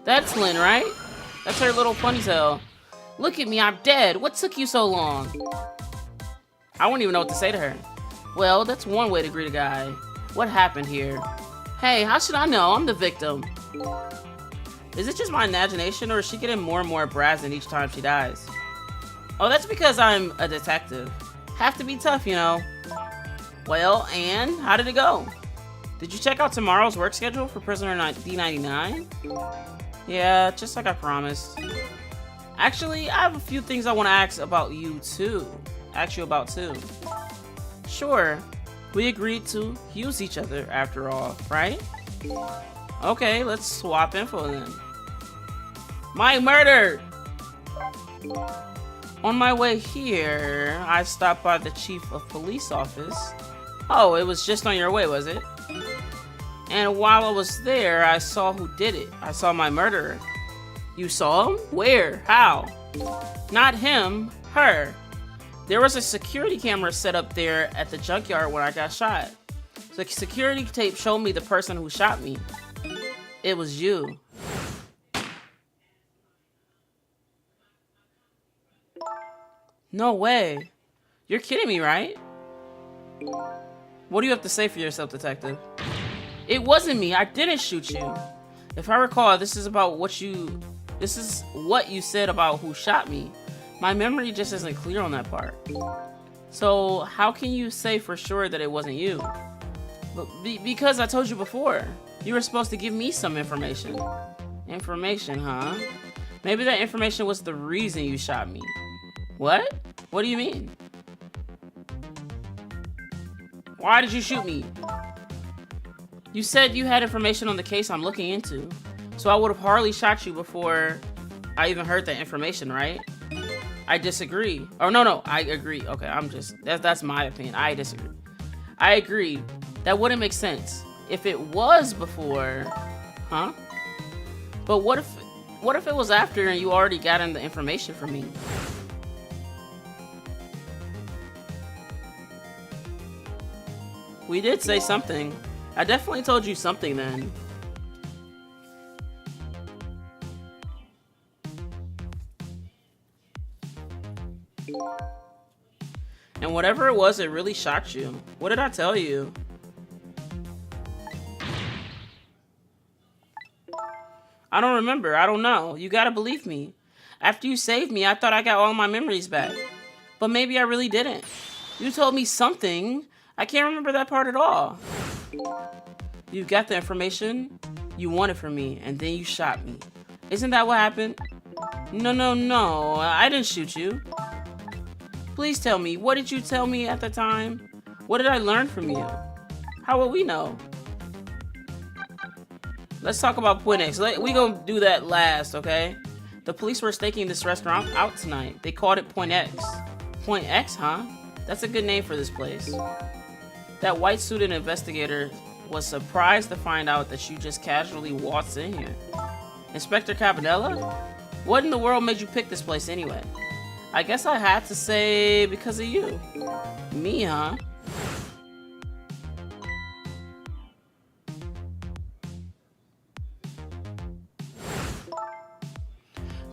S1: That's Lynn, right? That's her little ponytail. Look at me, I'm dead. What took you so long? I wouldn't even know what to say to her. Well, that's one way to greet a guy. What happened here? Hey, how should I know? I'm the victim. Is it just my imagination, or is she getting more and more brazen each time she dies? Oh, that's because I'm a detective. Have to be tough, you know. Well, and how did it go? Did you check out tomorrow's work schedule for prisoner D99? Yeah, just like I promised. Actually, I have a few things I want to ask you about too. Sure. We agreed to use each other after all, right? Okay, let's swap info then. My murder! On my way here, I stopped by the chief of police office. Oh, it was just on your way, was it? And while I was there, I saw who did it. I saw my murderer. You saw him? Where? How? Not him, her. There was a security camera set up there at the junkyard when I got shot. The security tape showed me the person who shot me. It was you. No way. You're kidding me, right? What do you have to say for yourself, detective? It wasn't me. I didn't shoot you. If I recall, this is what you said about who shot me. My memory just isn't clear on that part. So how can you say for sure that it wasn't you? Because I told you before. You were supposed to give me some information. Information, huh? Maybe that information was the reason you shot me. What? What do you mean? Why did you shoot me? You said you had information on the case I'm looking into. So I would have hardly shot you before I even heard that information, right? I disagree. Oh, no, I agree. Okay, that's my opinion. I disagree. I agree. That wouldn't make sense. If it was before, huh? But what if it was after and you already gotten the information from me? We did say something. I definitely told you something then. And whatever it was, it really shocked you. What did I tell you? I don't remember. I don't know. You gotta believe me. After you saved me, I thought I got all my memories back. But maybe I really didn't. You told me something. I can't remember that part at all. You got the information you wanted from me, and then you shot me. Isn't that what happened? No. I didn't shoot you. Please tell me, what did you tell me at the time? What did I learn from you? How will we know? Let's talk about Point X. We gonna do that last, okay? The police were staking this restaurant out tonight. They called it Point X. Point X, huh? That's a good name for this place. That white-suited investigator was surprised to find out that you just casually waltzed in here. Inspector Cabanella? What in the world made you pick this place anyway? I guess I had to say because of you. Me, huh?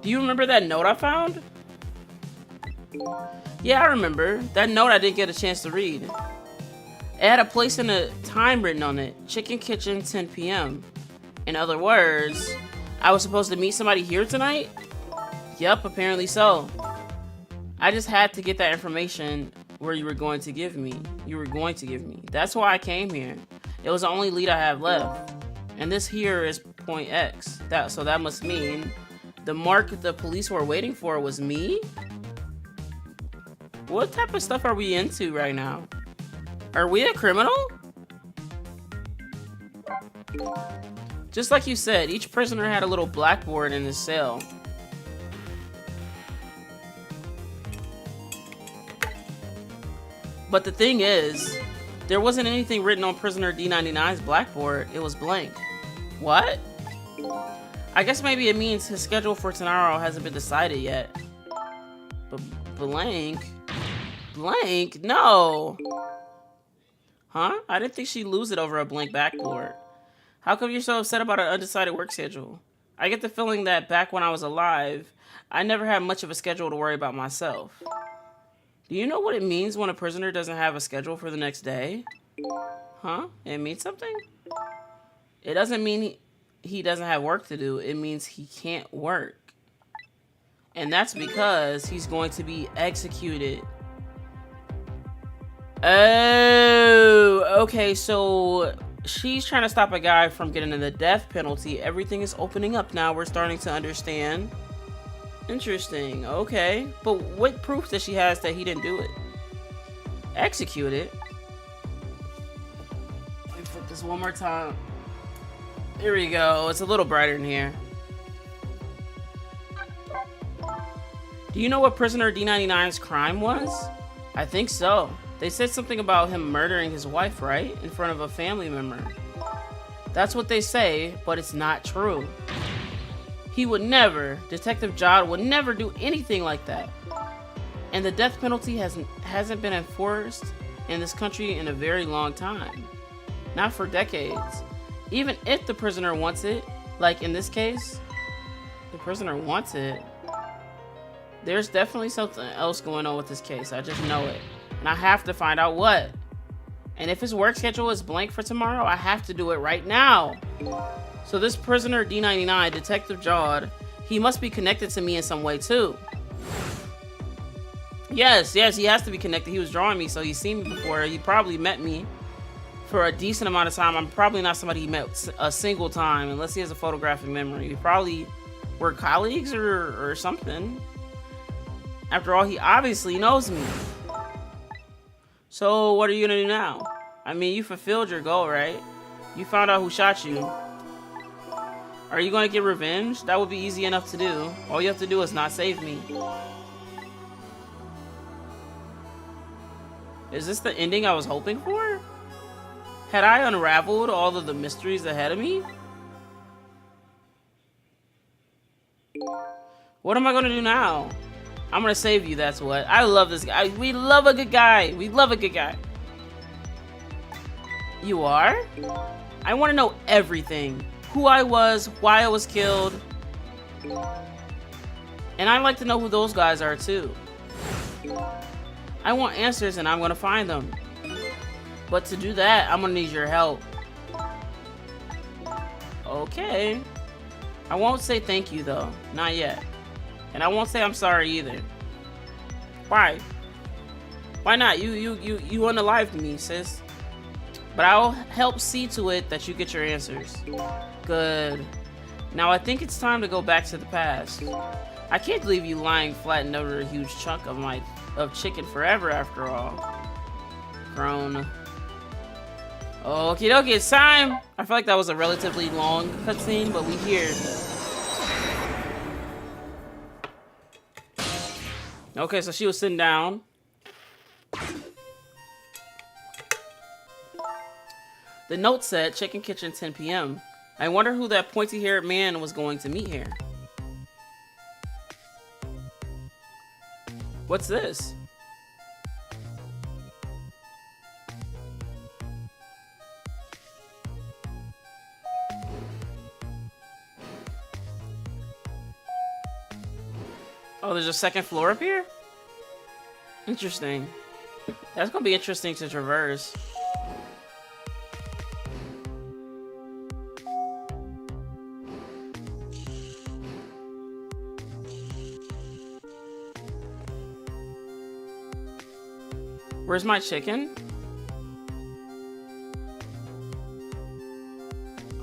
S1: Do you remember that note I found? Yeah, I remember. That note I didn't get a chance to read. It had a place and a time written on it. Chicken Kitchen, 10 p.m. In other words, I was supposed to meet somebody here tonight? Yep, apparently so. I just had to get that information where you were going to give me. That's why I came here. It was the only lead I have left. And this here is point X. So that must mean the mark the police were waiting for was me? What type of stuff are we into right now? Are we a criminal? Just like you said, each prisoner had a little blackboard in his cell. But the thing is, there wasn't anything written on prisoner D99's blackboard. It was blank. What? I guess maybe it means his schedule for tomorrow hasn't been decided yet. But blank? Blank? No! Huh? I didn't think she'd lose it over a blank backboard. How come you're so upset about an undecided work schedule? I get the feeling that back when I was alive, I never had much of a schedule to worry about myself. Do you know what it means when a prisoner doesn't have a schedule for the next day? Huh? It means something? It doesn't mean he doesn't have work to do. It means he can't work. And that's because he's going to be executed. Oh, okay, so she's trying to stop a guy from getting the death penalty. Everything is opening up now. We're starting to understand. Interesting, okay. But what proof does she has that he didn't do it? Executed? Let me flip this one more time. Here we go. It's a little brighter in here. Do you know what prisoner D99's crime was? I think so. They said something about him murdering his wife, right? In front of a family member. That's what they say, but it's not true. He would never, Detective Jod would never do anything like that. And the death penalty hasn't been enforced in this country in a very long time. Not for decades. Even if the prisoner wants it, like in this case, the prisoner wants it. There's definitely something else going on with this case. I just know it. And I have to find out what. And if his work schedule is blank for tomorrow, I have to do it right now. So this prisoner D99, Detective Jod, he must be connected to me in some way too. Yes, he has to be connected. He was drawing me, so he's seen me before. He probably met me for a decent amount of time. I'm probably not somebody he met a single time, unless he has a photographic memory. We probably were colleagues or something. After all, he obviously knows me. So what are you gonna do now? I mean, you fulfilled your goal, right? You found out who shot you. Are you gonna get revenge? That would be easy enough to do. All you have to do is not save me. Is this the ending I was hoping for? Had I unraveled all of the mysteries ahead of me? What am I gonna do now? I'm gonna save you, that's what. I love this guy. We love a good guy. We love a good guy. You are? I want to know everything. Who I was, why I was killed. And I'd like to know who those guys are too. I want answers and I'm gonna find them. But to do that, I'm gonna need your help. Okay. I won't say thank you though. Not yet. And I won't say I'm sorry either. Why? Why not? You unalived me, sis. But I'll help see to it that you get your answers. Good. Now I think it's time to go back to the past. I can't leave you lying flattened over a huge chunk of chicken forever after all. Grown. Okie dokie, it's time! I feel like that was a relatively long cutscene, but we here. Okay, so she was sitting down. The note said, Chicken Kitchen, 10 p.m. I wonder who that pointy-haired man was going to meet here. What's this? Oh, there's a second floor up here? Interesting. That's gonna be interesting to traverse. Where's my chicken?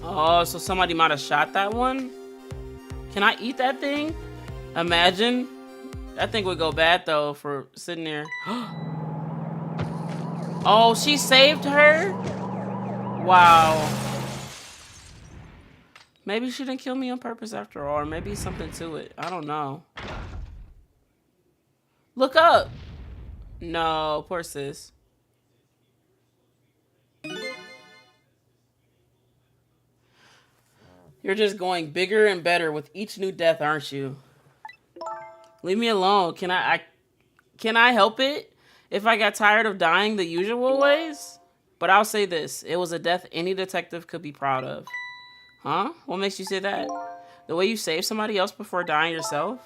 S1: Oh, so somebody might have shot that one? Can I eat that thing? Imagine. That thing would go bad though for sitting there. Oh, she saved her? Wow. Maybe she didn't kill me on purpose after all, or maybe something to it. I don't know. Look up. No, poor sis. You're just going bigger and better with each new death, aren't you? Leave me alone. Can I help it if I got tired of dying the usual ways? But I'll say this. It was a death any detective could be proud of. Huh? What makes you say that? The way you saved somebody else before dying yourself?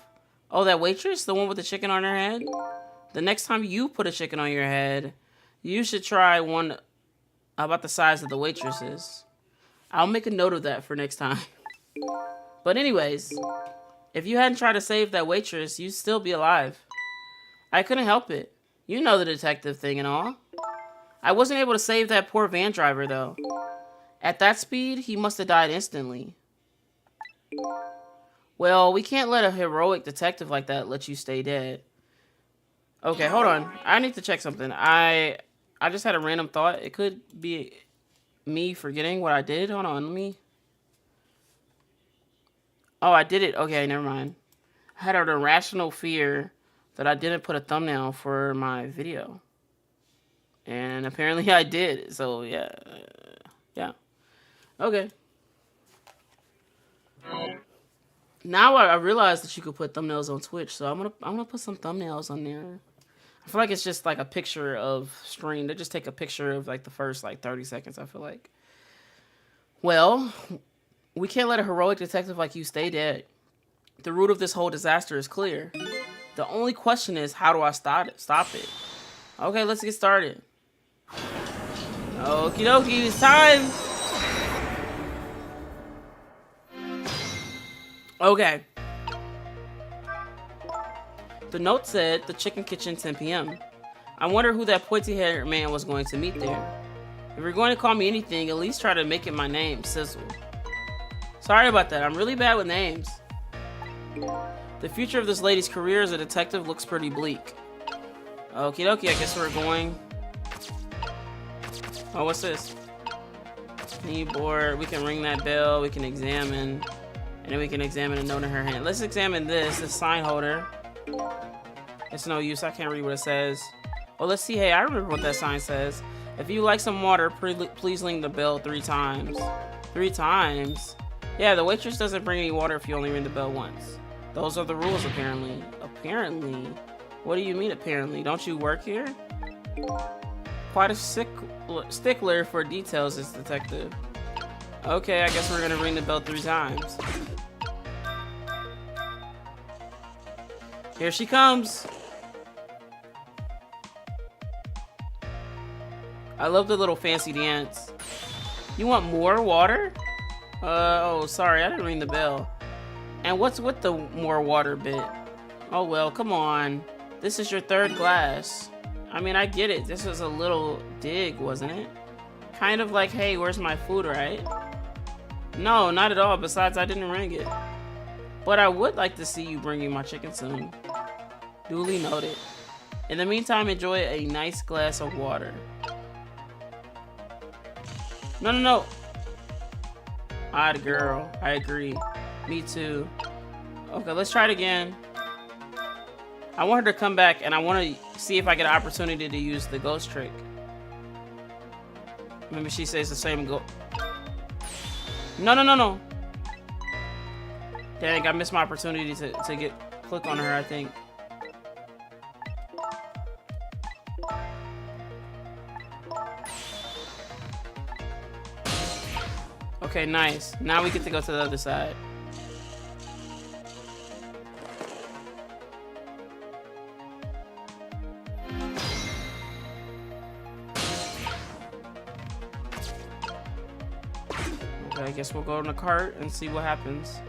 S1: Oh, that waitress? The one with the chicken on her head? The next time you put a chicken on your head, you should try one about the size of the waitress's. I'll make a note of that for next time. But anyways, if you hadn't tried to save that waitress, you'd still be alive. I couldn't help it. You know the detective thing and all. I wasn't able to save that poor van driver, though. At that speed, he must have died instantly. Well, we can't let a heroic detective like that let you stay dead. Okay, hold on. I need to check something. I just had a random thought. It could be me forgetting what I did. Hold on, let me... Oh, I did it. Okay, never mind. I had an irrational fear that I didn't put a thumbnail for my video. And apparently I did. So, yeah. Yeah. Okay. Now I realize that you could put thumbnails on Twitch, so I'm gonna put some thumbnails on there. I feel like it's just like a picture of stream. They just take a picture of like the first like 30 seconds, I feel like. Well, we can't let a heroic detective like you stay dead. The root of this whole disaster is clear. The only question is, how do I stop it? Okay, let's get started. Okie dokie, it's time. Okay. The note said the chicken kitchen 10 p.m. I wonder who that pointy-haired man was going to meet there. If you're going to call me anything, at least try to make it my name, Sizzle. Sorry about that, I'm really bad with names. The future of this lady's career as a detective looks pretty bleak. Okie dokie, I guess we're going... Oh, what's this? Keyboard, we can ring that bell, we can examine... And then we can examine a note in her hand. Let's examine this sign holder. It's no use, I can't read what it says. Oh, let's see, hey, I remember what that sign says. If you like some water, please ring the bell 3 times. 3 times? Yeah, the waitress doesn't bring any water if you only ring the bell once. Those are the rules, apparently. Apparently? What do you mean, apparently? Don't you work here? Quite a stickler for details, this detective. Okay, I guess we're gonna ring the bell 3 times. Here she comes. I love the little fancy dance. You want more water? Oh, sorry, I didn't ring the bell. And what's with the more water bit? Oh, well, come on. This is your 3rd glass. I mean, I get it. This was a little dig, wasn't it? Kind of like, hey, where's my food, right? No, not at all. Besides, I didn't ring it. But I would like to see you bringing my chicken soon. Duly noted. In the meantime, enjoy a nice glass of water. No, no, no. Odd girl. I agree. Me too. Okay, let's try it again. I want her to come back, and I want to see if I get an opportunity to use the ghost trick. Maybe she says the same go. No, no, no, no. Dang, I missed my opportunity to click on her, I think. Okay, nice. Now we get to go to the other side. guess we'll go in the cart and see what happens.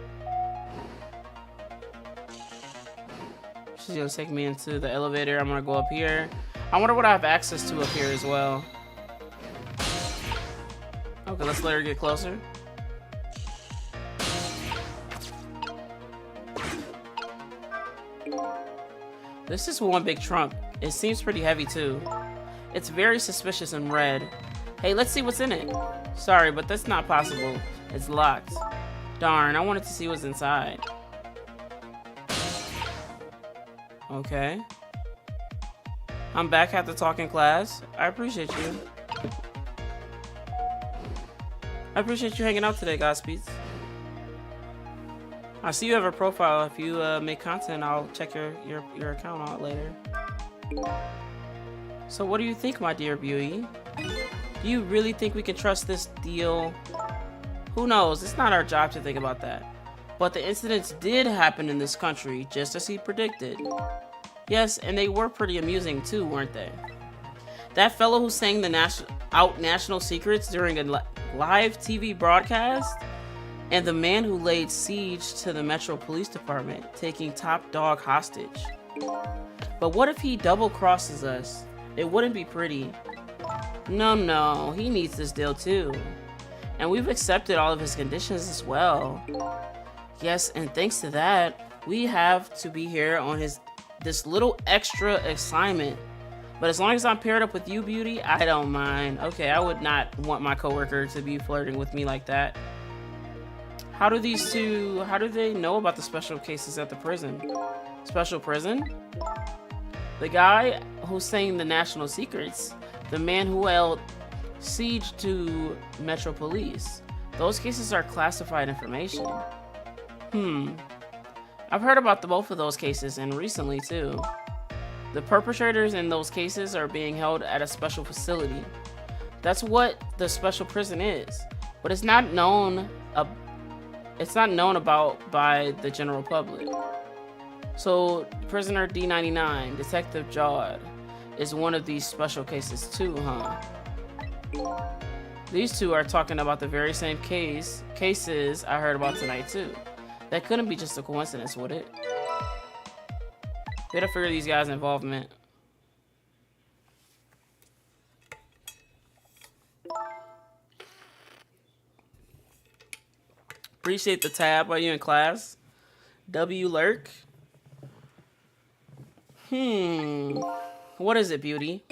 S1: She's gonna take me into the elevator. I'm gonna go up here. I wonder what I have access to up here as well. Okay, let's let her get closer. This is one big trunk. It seems pretty heavy too. It's very suspicious and red. Hey, let's see what's in it. Sorry, but that's not possible. It's locked. Darn, I wanted to see what's inside. Okay. I'm back at the talking class. I appreciate you. I appreciate you hanging out today, Godspeeds. I see you have a profile. If you make content, I'll check your account out later. So what do you think, my dear Beauty? Do you really think we can trust this deal? Who knows? It's not our job to think about that. But the incidents did happen in this country, just as he predicted. Yes, and they were pretty amusing too, weren't they? That fellow who sang the national secrets during a live TV broadcast, and the man who laid siege to the Metro Police Department, taking Top Dog hostage. But what if he double crosses us? It wouldn't be pretty. No, he needs this deal too. And we've accepted all of his conditions as well. Yes, and thanks to that, we have to be here on this little extra assignment. But as long as I'm paired up with you, Beauty, I don't mind. Okay, I would not want my coworker to be flirting with me like that. How do they know about the special cases at the prison? Special prison? The guy who's saying the national secrets, the man who held siege to Metro Police. Those cases are classified information. I've heard about both of those cases, and recently too. The perpetrators in those cases are being held at a special facility. That's what the special prison is, but it's not known about by the general public. So prisoner D99, Detective Jawed, is one of these special cases too, huh? These two are talking about the very same cases I heard about tonight too. That couldn't be just a coincidence, would it? Gotta figure these guys' involvement. Appreciate the tab. Are you in class? W Lurk. What is it, Beauty?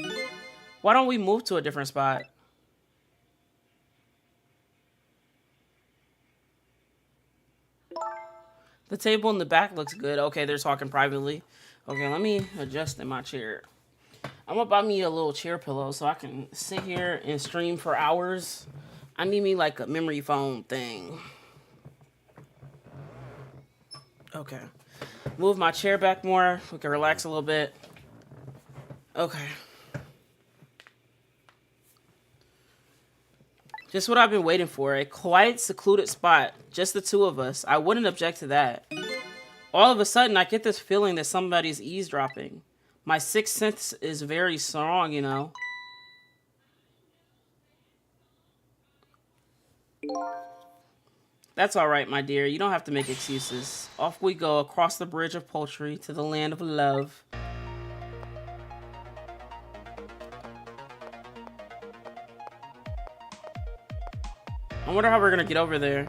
S1: Why don't we move to a different spot? The table in the back looks good. Okay, they're talking privately. Okay, let me adjust in my chair. I'm gonna buy me a little chair pillow so I can sit here and stream for hours. I need me like a memory foam thing. Okay. Move my chair back more. We can relax a little bit. Okay. Just what I've been waiting for. A quiet, secluded spot. Just the two of us. I wouldn't object to that. All of a sudden, I get this feeling that somebody's eavesdropping. My sixth sense is very strong, you know. That's all right, my dear. You don't have to make excuses. Off we go across the bridge of poultry to the land of love. I wonder how we're gonna get over there.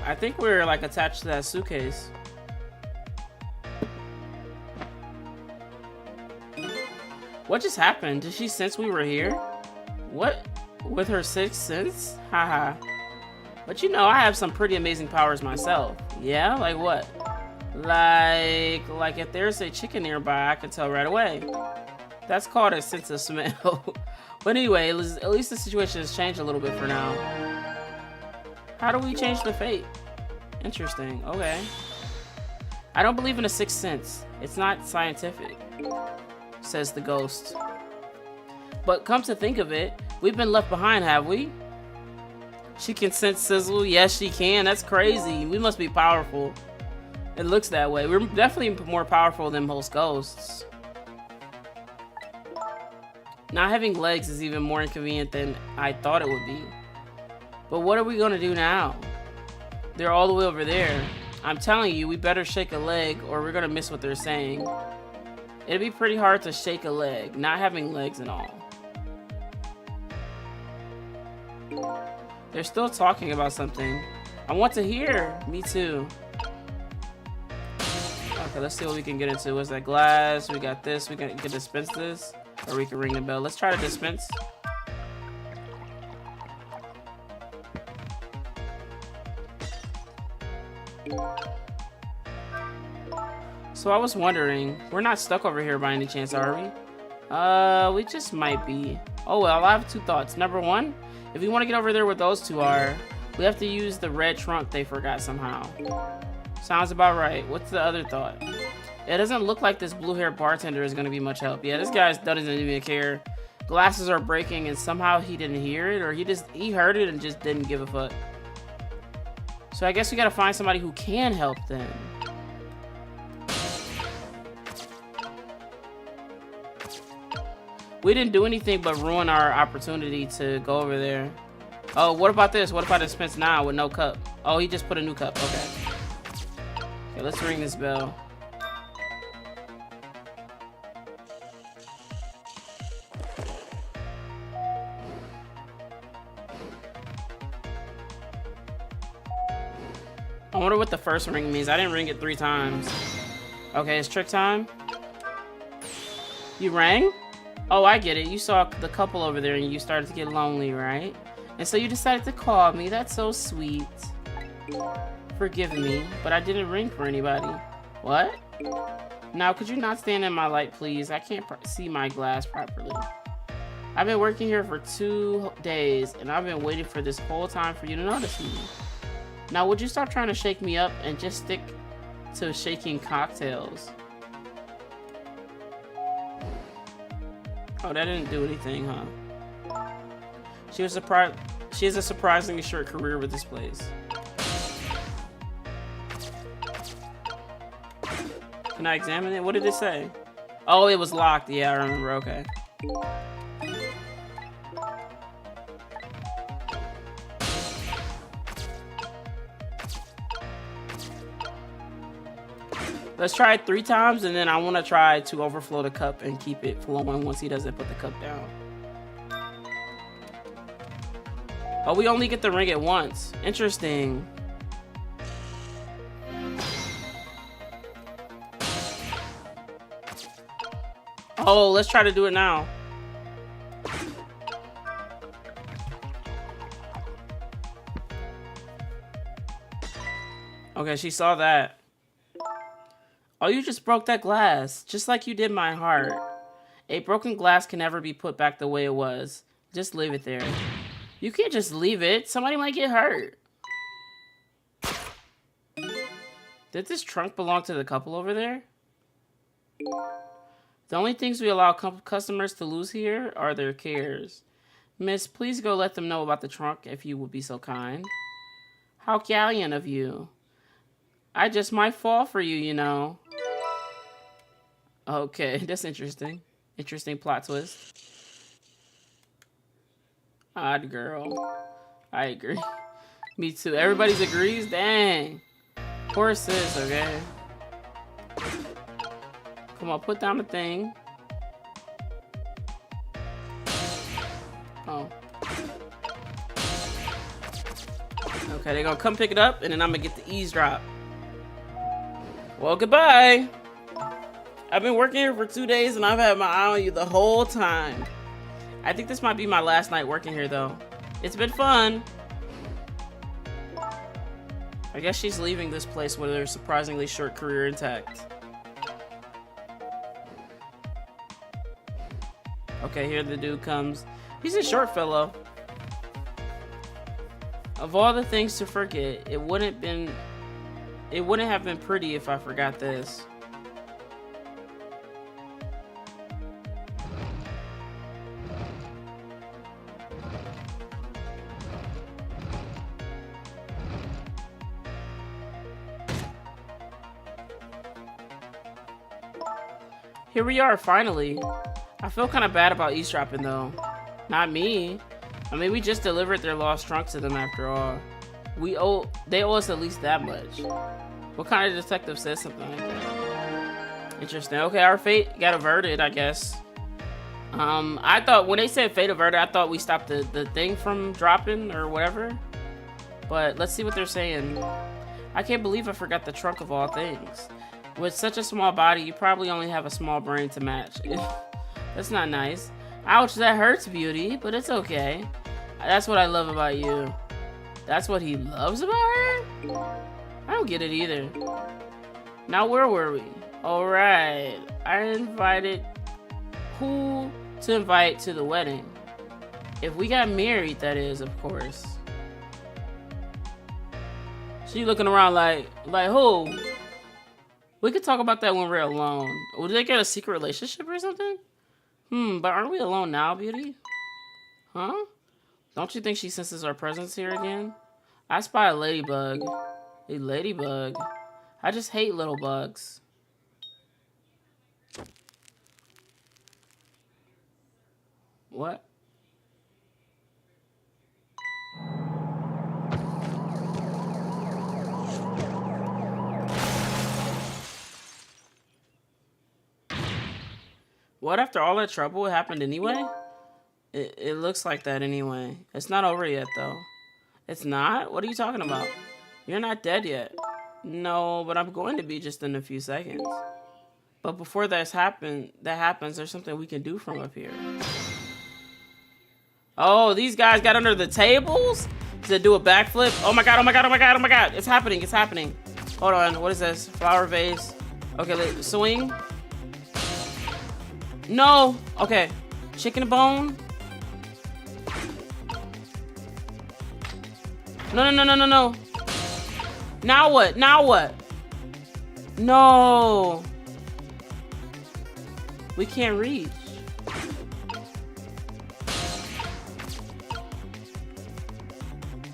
S1: I think we're like attached to that suitcase. What just happened? Did she sense we were here? What? With her sixth sense? Haha. But you know, I have some pretty amazing powers myself. Yeah? Like what? Like if there's a chicken nearby, I can tell right away. That's called a sense of smell. But anyway, at least the situation has changed a little bit for now. How do we change the fate? Interesting. Okay. I don't believe in a sixth sense. It's not scientific, says the ghost. But come to think of it, we've been left behind, have we? She can sense sizzle. Yes, she can. That's crazy. We must be powerful. It looks that way. We're definitely more powerful than most ghosts. Not having legs is even more inconvenient than I thought it would be. But what are we gonna do now? They're all the way over there. I'm telling you, we better shake a leg or we're gonna miss what they're saying. It'd be pretty hard to shake a leg, not having legs and all. They're still talking about something. I want to hear. Me too. Okay, let's see what we can get into. What's that? Glass. We got this. We can dispense this. Or we can ring the bell. Let's try to dispense. So I was wondering, we're not stuck over here by any chance, are we? We just might be. Oh well, I have two thoughts. Number one, if we want to get over there where those two are, we have to use the red trunk they forgot somehow. Sounds about right. What's the other thought? It doesn't look like this blue-haired bartender is going to be much help. Yeah, this guy doesn't even care. Glasses are breaking and somehow he didn't hear it, or he heard it and just didn't give a fuck. So I guess we gotta find somebody who can help them. We didn't do anything but ruin our opportunity to go over there. Oh, what about this? What if I dispense now with no cup? Oh, he just put a new cup. Okay. Okay, let's ring this bell. I wonder what the first ring means. I didn't ring it 3 times. Okay, it's trick time. You rang? Oh, I get it. You saw the couple over there and you started to get lonely, right? And so you decided to call me. That's so sweet. Forgive me, but I didn't ring for anybody. What? Now, could you not stand in my light, please? I can't see my glass properly. I've been working here for 2 days, and I've been waiting for this whole time for you to notice me. Now, would you stop trying to shake me up and just stick to shaking cocktails? Oh, that didn't do anything, huh? She has a surprisingly short career with this place. Can I examine it? What did it say? Oh, it was locked. Yeah, I remember. Okay. Let's try it 3 times, and then I want to try to overflow the cup and keep it flowing once he doesn't put the cup down. Oh, we only get the ring at once. Interesting. Oh, let's try to do it now. Okay, she saw that. Oh, you just broke that glass, just like you did my heart. A broken glass can never be put back the way it was. Just leave it there. You can't just leave it. Somebody might get hurt. Did this trunk belong to the couple over there? The only things we allow customers to lose here are their cares. Miss, please go let them know about the trunk if you would be so kind. How gallant of you. I just might fall for you, you know. Okay, that's interesting. Interesting plot twist. Odd girl. I agree. Me too. Everybody agrees? Dang. Poor sis, okay? Come on, put down the thing. Oh. Okay, they're gonna come pick it up, and then I'm gonna get the eavesdrop. Well, goodbye. I've been working here for 2 days, and I've had my eye on you the whole time. I think this might be my last night working here, though. It's been fun. I guess she's leaving this place with her surprisingly short career intact. Okay, here the dude comes. He's a short fellow. Of all the things to forget, it wouldn't have been pretty if I forgot this. Here we are, finally. I feel kind of bad about eavesdropping, though. Not me. I mean, we just delivered their lost trunk to them after all. They owe us at least that much. What kind of detective says something like that? Interesting. Okay, our fate got averted, I guess. I thought when they said fate averted, I thought we stopped the thing from dropping or whatever. But let's see what they're saying. I can't believe I forgot the trunk of all things. With such a small body, you probably only have a small brain to match. That's not nice. Ouch, that hurts, Beauty, but it's okay. That's what I love about you. That's what he loves about her? I don't get it either. Now, where were we? Alright. I invited... Who to invite to the wedding? If we got married, that is, of course. She looking around like who? We could talk about that when we're alone. Would they get a secret relationship or something? But aren't we alone now, Beauty? Huh? Don't you think she senses our presence here again? I spy a ladybug. A ladybug? I just hate little bugs. What? What, after all that trouble, it happened anyway? It looks like that anyway. It's not over yet, though. It's not? What are you talking about? You're not dead yet. No, but I'm going to be just in a few seconds. But before that happens, there's something we can do from up here. Oh, these guys got under the tables to do a backflip. Oh my god, oh my god, oh my god, oh my god. It's happening, it's happening. Hold on, what is this? Flower vase. Okay, swing. No. Okay. Chicken and bone. No, no, no, no, no, no. Now what? Now what? No. We can't reach.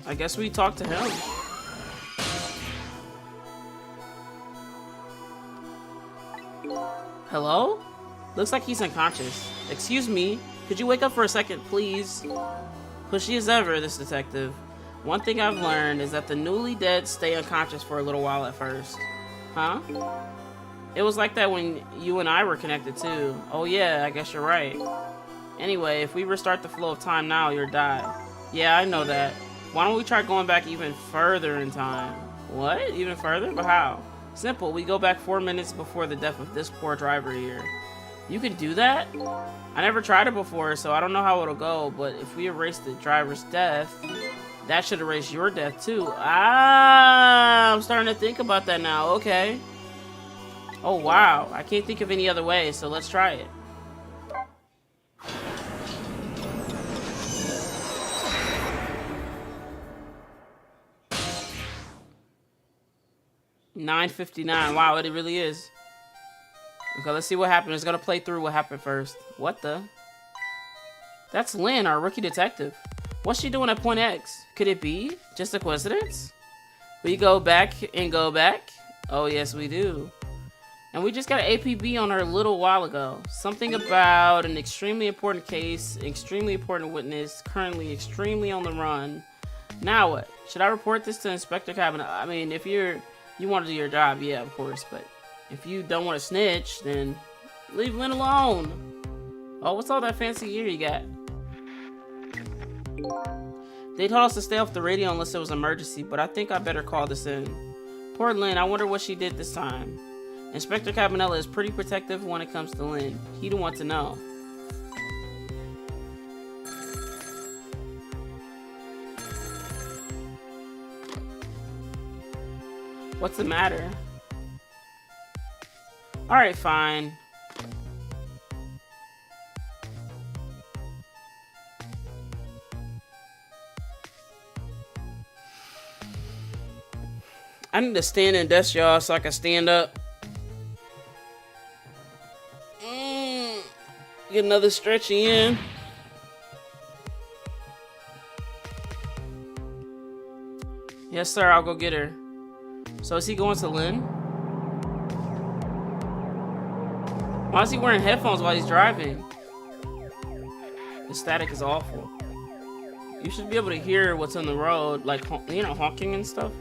S1: I guess we talk to him. Hello? Looks like he's unconscious. Excuse me, could you wake up for a second, please? Pushy as ever, this detective. One thing I've learned is that the newly dead stay unconscious for a little while at first. Huh? It was like that when you and I were connected too. Oh yeah, I guess you're right. Anyway, if we restart the flow of time now, you'll die. Yeah, I know that. Why don't we try going back even further in time? What? Even further? But how? Simple, we go back 4 minutes before the death of this poor driver here. You can do that? I never tried it before, so I don't know how it'll go, but if we erase the driver's death, that should erase your death too. Ah, I'm starting to think about that now. Okay. Oh, wow. I can't think of any other way, so let's try it. $9.59. Wow, it really is. Okay, let's see what happened. It's gonna play through what happened first. What the? That's Lynn, our rookie detective. What's she doing at Point X? Could it be just a coincidence? We go back and go back? Oh, yes, we do. And we just got an APB on her a little while ago. Something about an extremely important case, extremely important witness, currently extremely on the run. Now what? Should I report this to Inspector Cabinet? I mean, if you want to do your job, yeah, of course, but if you don't want to snitch, then leave Lynn alone. Oh, what's all that fancy gear you got? They told us to stay off the radio unless it was an emergency, but I think I better call this in. Poor Lynn, I wonder what she did this time. Inspector Cabanella is pretty protective when it comes to Lynn. He'd want to know. What's the matter? Alright, fine. I need to stand and desk, y'all, so I can stand up. Get another stretch in. Yes, sir, I'll go get her. So is he going to Lynn? Why is he wearing headphones while he's driving? The static is awful. You should be able to hear what's on the road, like, you know, honking and stuff.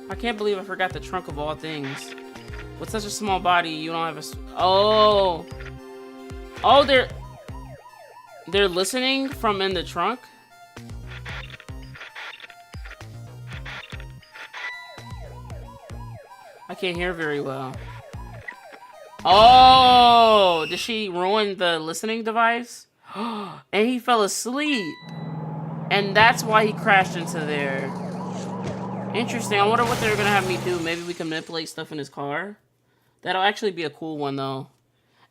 S1: I can't believe I forgot the trunk of all things. With such a small body, you don't have a... Oh! Oh, they're listening from in the trunk? I can't hear very well. Oh! Did she ruin the listening device? And he fell asleep. And that's why he crashed into there. Interesting. I wonder what they're gonna have me do. Maybe we can manipulate stuff in his car. That'll actually be a cool one, though.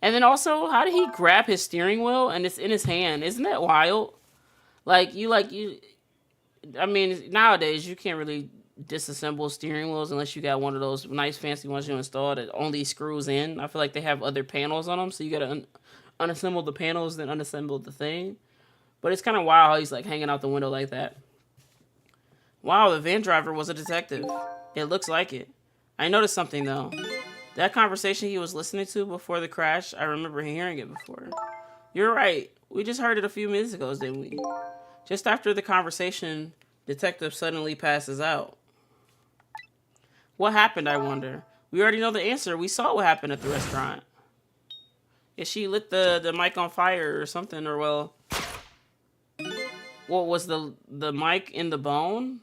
S1: And then also, how did he grab his steering wheel and it's in his hand? Isn't that wild? Like, I mean, nowadays, you can't really disassemble steering wheels unless you got one of those nice fancy ones you install that only screws in. I feel like they have other panels on them, so you gotta unassemble the panels, then unassemble the thing. But it's kind of wild how he's like hanging out the window like that. Wow, the van driver was a detective. It looks like it. I noticed something though. That conversation he was listening to before the crash, I remember hearing it before. You're right. We just heard it a few minutes ago, didn't we? Just after the conversation, detective suddenly passes out. What happened, I wonder? We already know the answer. We saw what happened at the restaurant. Yeah, she lit the mic on fire or something, or well... What was the mic in the bone?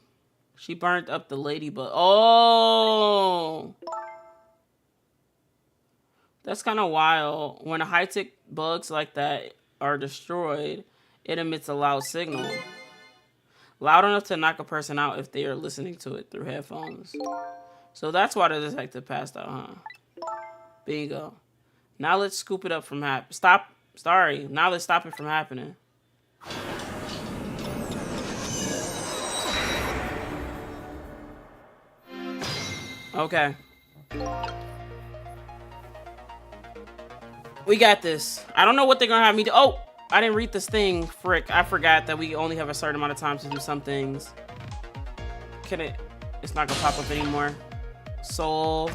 S1: She burnt up the ladybug. Oh! That's kind of wild. When high-tech bugs like that are destroyed, it emits a loud signal. Loud enough to knock a person out if they are listening to it through headphones. So that's why the detective passed out, huh? Bingo. Now let's scoop it up from Now let's stop it from happening. Okay. We got this. I don't know what they're gonna have me do. Oh! I didn't read this thing. Frick. I forgot that we only have a certain amount of time to do some things. It's not gonna pop up anymore. Soul.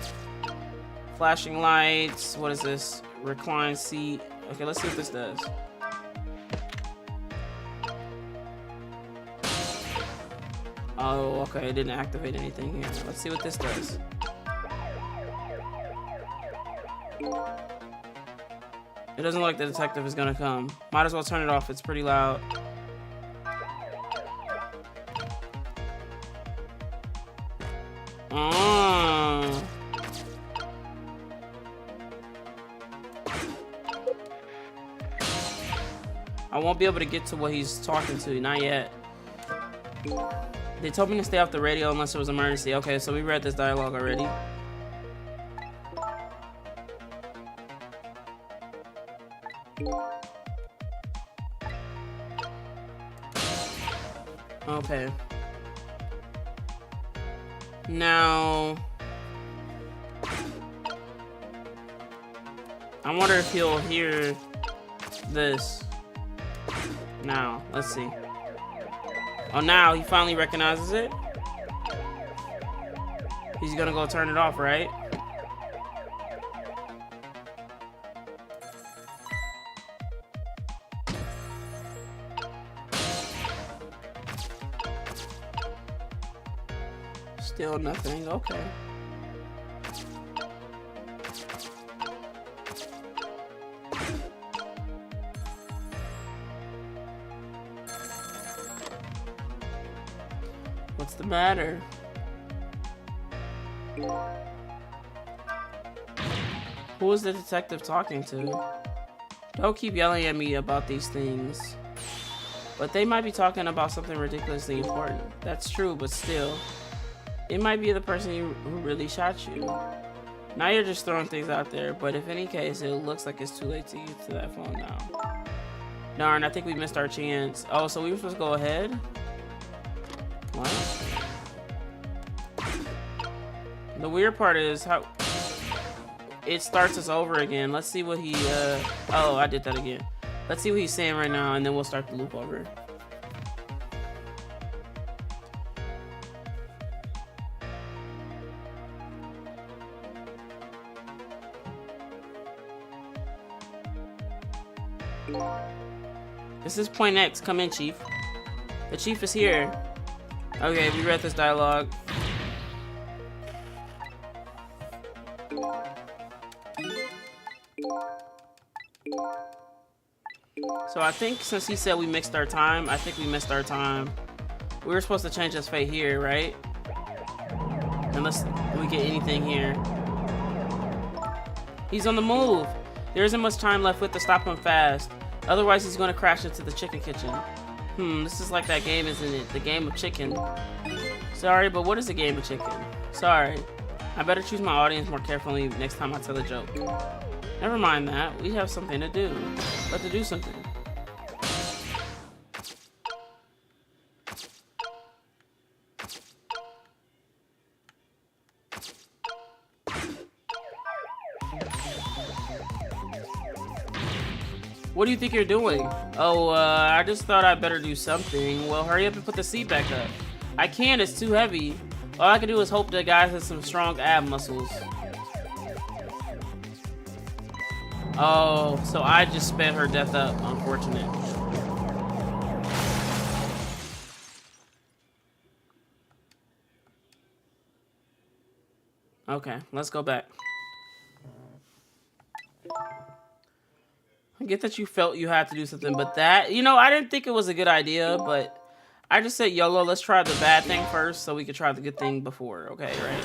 S1: Flashing lights. What is this? Recline seat. Okay, let's see what this does. Oh, okay. It didn't activate anything here. Let's see what this does. It doesn't look like the detective is gonna come. Might as well turn it off. It's pretty loud. Oh. I won't be able to get to what he's talking to. Not yet. They told me to stay off the radio unless it was an emergency. Okay, so we read this dialogue already. Okay. Now, I wonder if he'll hear this. Now, let's see. Oh, now he finally recognizes it. He's gonna go turn it off, right? Still nothing. Okay. What's the matter? Who is the detective talking to? Don't keep yelling at me about these things. But they might be talking about something ridiculously important. That's true, but still. It might be the person who really shot you. Now you're just throwing things out there, but if any case, it looks like it's too late to get to that phone now. Darn, I think we missed our chance. Oh, so we were supposed to go ahead? What? The weird part is how it starts us over again. Let's see what he, oh, I did that again. Let's see what he's saying right now, and then we'll start the loop over. This is Point X. Come in, Chief. The chief is here. Okay, we read this dialogue. So I think since he said we mixed our time, I think we missed our time. We were supposed to change his fate here, right? Unless we get anything here. He's on the move. There isn't much time left with to stop him fast. Otherwise, he's going to crash into the chicken kitchen. This is like that game, isn't it? The game of chicken. Sorry, but what is the game of chicken? Sorry. I better choose my audience more carefully next time I tell a joke. Never mind that. We have something to do. But to do something. What do you think you're doing? Oh, I just thought I'd better do something. Well, hurry up and put the seat back up. I can't, it's too heavy. All I can do is hope the guy has some strong ab muscles. Oh, so I just sped her death up. Unfortunate. Okay, let's go back. I get that you felt you had to do something, but that, you know, I didn't think it was a good idea, but I just said, YOLO, let's try the bad thing first so we could try the good thing before, okay, right?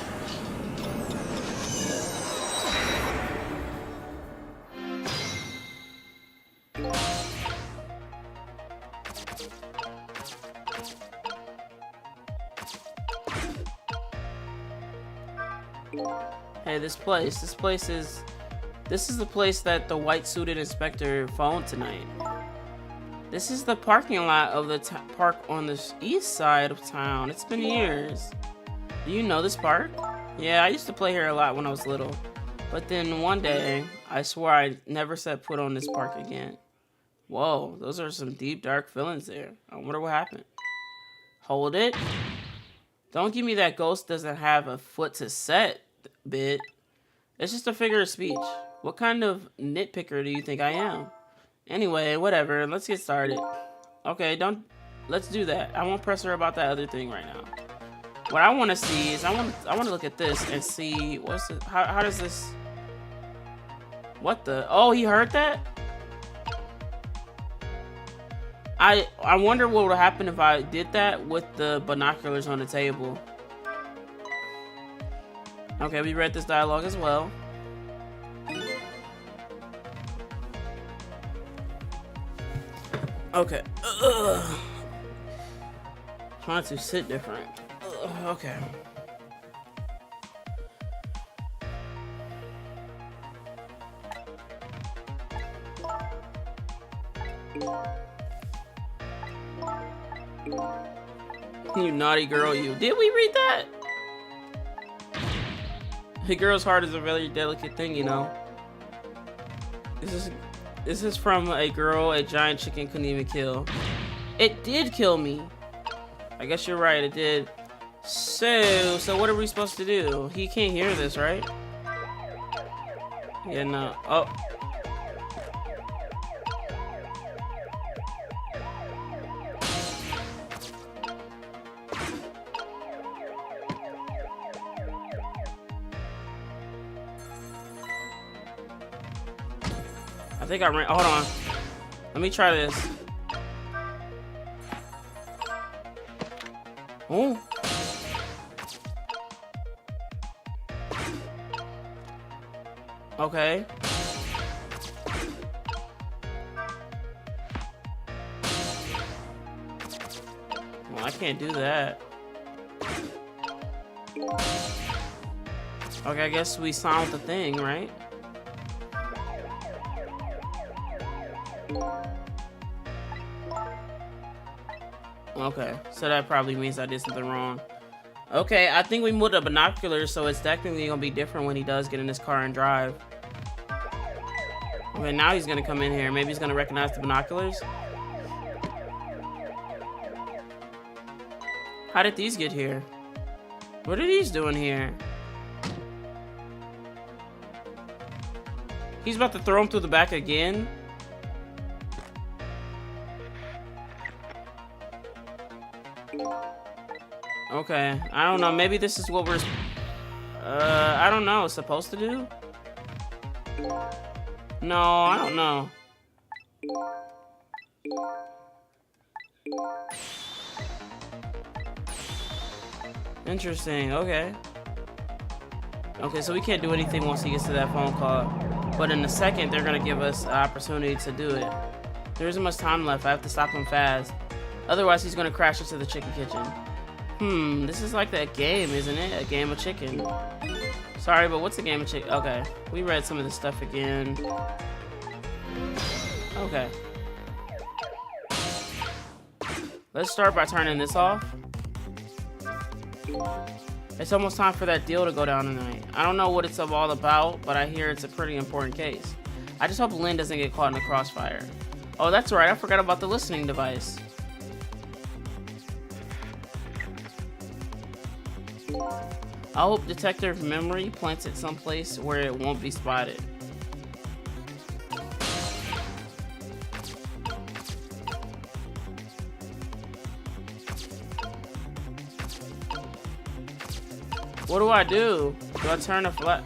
S1: Hey, this is the place that the white-suited inspector phoned tonight. This is the parking lot of the park on the east side of town. It's been years. Do you know this park? Yeah, I used to play here a lot when I was little. But then one day, I swore I never set foot on this park again. Whoa, those are some deep, dark feelings there. I wonder what happened. Hold it. Don't give me that ghost doesn't have a foot to set bit. It's just a figure of speech. What kind of nitpicker do you think I am? Anyway, whatever. Let's get started. Okay, let's do that. I won't press her about that other thing right now. What I want to see is I want to look at this and see what's it, how does this? What the? Oh, he heard that? I wonder what would happen if I did that with the binoculars on the table. Okay, we read this dialogue as well. Okay. Trying to sit different. Okay. You naughty girl, you. Did we read that? A girl's heart is a very delicate thing, you know. This is from a girl a giant chicken couldn't even kill. It did kill me. I guess you're right, it did. So what are we supposed to do? He can't hear this, right? Yeah, no. Oh. I think I ran. Hold on. Let me try this. Oh. Okay. Well, I can't do that. Okay, I guess we solved the thing, right? Okay, so that probably means I did something wrong. Okay, I think we moved the binoculars, so it's technically gonna be different when he does get in his car and drive. Okay, now he's gonna come in here. Maybe he's gonna recognize the binoculars. How did these get here? What are these doing here? He's about to throw him through the back again. Okay, I don't know. Maybe this is what we're, I don't know, supposed to do? No, I don't know. Interesting, okay. Okay, so we can't do anything once he gets to that phone call. But in a second, they're gonna give us an opportunity to do it. There isn't much time left. I have to stop him fast. Otherwise, he's gonna crash into the chicken kitchen. This is like that game, isn't it? A game of chicken. Sorry, but what's a game of chicken? Okay, we read some of this stuff again. Okay. Let's start by turning this off. It's almost time for that deal to go down tonight. I don't know what it's all about, but I hear it's a pretty important case. I just hope Lynn doesn't get caught in the crossfire. Oh, that's right. I forgot about the listening device. I hope Detective Memory plants it someplace where it won't be spotted. What do I do? Do I turn the flat?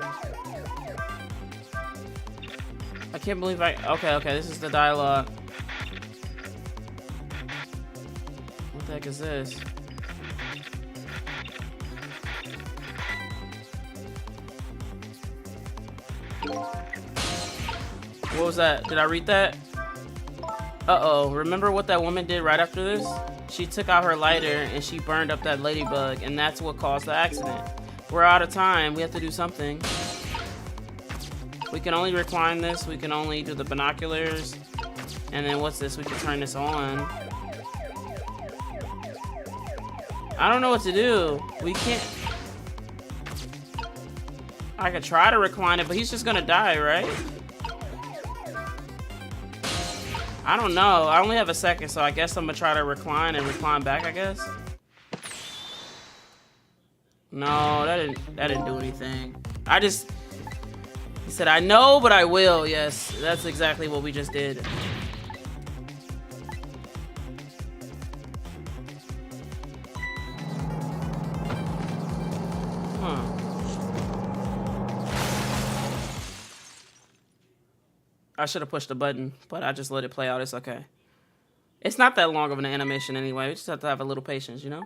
S1: I can't believe okay, this is the dialogue. What the heck is this? What was that? Did I read that? Uh-oh, remember what that woman did right after this? She took out her lighter and she burned up that ladybug, and that's what caused the accident. We're out of time. We have to do something. We can only recline this. We can only do the binoculars. And then what's this? We can turn this on. I don't know what to do. We can't. I could try to recline it, but he's just gonna die, right? I don't know. I only have a second, so I guess I'm gonna try to recline and recline back, I guess. No, that didn't do anything. He said, I know, but I will. Yes, that's exactly what we just did. Huh. I should have pushed the button, but I just let it play out. It's okay. It's not that long of an animation anyway. We just have to have a little patience, you know?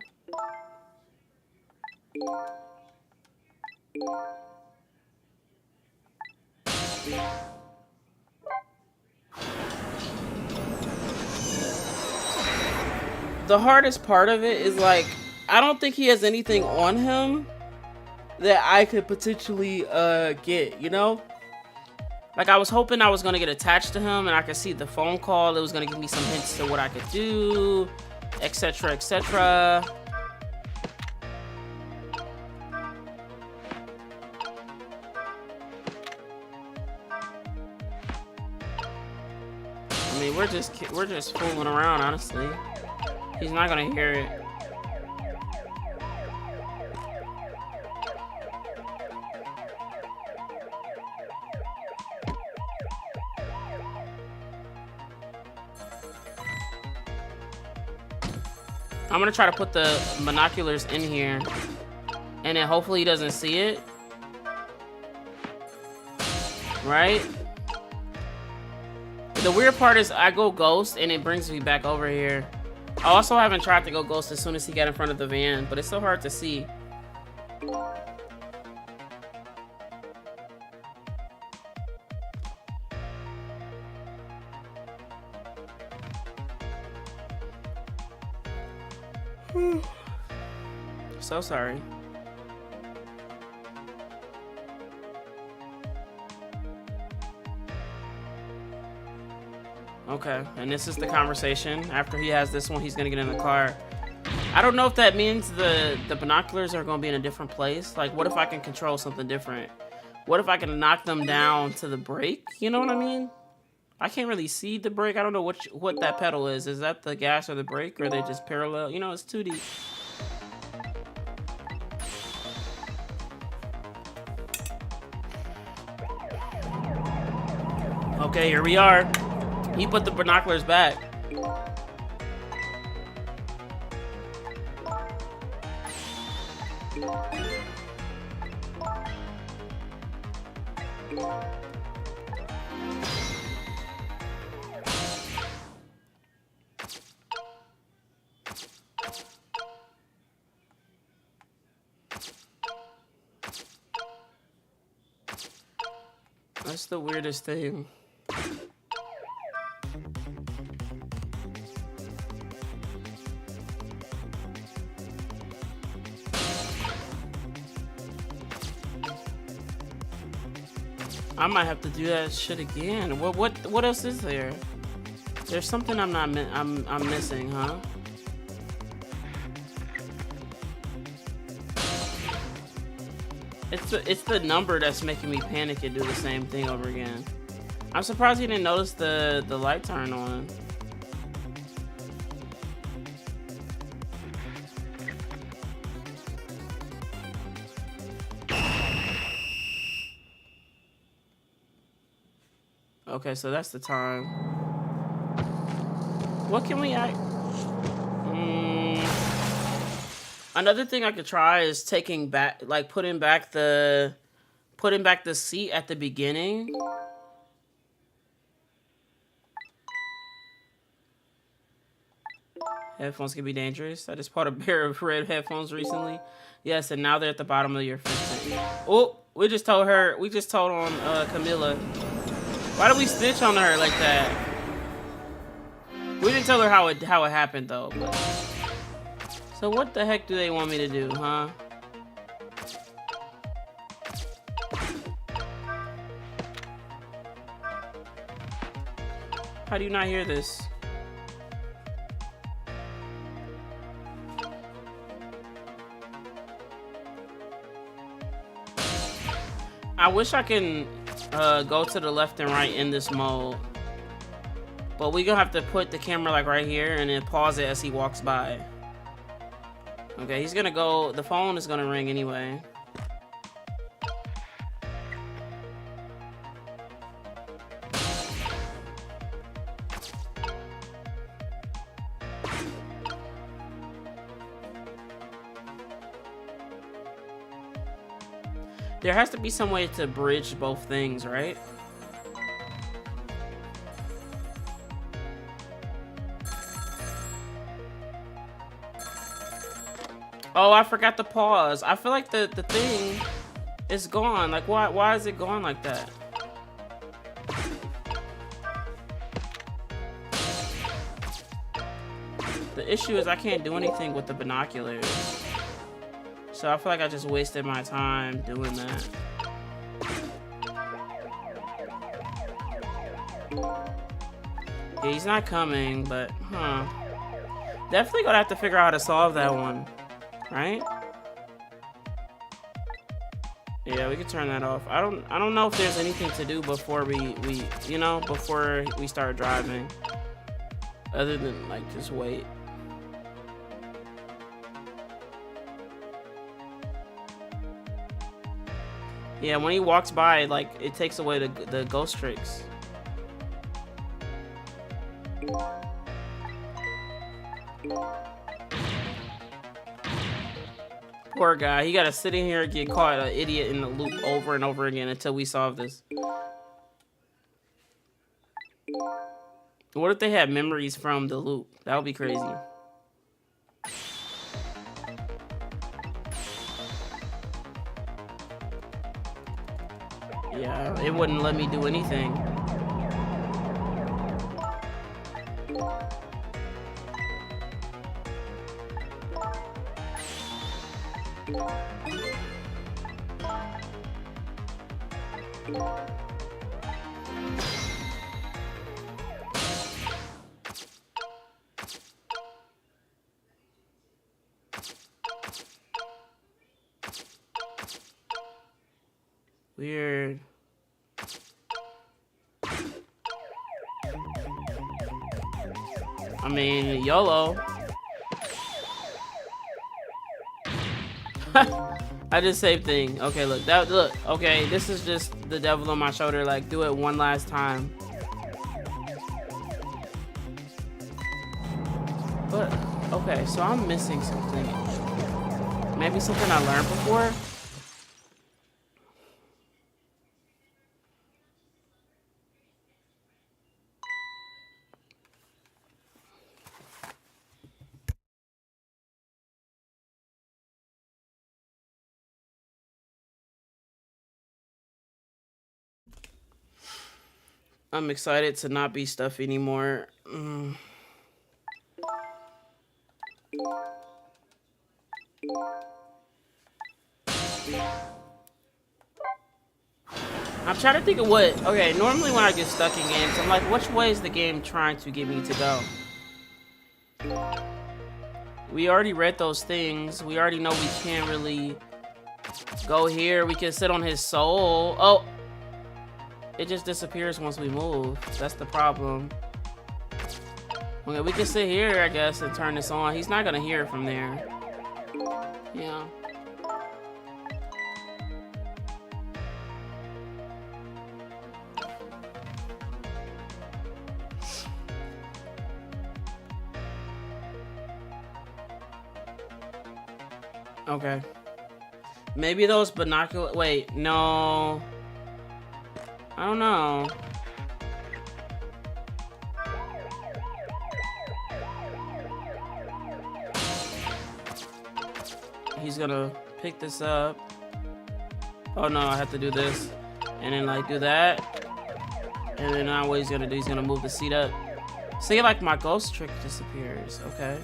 S1: The hardest part of it is, like, I don't think he has anything on him that I could potentially get, you know? Like, I was hoping I was gonna get attached to him and I could see the phone call. It was gonna give me some hints to what I could do, etc., etc. I mean, we're just fooling around, honestly. He's not gonna hear it. I'm gonna try to put the binoculars in here, and then hopefully he doesn't see it. Right? The weird part is I go ghost and it brings me back over here. I also haven't tried to go ghost as soon as he got in front of the van, but it's so hard to see. So sorry. Okay, and this is the conversation. After he has this one, he's gonna get in the car. I don't know if that means the binoculars are gonna be in a different place. Like, what if I can control something different? What if I can knock them down to the brake? You know what I mean? I can't really see the brake. I don't know what that pedal is. Is that the gas or the brake, or are they just parallel? You know, it's 2D. Okay, here we are. He put the binoculars back. That's the weirdest thing. I might have to do that shit again. What else is there? There's something I'm missing, huh? It's the number that's making me panic and do the same thing over again. I'm surprised you didn't notice the light turn on. Okay, so that's the time. What can we act? Another thing I could try is taking back, like putting back the seat at the beginning. Headphones can be dangerous. I just bought a pair of red headphones recently. Yes, and now they're at the bottom of your fish tank. Oh, we just told on Camilla. Why did we snitch on her like that? We didn't tell her how it happened though. But... So what the heck do they want me to do, huh? How do you not hear this? I wish I can go to the left and right in this mode. But we're gonna have to put the camera like right here and then pause it as he walks by. Okay, he's gonna go, the phone is gonna ring anyway. There has to be some way to bridge both things, right? Oh, I forgot to pause. I feel like the thing is gone. Like, why is it gone like that? The issue is I can't do anything with the binoculars. So I feel like I just wasted my time doing that. Yeah, he's not coming, but definitely gonna have to figure out how to solve that one, right? Yeah, we could turn that off. I don't know if there's anything to do before we before we start driving, other than like just wait. Yeah, when he walks by, like, it takes away the ghost tricks. Poor guy. He gotta sit in here and get caught an idiot in the loop over and over again until we solve this. What if they had memories from the loop? That would be crazy. Yeah, it wouldn't let me do anything. Weird. I mean, YOLO. I did the same thing. Okay, look. Okay, this is just the devil on my shoulder. Like, do it one last time. But okay, so I'm missing something. Maybe something I learned before? I'm excited to not be stuffy anymore. I'm trying to think of what... Okay, normally when I get stuck in games, I'm like, which way is the game trying to get me to go? We already read those things. We already know we can't really go here. We can sit on his soul. Oh! It just disappears once we move. That's the problem. Okay, we can sit here, I guess, and turn this on. He's not gonna hear it from there. Yeah. Okay. Maybe those binocular... Wait, no. I don't know. He's gonna pick this up. Oh no, I have to do this. And then like do that. And then now what he's gonna do, he's gonna move the seat up. See, like my ghost trick disappears. Okay.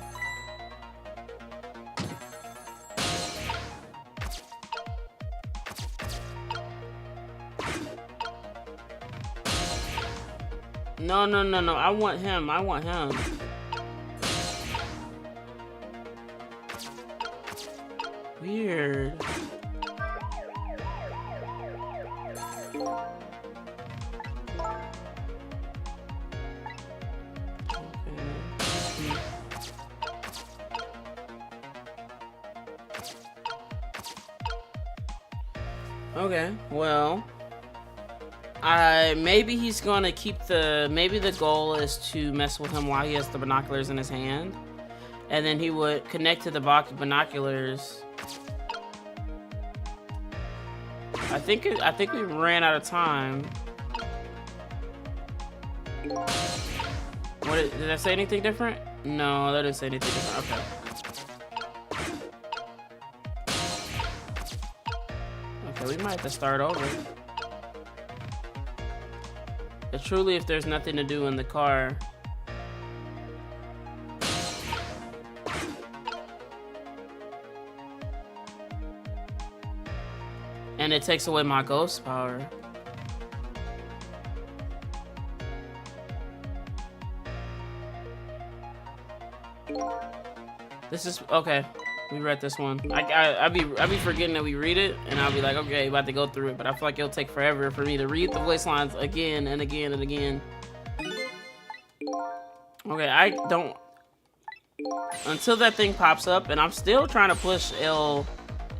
S1: No, no, no, no. I want him. I want him. Weird. Okay, well, maybe he's gonna keep maybe the goal is to mess with him while he has the binoculars in his hand, and then he would connect to the binoculars. I think we ran out of time. What did I say anything different? No, that didn't say anything different. Okay. We might have to start over. But truly, if there's nothing to do in the car. And it takes away my ghost power. This is okay. We read this one. I'll be forgetting that we read it, and I'll be like, okay, about to go through it. But I feel like it'll take forever for me to read the voice lines again and again and again. Okay, I don't... Until that thing pops up, and I'm still trying to push L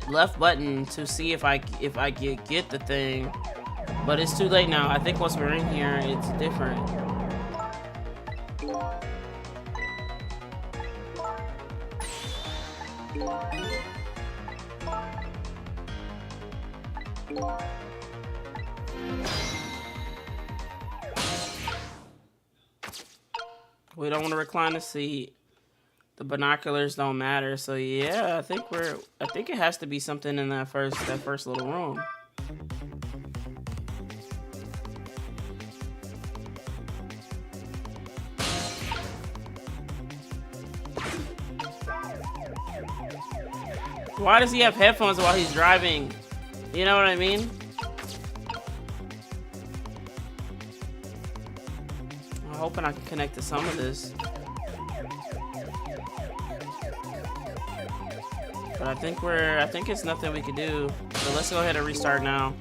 S1: left button to see if I get the thing. But it's too late now. I think once we're in here, it's different. We don't want to recline the seat. The binoculars don't matter. So yeah, I think it has to be something in that first little room. Why does he have headphones while he's driving? You know what I mean? I'm hoping I can connect to some of this. But I think it's nothing we can do. So let's go ahead and restart now.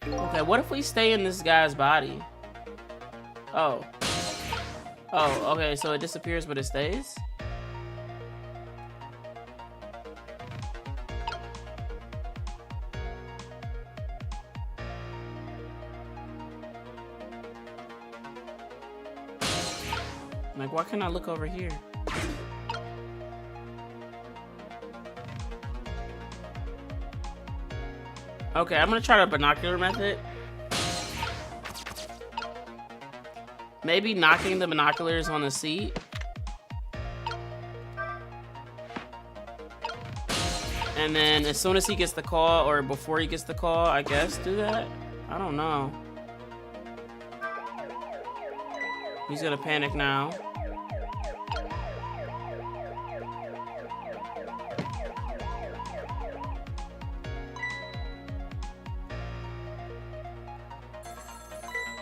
S1: Okay, what if we stay in this guy's body? Oh. Oh, okay, so it disappears but it stays? Like, why can't I look over here? Okay, I'm gonna try the binocular method. Maybe knocking the binoculars on the seat. And then as soon as he gets the call, or before he gets the call, I guess do that? I don't know. He's gonna panic now.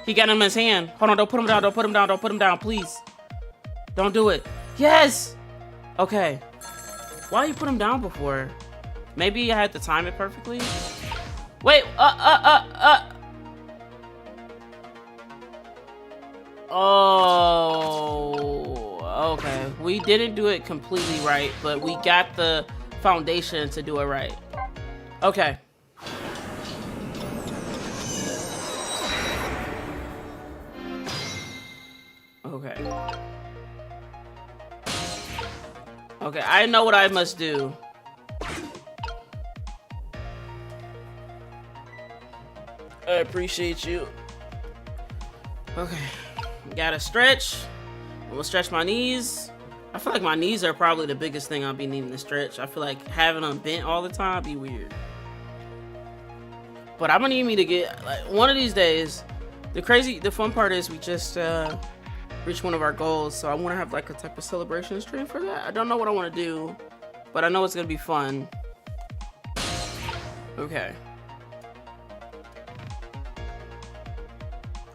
S1: He got him in his hand. Hold on, don't put him down, don't put him down, don't put him down, please. Don't do it. Yes! Okay. Why you put him down before? Maybe I had to time it perfectly? Wait, Oh, okay. We didn't do it completely right, but we got the foundation to do it right. Okay. Okay. Okay, I know what I must do. I appreciate you. Okay. Gotta stretch. I'm gonna stretch my knees. I feel like my knees are probably the biggest thing I'll be needing to stretch. I feel like having them bent all the time be weird. But I'm gonna need me to get, like, one of these days. The fun part is we just reached one of our goals, so I want to have like a type of celebration stream for that. I don't know what I want to do, but I know it's gonna be fun. Okay.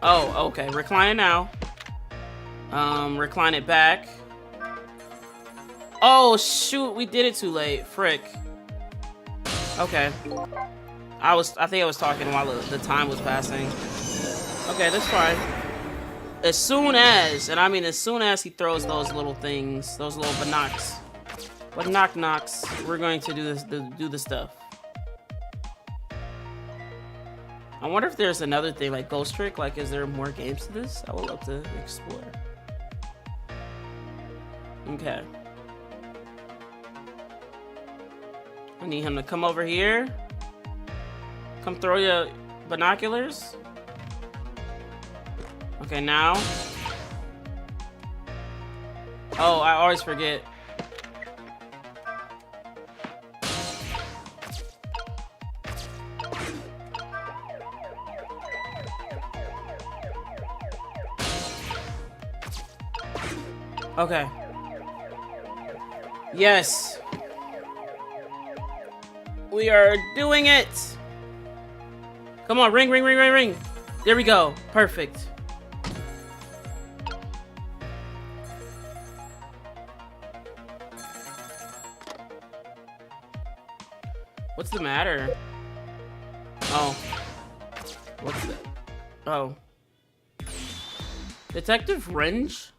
S1: Oh, okay. Recline it now. Recline it back. Oh shoot, we did it too late. Frick. Okay. I think I was talking while the time was passing. Okay, that's fine. As soon as, and I mean as soon as he throws those little things, those little knocks, we're going to do the stuff. I wonder if there's another thing like Ghost Trick. Like, is there more games to this? I would love to explore. Okay. I need him to come over here. Come throw your binoculars. Okay, now. Oh, I always forget. Okay. Yes. We are doing it. Come on, ring, ring, ring, ring, ring. There we go. Perfect. What's the matter? Oh. What's that? Oh. Detective Fringe?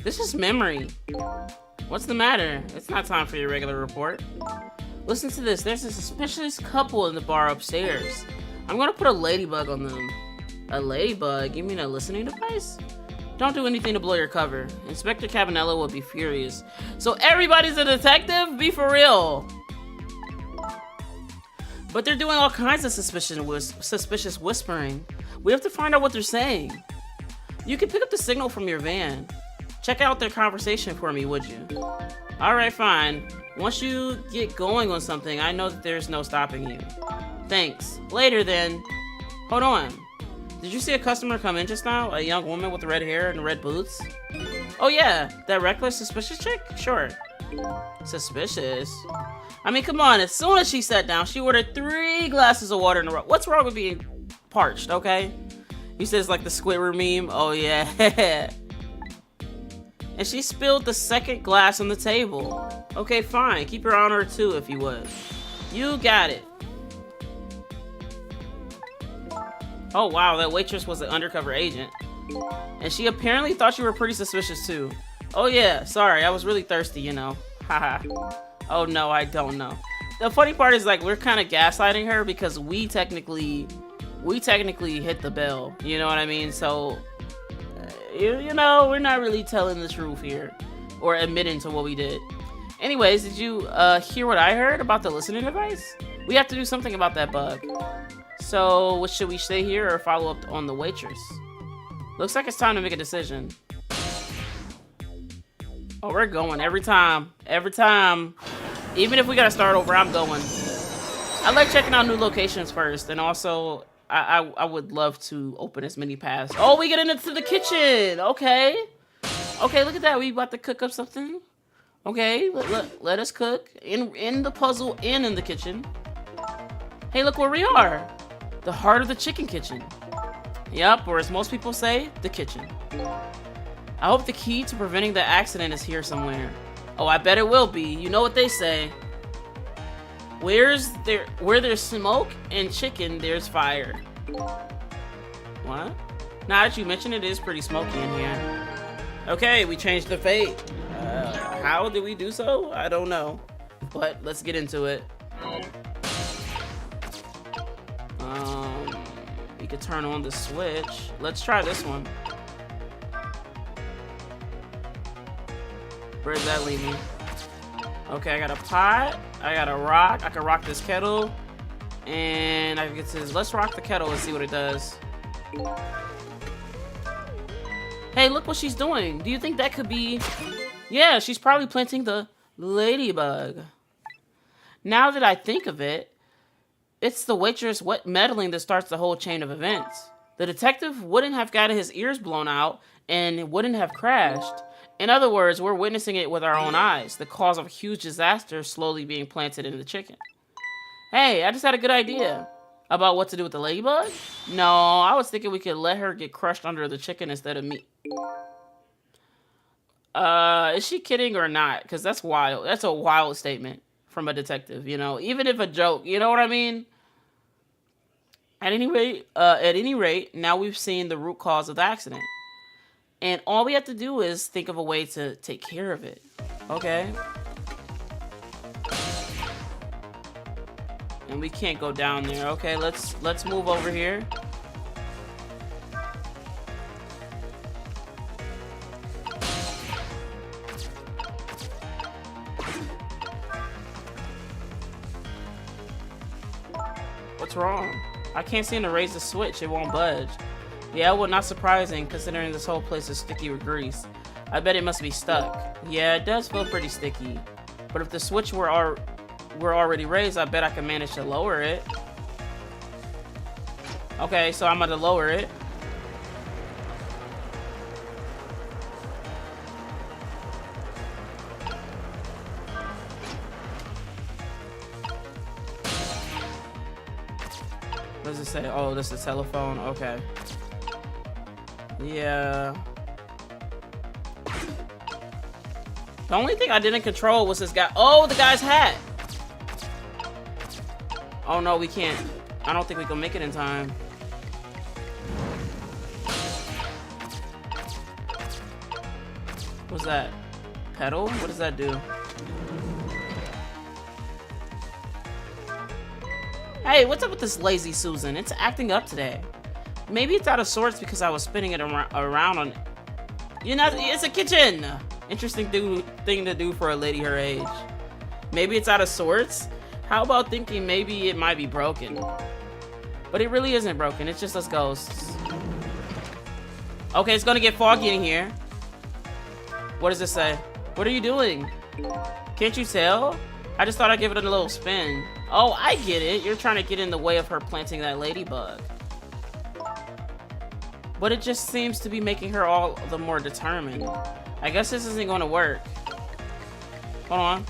S1: This is memory. What's the matter? It's not time for your regular report. Listen to this. There's a suspicious couple in the bar upstairs. I'm gonna put a ladybug on them. A ladybug? You mean a listening device? Don't do anything to blow your cover. Inspector Cabanello will be furious. So everybody's a detective? Be for real. But they're doing all kinds of suspicious whispering. We have to find out what they're saying. You can pick up the signal from your van. Check out their conversation for me, would you? Alright, fine. Once you get going on something, I know that there's no stopping you. Thanks. Later then. Hold on. Did you see a customer come in just now? A young woman with red hair and red boots? Oh yeah, that reckless, suspicious chick? Sure. Suspicious? I mean, come on, as soon as she sat down, she ordered 3 glasses of water in a row. What's wrong with being parched, okay? He says like the Squidward meme. Oh yeah. And she spilled the second glass on the table. Okay, fine. Keep your eye on her too, if you would. You got it. Oh wow, that waitress was an undercover agent. And she apparently thought you were pretty suspicious too. Oh yeah, sorry, I was really thirsty, you know. Haha. Oh no, I don't know. The funny part is like we're kind of gaslighting her because we technically hit the bell. You know what I mean? So You know, we're not really telling the truth here. Or admitting to what we did. Anyways, did you hear what I heard about the listening device? We have to do something about that bug. So, should we stay here or follow up on the waitress? Looks like it's time to make a decision. Oh, we're going every time. Every time. Even if we gotta start over, I'm going. I like checking out new locations first, and also, I would love to open as many paths. Oh, we get into the kitchen! Okay. Okay, look at that. We about to cook up something. Okay, let us cook. In the puzzle and in the kitchen. Hey, look where we are. The heart of the chicken kitchen. Yep, or as most people say, the kitchen. I hope the key to preventing the accident is here somewhere. Oh, I bet it will be. You know what they say. Where there's smoke and chicken, there's fire. What? Now that you mention it, it is pretty smoky in here. Okay, we changed the fate. How did we do so? I don't know. But let's get into it. We could turn on the switch. Let's try this one. Where does that leave me? Okay, I got a pot. I got a rock. I can rock this kettle. And I can get this. Let's rock the kettle and see what it does. Hey, look what she's doing. Do you think that could be... Yeah, she's probably planting the ladybug. Now that I think of it, it's the waitress meddling that starts the whole chain of events. The detective wouldn't have gotten his ears blown out and wouldn't have crashed. In other words, we're witnessing it with our own eyes, the cause of a huge disaster slowly being planted in the chicken. Hey, I just had a good idea. About what to do with the ladybug? No, I was thinking we could let her get crushed under the chicken instead of me. Is she kidding or not? Because that's wild. That's a wild statement from a detective, you know? Even if a joke, you know what I mean? At any rate, now we've seen the root cause of the accident. And all we have to do is think of a way to take care of it. Okay? And we can't go down there. Okay, let's move over here. What's wrong? I can't seem to raise the switch. It won't budge. Yeah, well, not surprising considering this whole place is sticky with grease. I bet it must be stuck. Yeah, it does feel pretty sticky. But if the switch were already raised, I bet I can manage to lower it. Okay, so I'm gonna lower it. What does it say? Oh, this is a telephone. Okay. Yeah. The only thing I didn't control was this guy. Oh, the guy's hat. Oh no, we can't. I don't think we can make it in time. What's that? Pedal? What does that do? Hey, what's up with this lazy Susan? It's acting up today. Maybe it's out of sorts because I was spinning it around on... You know, it's a kitchen! Interesting thing to do for a lady her age. Maybe it's out of sorts? How about thinking maybe it might be broken? But it really isn't broken, it's just us ghosts. Okay, it's gonna get foggy in here. What does this say? What are you doing? Can't you tell? I just thought I'd give it a little spin. Oh, I get it. You're trying to get in the way of her planting that ladybug. But it just seems to be making her all the more determined. I guess this isn't gonna work. Hold on.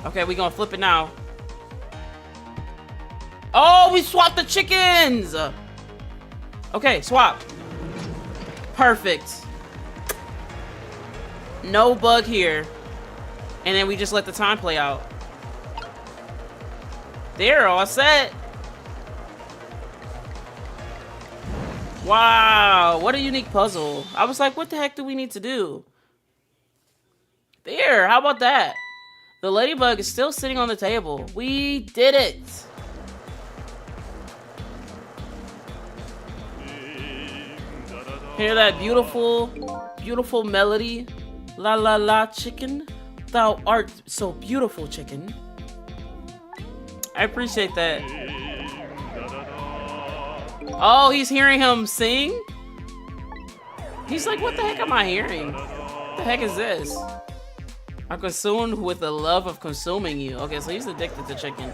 S1: Okay, we gonna flip it now. Oh, we swapped the chickens! Okay, swap. Perfect. No bug here. And then we just let the time play out. There, all set. Wow, what a unique puzzle. I was like, what the heck do we need to do? There, how about that? The ladybug is still sitting on the table. We did it. Hear that beautiful, beautiful melody? La la la, chicken. Thou art so beautiful, chicken. I appreciate that. Oh, he's hearing him sing? He's like, what the heck am I hearing? What the heck is this? I'm consumed with the love of consuming you. Okay, so he's addicted to chicken.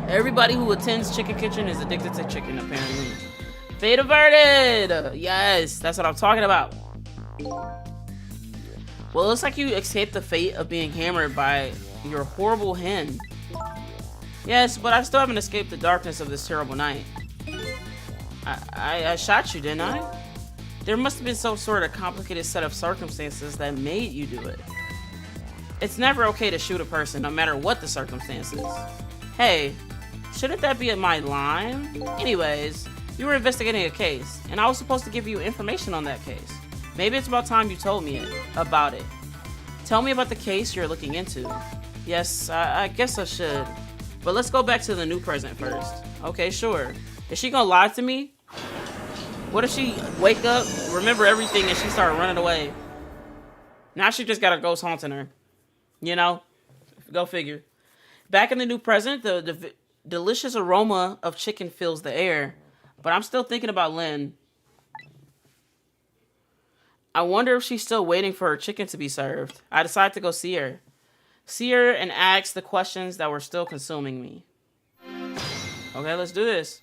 S1: Everybody who attends Chicken Kitchen is addicted to chicken, apparently. Fate averted! Yes, that's what I'm talking about. Well, it looks like you escaped the fate of being hammered by your horrible hen. Yes, but I still haven't escaped the darkness of this terrible night. I shot you, didn't I? There must have been some sort of complicated set of circumstances that made you do it. It's never okay to shoot a person, no matter what the circumstances. Hey, shouldn't that be my line? Anyways, you were investigating a case, and I was supposed to give you information on that case. Maybe it's about time you told me about it. Tell me about the case you're looking into. Yes, I guess I should. But let's go back to the new present first. Okay, sure. Is she gonna lie to me? What if she wake up, remember everything, and she start running away? Now she just got a ghost haunting her. You know? Go figure. Back in the new present, the delicious aroma of chicken fills the air. But I'm still thinking about Lynn. I wonder if she's still waiting for her chicken to be served. I decide to go see her. See her and ask the questions that were still consuming me. Okay, let's do this.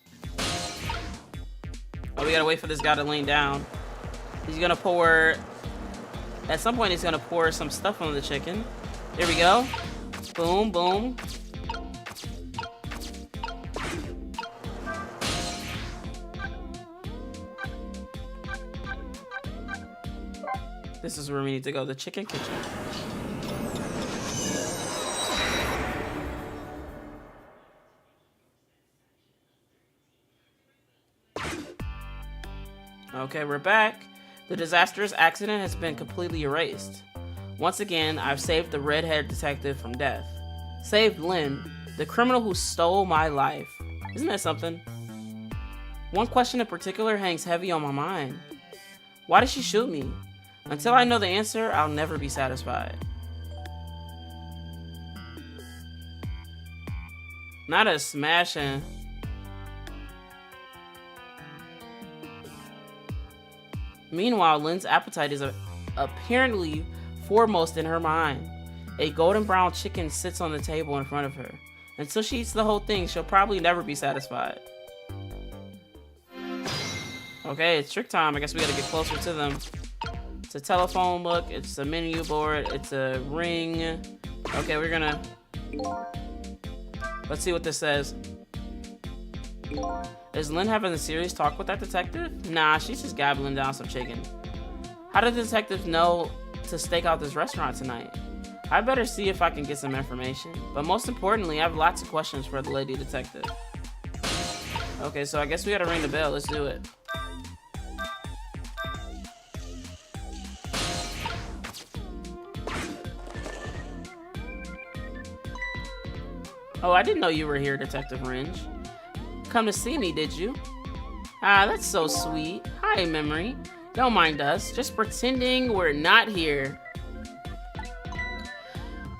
S1: Oh, we gotta wait for this guy to lean down. He's gonna pour... At some point, he's gonna pour some stuff on the chicken. There we go. Boom, boom. This is where we need to go, the chicken kitchen. Okay, we're back. The disastrous accident has been completely erased. Once again, I've saved the red-haired detective from death. Saved Lynn, the criminal who stole my life. Isn't that something? One question in particular hangs heavy on my mind. Why did she shoot me? Until I know the answer, I'll never be satisfied. Not a smashing. Meanwhile, Lynn's appetite is apparently foremost in her mind. A golden brown chicken sits on the table in front of her. Until she eats the whole thing, she'll probably never be satisfied. Okay, it's trick time. I guess we gotta get closer to them. It's a telephone book, it's a menu board, it's a ring. Okay, we're gonna... Let's see what this says. Is Lynn having a serious talk with that detective? Nah, she's just gabbling down some chicken. How did the detective know to stake out this restaurant tonight? I better see if I can get some information. But most importantly, I have lots of questions for the lady detective. Okay, so I guess we gotta ring the bell. Let's do it. Oh, I didn't know you were here, Detective Ringe. Come to see me, did you? Ah, that's so sweet. Hi, Memory. Don't mind us. Just pretending we're not here.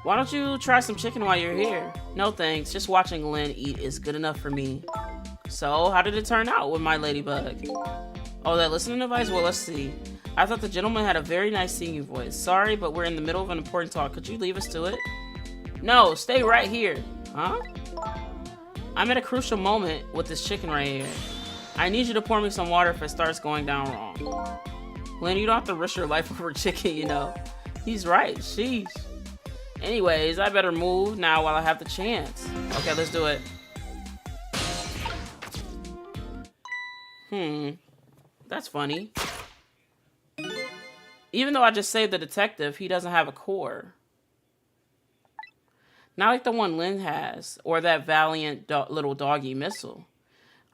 S1: Why don't you try some chicken while you're here? No thanks. Just watching Lynn eat is good enough for me. So, how did it turn out with my ladybug? Oh, that listening device? Well, let's see. I thought the gentleman had a very nice singing voice. Sorry, but we're in the middle of an important talk. Could you leave us to it? No, stay right here. Huh? I'm at a crucial moment with this chicken right here. I need you to pour me some water if it starts going down wrong. Lynn, you don't have to risk your life over chicken, you know. He's right. Sheesh. Anyways, I better move now while I have the chance. Okay, let's do it. That's funny. Even though I just saved the detective, he doesn't have a core. Not like the one Lynn has, or that valiant little doggy missile.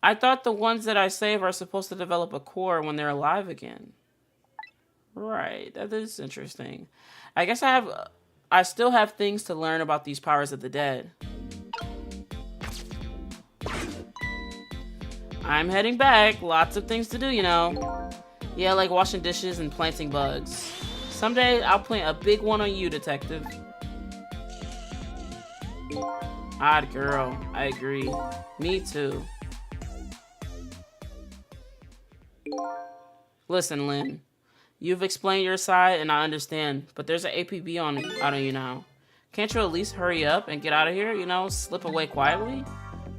S1: I thought the ones that I save are supposed to develop a core when they're alive again. Right, that is interesting. I guess I still have things to learn about these powers of the dead. I'm heading back. Lots of things to do, you know. Yeah, like washing dishes and planting bugs. Someday I'll plant a big one on you, detective. Odd girl. I agree. Me too. Listen, Lynn. You've explained your side and I understand, but there's an APB out on you now. Can't you at least hurry up and get out of here, you know, slip away quietly?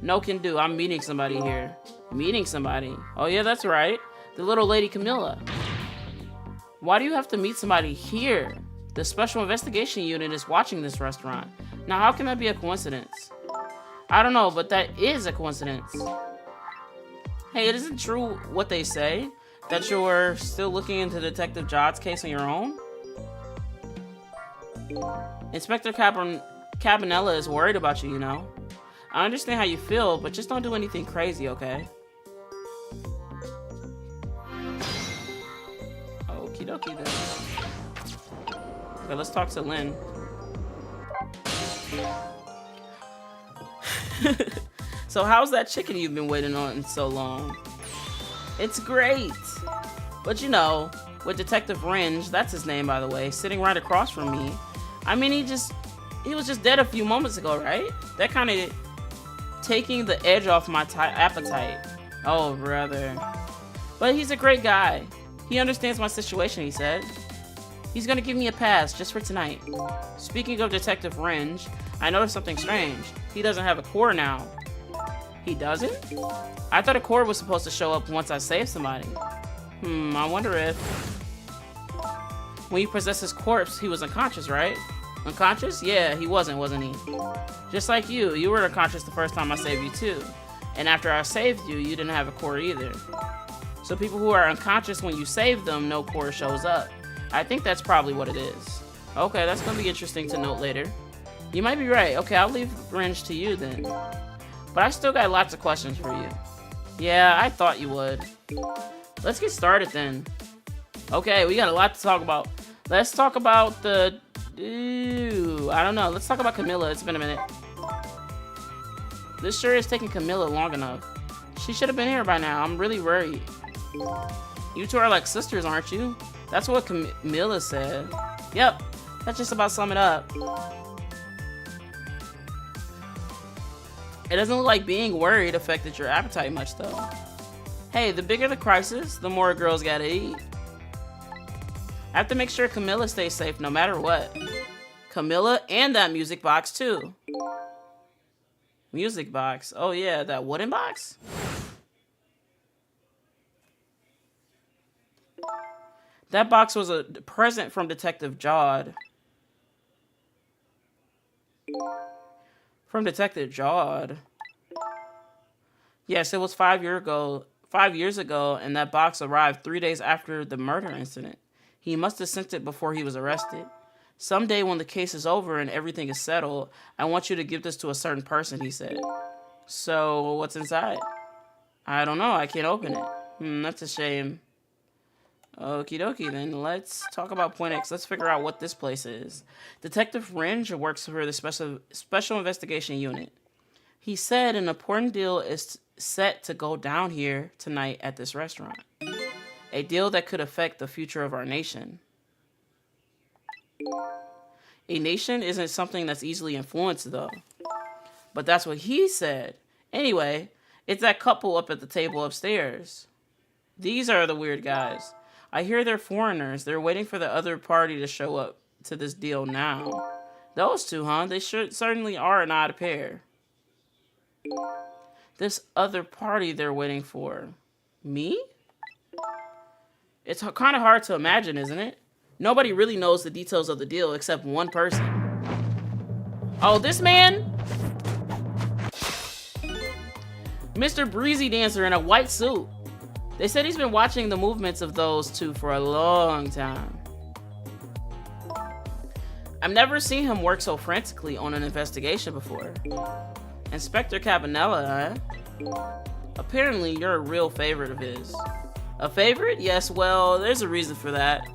S1: No can do, I'm meeting somebody here. Meeting somebody? Oh yeah, that's right. The little lady Camilla. Why do you have to meet somebody here? The Special Investigation Unit is watching this restaurant. Now how can that be a coincidence? I don't know, but that is a coincidence. Hey, it isn't true what they say? That you're still looking into Detective Jod's case on your own? Inspector Cabanella is worried about you, you know. I understand how you feel, but just don't do anything crazy, okay? Okie dokie then. Okay, let's talk to Lynn. So how's that chicken you've been waiting on so long? It's great. But you know, with Detective Ringe, that's his name by the way, sitting right across from me. I mean, he was just dead a few moments ago, right? That kind of taking the edge off my appetite. Oh, brother. But he's a great guy. He understands my situation, he said. He's gonna give me a pass just for tonight. Speaking of Detective Ringe, I noticed something strange. He doesn't have a core now. He doesn't? I thought a core was supposed to show up once I saved somebody. I wonder if... When you possessed his corpse, he was unconscious, right? Unconscious? Yeah, he wasn't he? Just like you were unconscious the first time I saved you too. And after I saved you, you didn't have a core either. So people who are unconscious when you save them, no core shows up. I think that's probably what it is. Okay, that's gonna be interesting to note later. You might be right. Okay, I'll leave Ringe to you then. But I still got lots of questions for you. Yeah, I thought you would. Let's get started then. Okay, we got a lot to talk about. Let's talk about the... Ooh, I don't know. Let's talk about Camilla. It's been a minute. This sure is taking Camilla long enough. She should have been here by now. I'm really worried. You two are like sisters, aren't you? That's what Camilla said. Yep, that just about sum it up. It doesn't look like being worried affected your appetite much, though. Hey, the bigger the crisis, the more girls gotta eat. I have to make sure Camilla stays safe no matter what. Camilla and that music box, too. Music box? Oh yeah, that wooden box? That box was a present from Detective Jod. From Detective Jod. Yes, it was 5 years ago, and that box arrived 3 days after the murder incident. He must have sent it before he was arrested. Someday when the case is over and everything is settled, I want you to give this to a certain person, he said. So, what's inside? I don't know, I can't open it. That's a shame. Okie dokie then, let's talk about Point X. Let's figure out what this place is. Detective Ringe works for the Special Investigation Unit. He said an important deal is set to go down here tonight at this restaurant. A deal that could affect the future of our nation. A nation isn't something that's easily influenced though. But that's what he said. Anyway, it's that couple up at the table upstairs. These are the weird guys. I hear they're foreigners. They're waiting for the other party to show up to this deal now. Those two, huh? They certainly are an odd pair. This other party they're waiting for. Me? It's kind of hard to imagine, isn't it? Nobody really knows the details of the deal except one person. Oh, this man? Mr. Breezy Dancer in a white suit. They said he's been watching the movements of those two for a long time. I've never seen him work so frantically on an investigation before. Inspector Cabanella, huh? Apparently you're a real favorite of his. A favorite? Yes, well, there's a reason for that.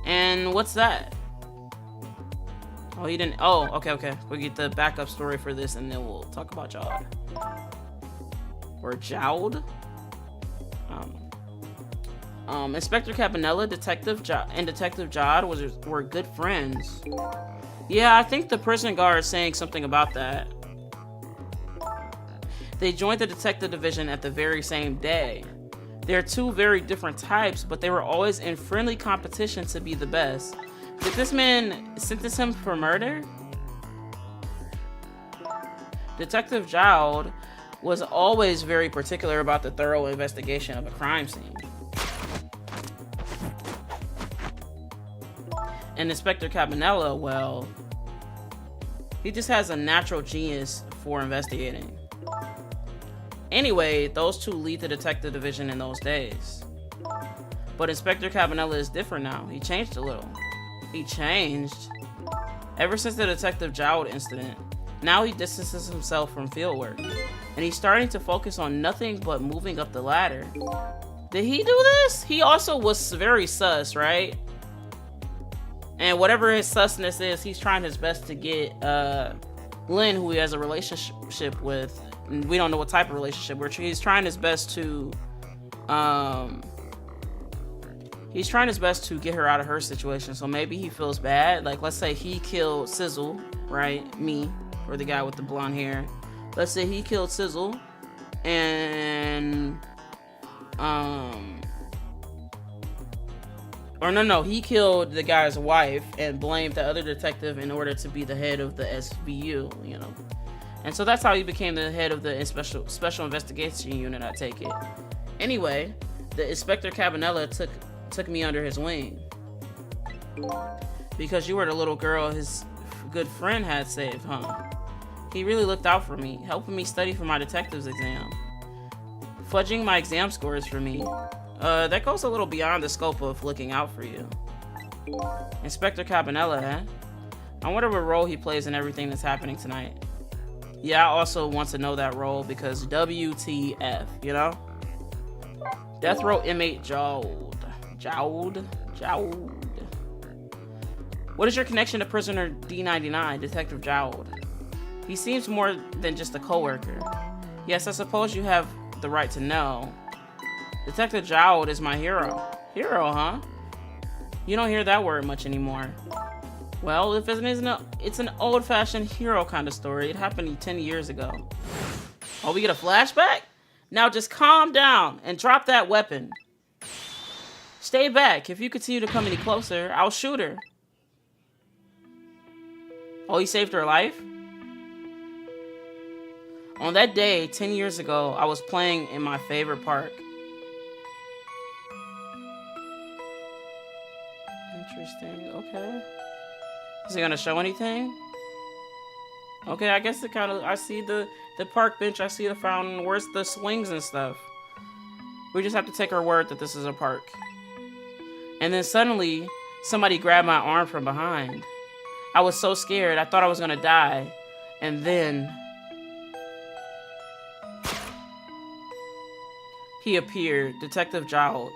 S1: And what's that? Oh, he didn't... Oh, okay. We'll get the backup story for this and then we'll talk about Jod. or Jowd. Inspector Cabanella, and Detective Jod were good friends. Yeah, I think the prison guard is saying something about that. They joined the detective division at the very same day. They're two very different types, but they were always in friendly competition to be the best. Did this man sentence him for murder? Detective Jowd was always very particular about the thorough investigation of a crime scene. And Inspector Cabanella, well, he just has a natural genius for investigating. Anyway, those two lead the detective division in those days. But Inspector Cabanella is different now. He changed a little. He changed. Ever since the Detective Jowd incident, now he distances himself from fieldwork. And he's starting to focus on nothing but moving up the ladder. Did he do this? He also was very sus, right? And whatever his susness is, he's trying his best to get Lynn, who he has a relationship with. We don't know what type of relationship. He's trying his best to get her out of her situation. So maybe he feels bad. Like, let's say he killed Sizzle, right? Me, or the guy with the blonde hair. Let's say he killed Sizzle, and he killed the guy's wife and blamed the other detective in order to be the head of the SVU, you know. And so that's how he became the head of the special investigation unit, I take it. Anyway, the Inspector Cabanella took me under his wing. Because you were the little girl his good friend had saved, huh? He really looked out for me, helping me study for my detective's exam. Fudging my exam scores for me. That goes a little beyond the scope of looking out for you. Inspector Cabanella, eh? I wonder what role he plays in everything that's happening tonight. Yeah, I also want to know that role because WTF, you know? Death Row inmate Jowd. What is your connection to prisoner D99, Detective Jowd? He seems more than just a coworker. Yes, I suppose you have the right to know. Detective Jowd is my hero. Hero, huh? You don't hear that word much anymore. Well, if it isn't it's an old-fashioned hero kind of story. It happened 10 years ago. Oh, we get a flashback? Now just calm down and drop that weapon. Stay back. If you continue to come any closer, I'll shoot her. Oh, he saved her life? On that day, 10 years ago, I was playing in my favorite park. Interesting, okay. Is he gonna show anything? Okay, I guess I see the park bench, I see the fountain, where's the swings and stuff? We just have to take our word that this is a park. And then suddenly, somebody grabbed my arm from behind. I was so scared, I thought I was gonna die. And then he appeared, Detective Jowd.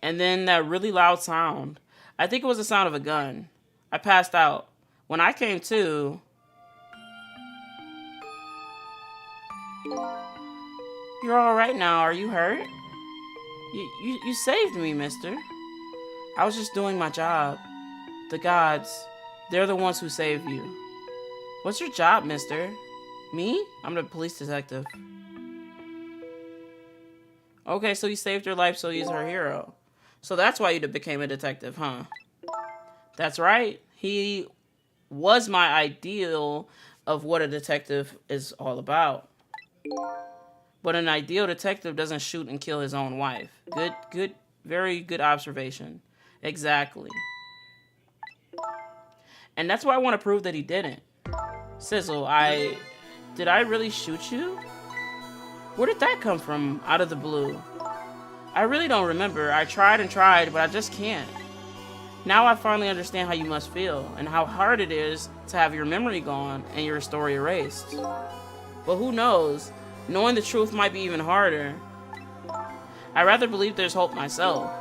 S1: And then that really loud sound. I think it was the sound of a gun. I passed out. When I came to, you're all right now. Are you hurt? You saved me, mister. I was just doing my job. The gods, they're the ones who save you. What's your job, mister? Me? I'm the police detective. Okay, so he saved your life, so he's her hero. So that's why you became a detective, huh? That's right. He was my ideal of what a detective is all about. But an ideal detective doesn't shoot and kill his own wife. Good, very good observation. Exactly. And that's why I want to prove that he didn't. Sizzle, did I really shoot you? Where did that come from out of the blue? I really don't remember. I tried and tried, but I just can't. Now I finally understand how you must feel and how hard it is to have your memory gone and your story erased. But who knows? Knowing the truth might be even harder. I rather believe there's hope myself.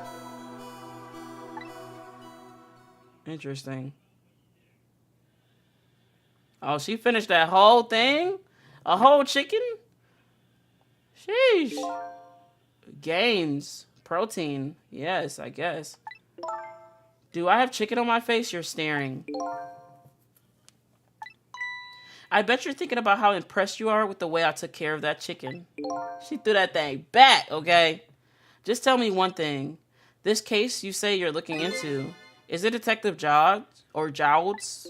S1: Interesting. Oh, she finished that whole thing? A whole chicken? Sheesh. Gains. Protein. Yes, I guess. Do I have chicken on my face? You're staring. I bet you're thinking about how impressed you are with the way I took care of that chicken. She threw that thing back, okay? Just tell me one thing. This case you say you're looking into, is it Detective Jowds or Jowds?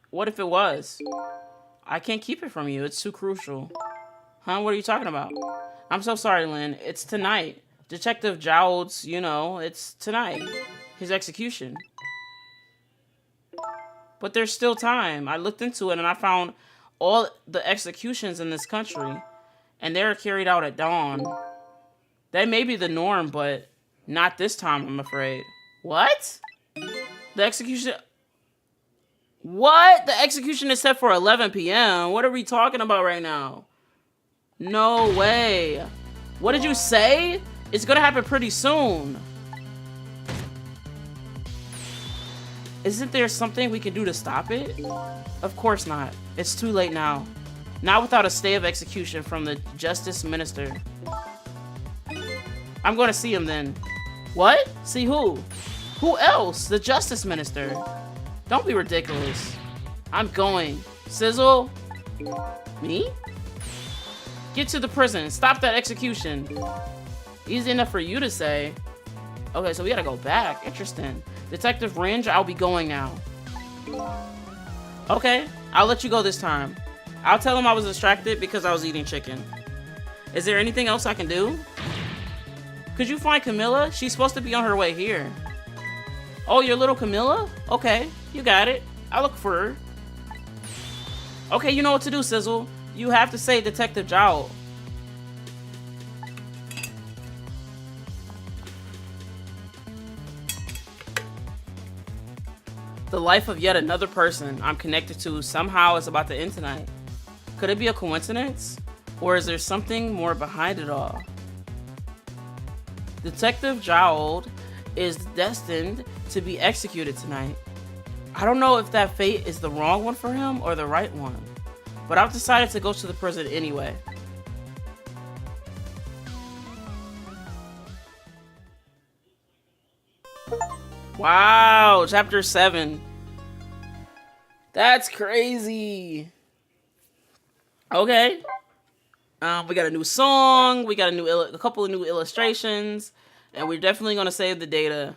S1: What if it was? I can't keep it from you. It's too crucial. Huh? What are you talking about? I'm so sorry, Lynn. It's tonight. Detective Jowds, you know, it's tonight. His execution. But there's still time. I looked into it and I found all the executions in this country, and they're carried out at dawn. That may be the norm, but not this time, I'm afraid. What? The execution... What? The execution is set for 11 p.m. What are we talking about right now? No way. What did you say? It's gonna happen pretty soon. Isn't there something we can do to stop it? Of course not. It's too late now. Not without a stay of execution from the Justice Minister. I'm gonna see him then. What? See who? Who else? The Justice Minister. Don't be ridiculous. I'm going. Sizzle? Me? Get to the prison. Stop that execution. Easy enough for you to say. Okay, so we gotta go back. Interesting. Detective Ringe, I'll be going now. Okay, I'll let you go this time. I'll tell him I was distracted because I was eating chicken. Is there anything else I can do? Could you find Camilla? She's supposed to be on her way here. Oh, your little Camilla? Okay, you got it. I'll look for her. Okay, you know what to do, Sizzle. You have to say Detective Jowl. The life of yet another person I'm connected to somehow is about to end tonight. Could it be a coincidence? Or is there something more behind it all? Detective Jowl is destined to be executed tonight. I don't know if that fate is the wrong one for him or the right one, but I've decided to go to the prison anyway. Wow, chapter 7. That's crazy. Okay. We got a new song, we got a couple of new illustrations, and we're definitely going to save the data.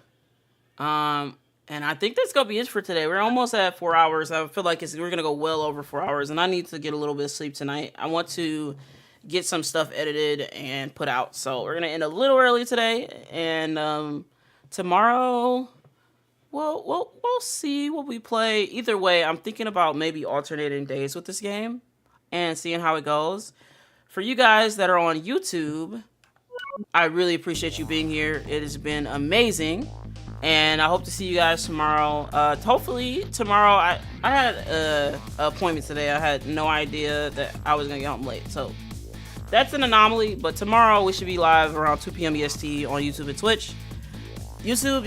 S1: And I think that's going to be it for today. We're almost at 4 hours. I feel like we're going to go well over 4 hours, and I need to get a little bit of sleep tonight. I want to get some stuff edited and put out. So we're going to end a little early today, and tomorrow we'll see what we play. Either way, I'm thinking about maybe alternating days with this game and seeing how it goes. For you guys that are on YouTube, I really appreciate you being here. It has been amazing. And I hope to see you guys tomorrow. Hopefully tomorrow, I had an appointment today. I had no idea that I was going to get home late. So that's an anomaly. But tomorrow we should be live around 2 p.m. EST on YouTube and Twitch. YouTube,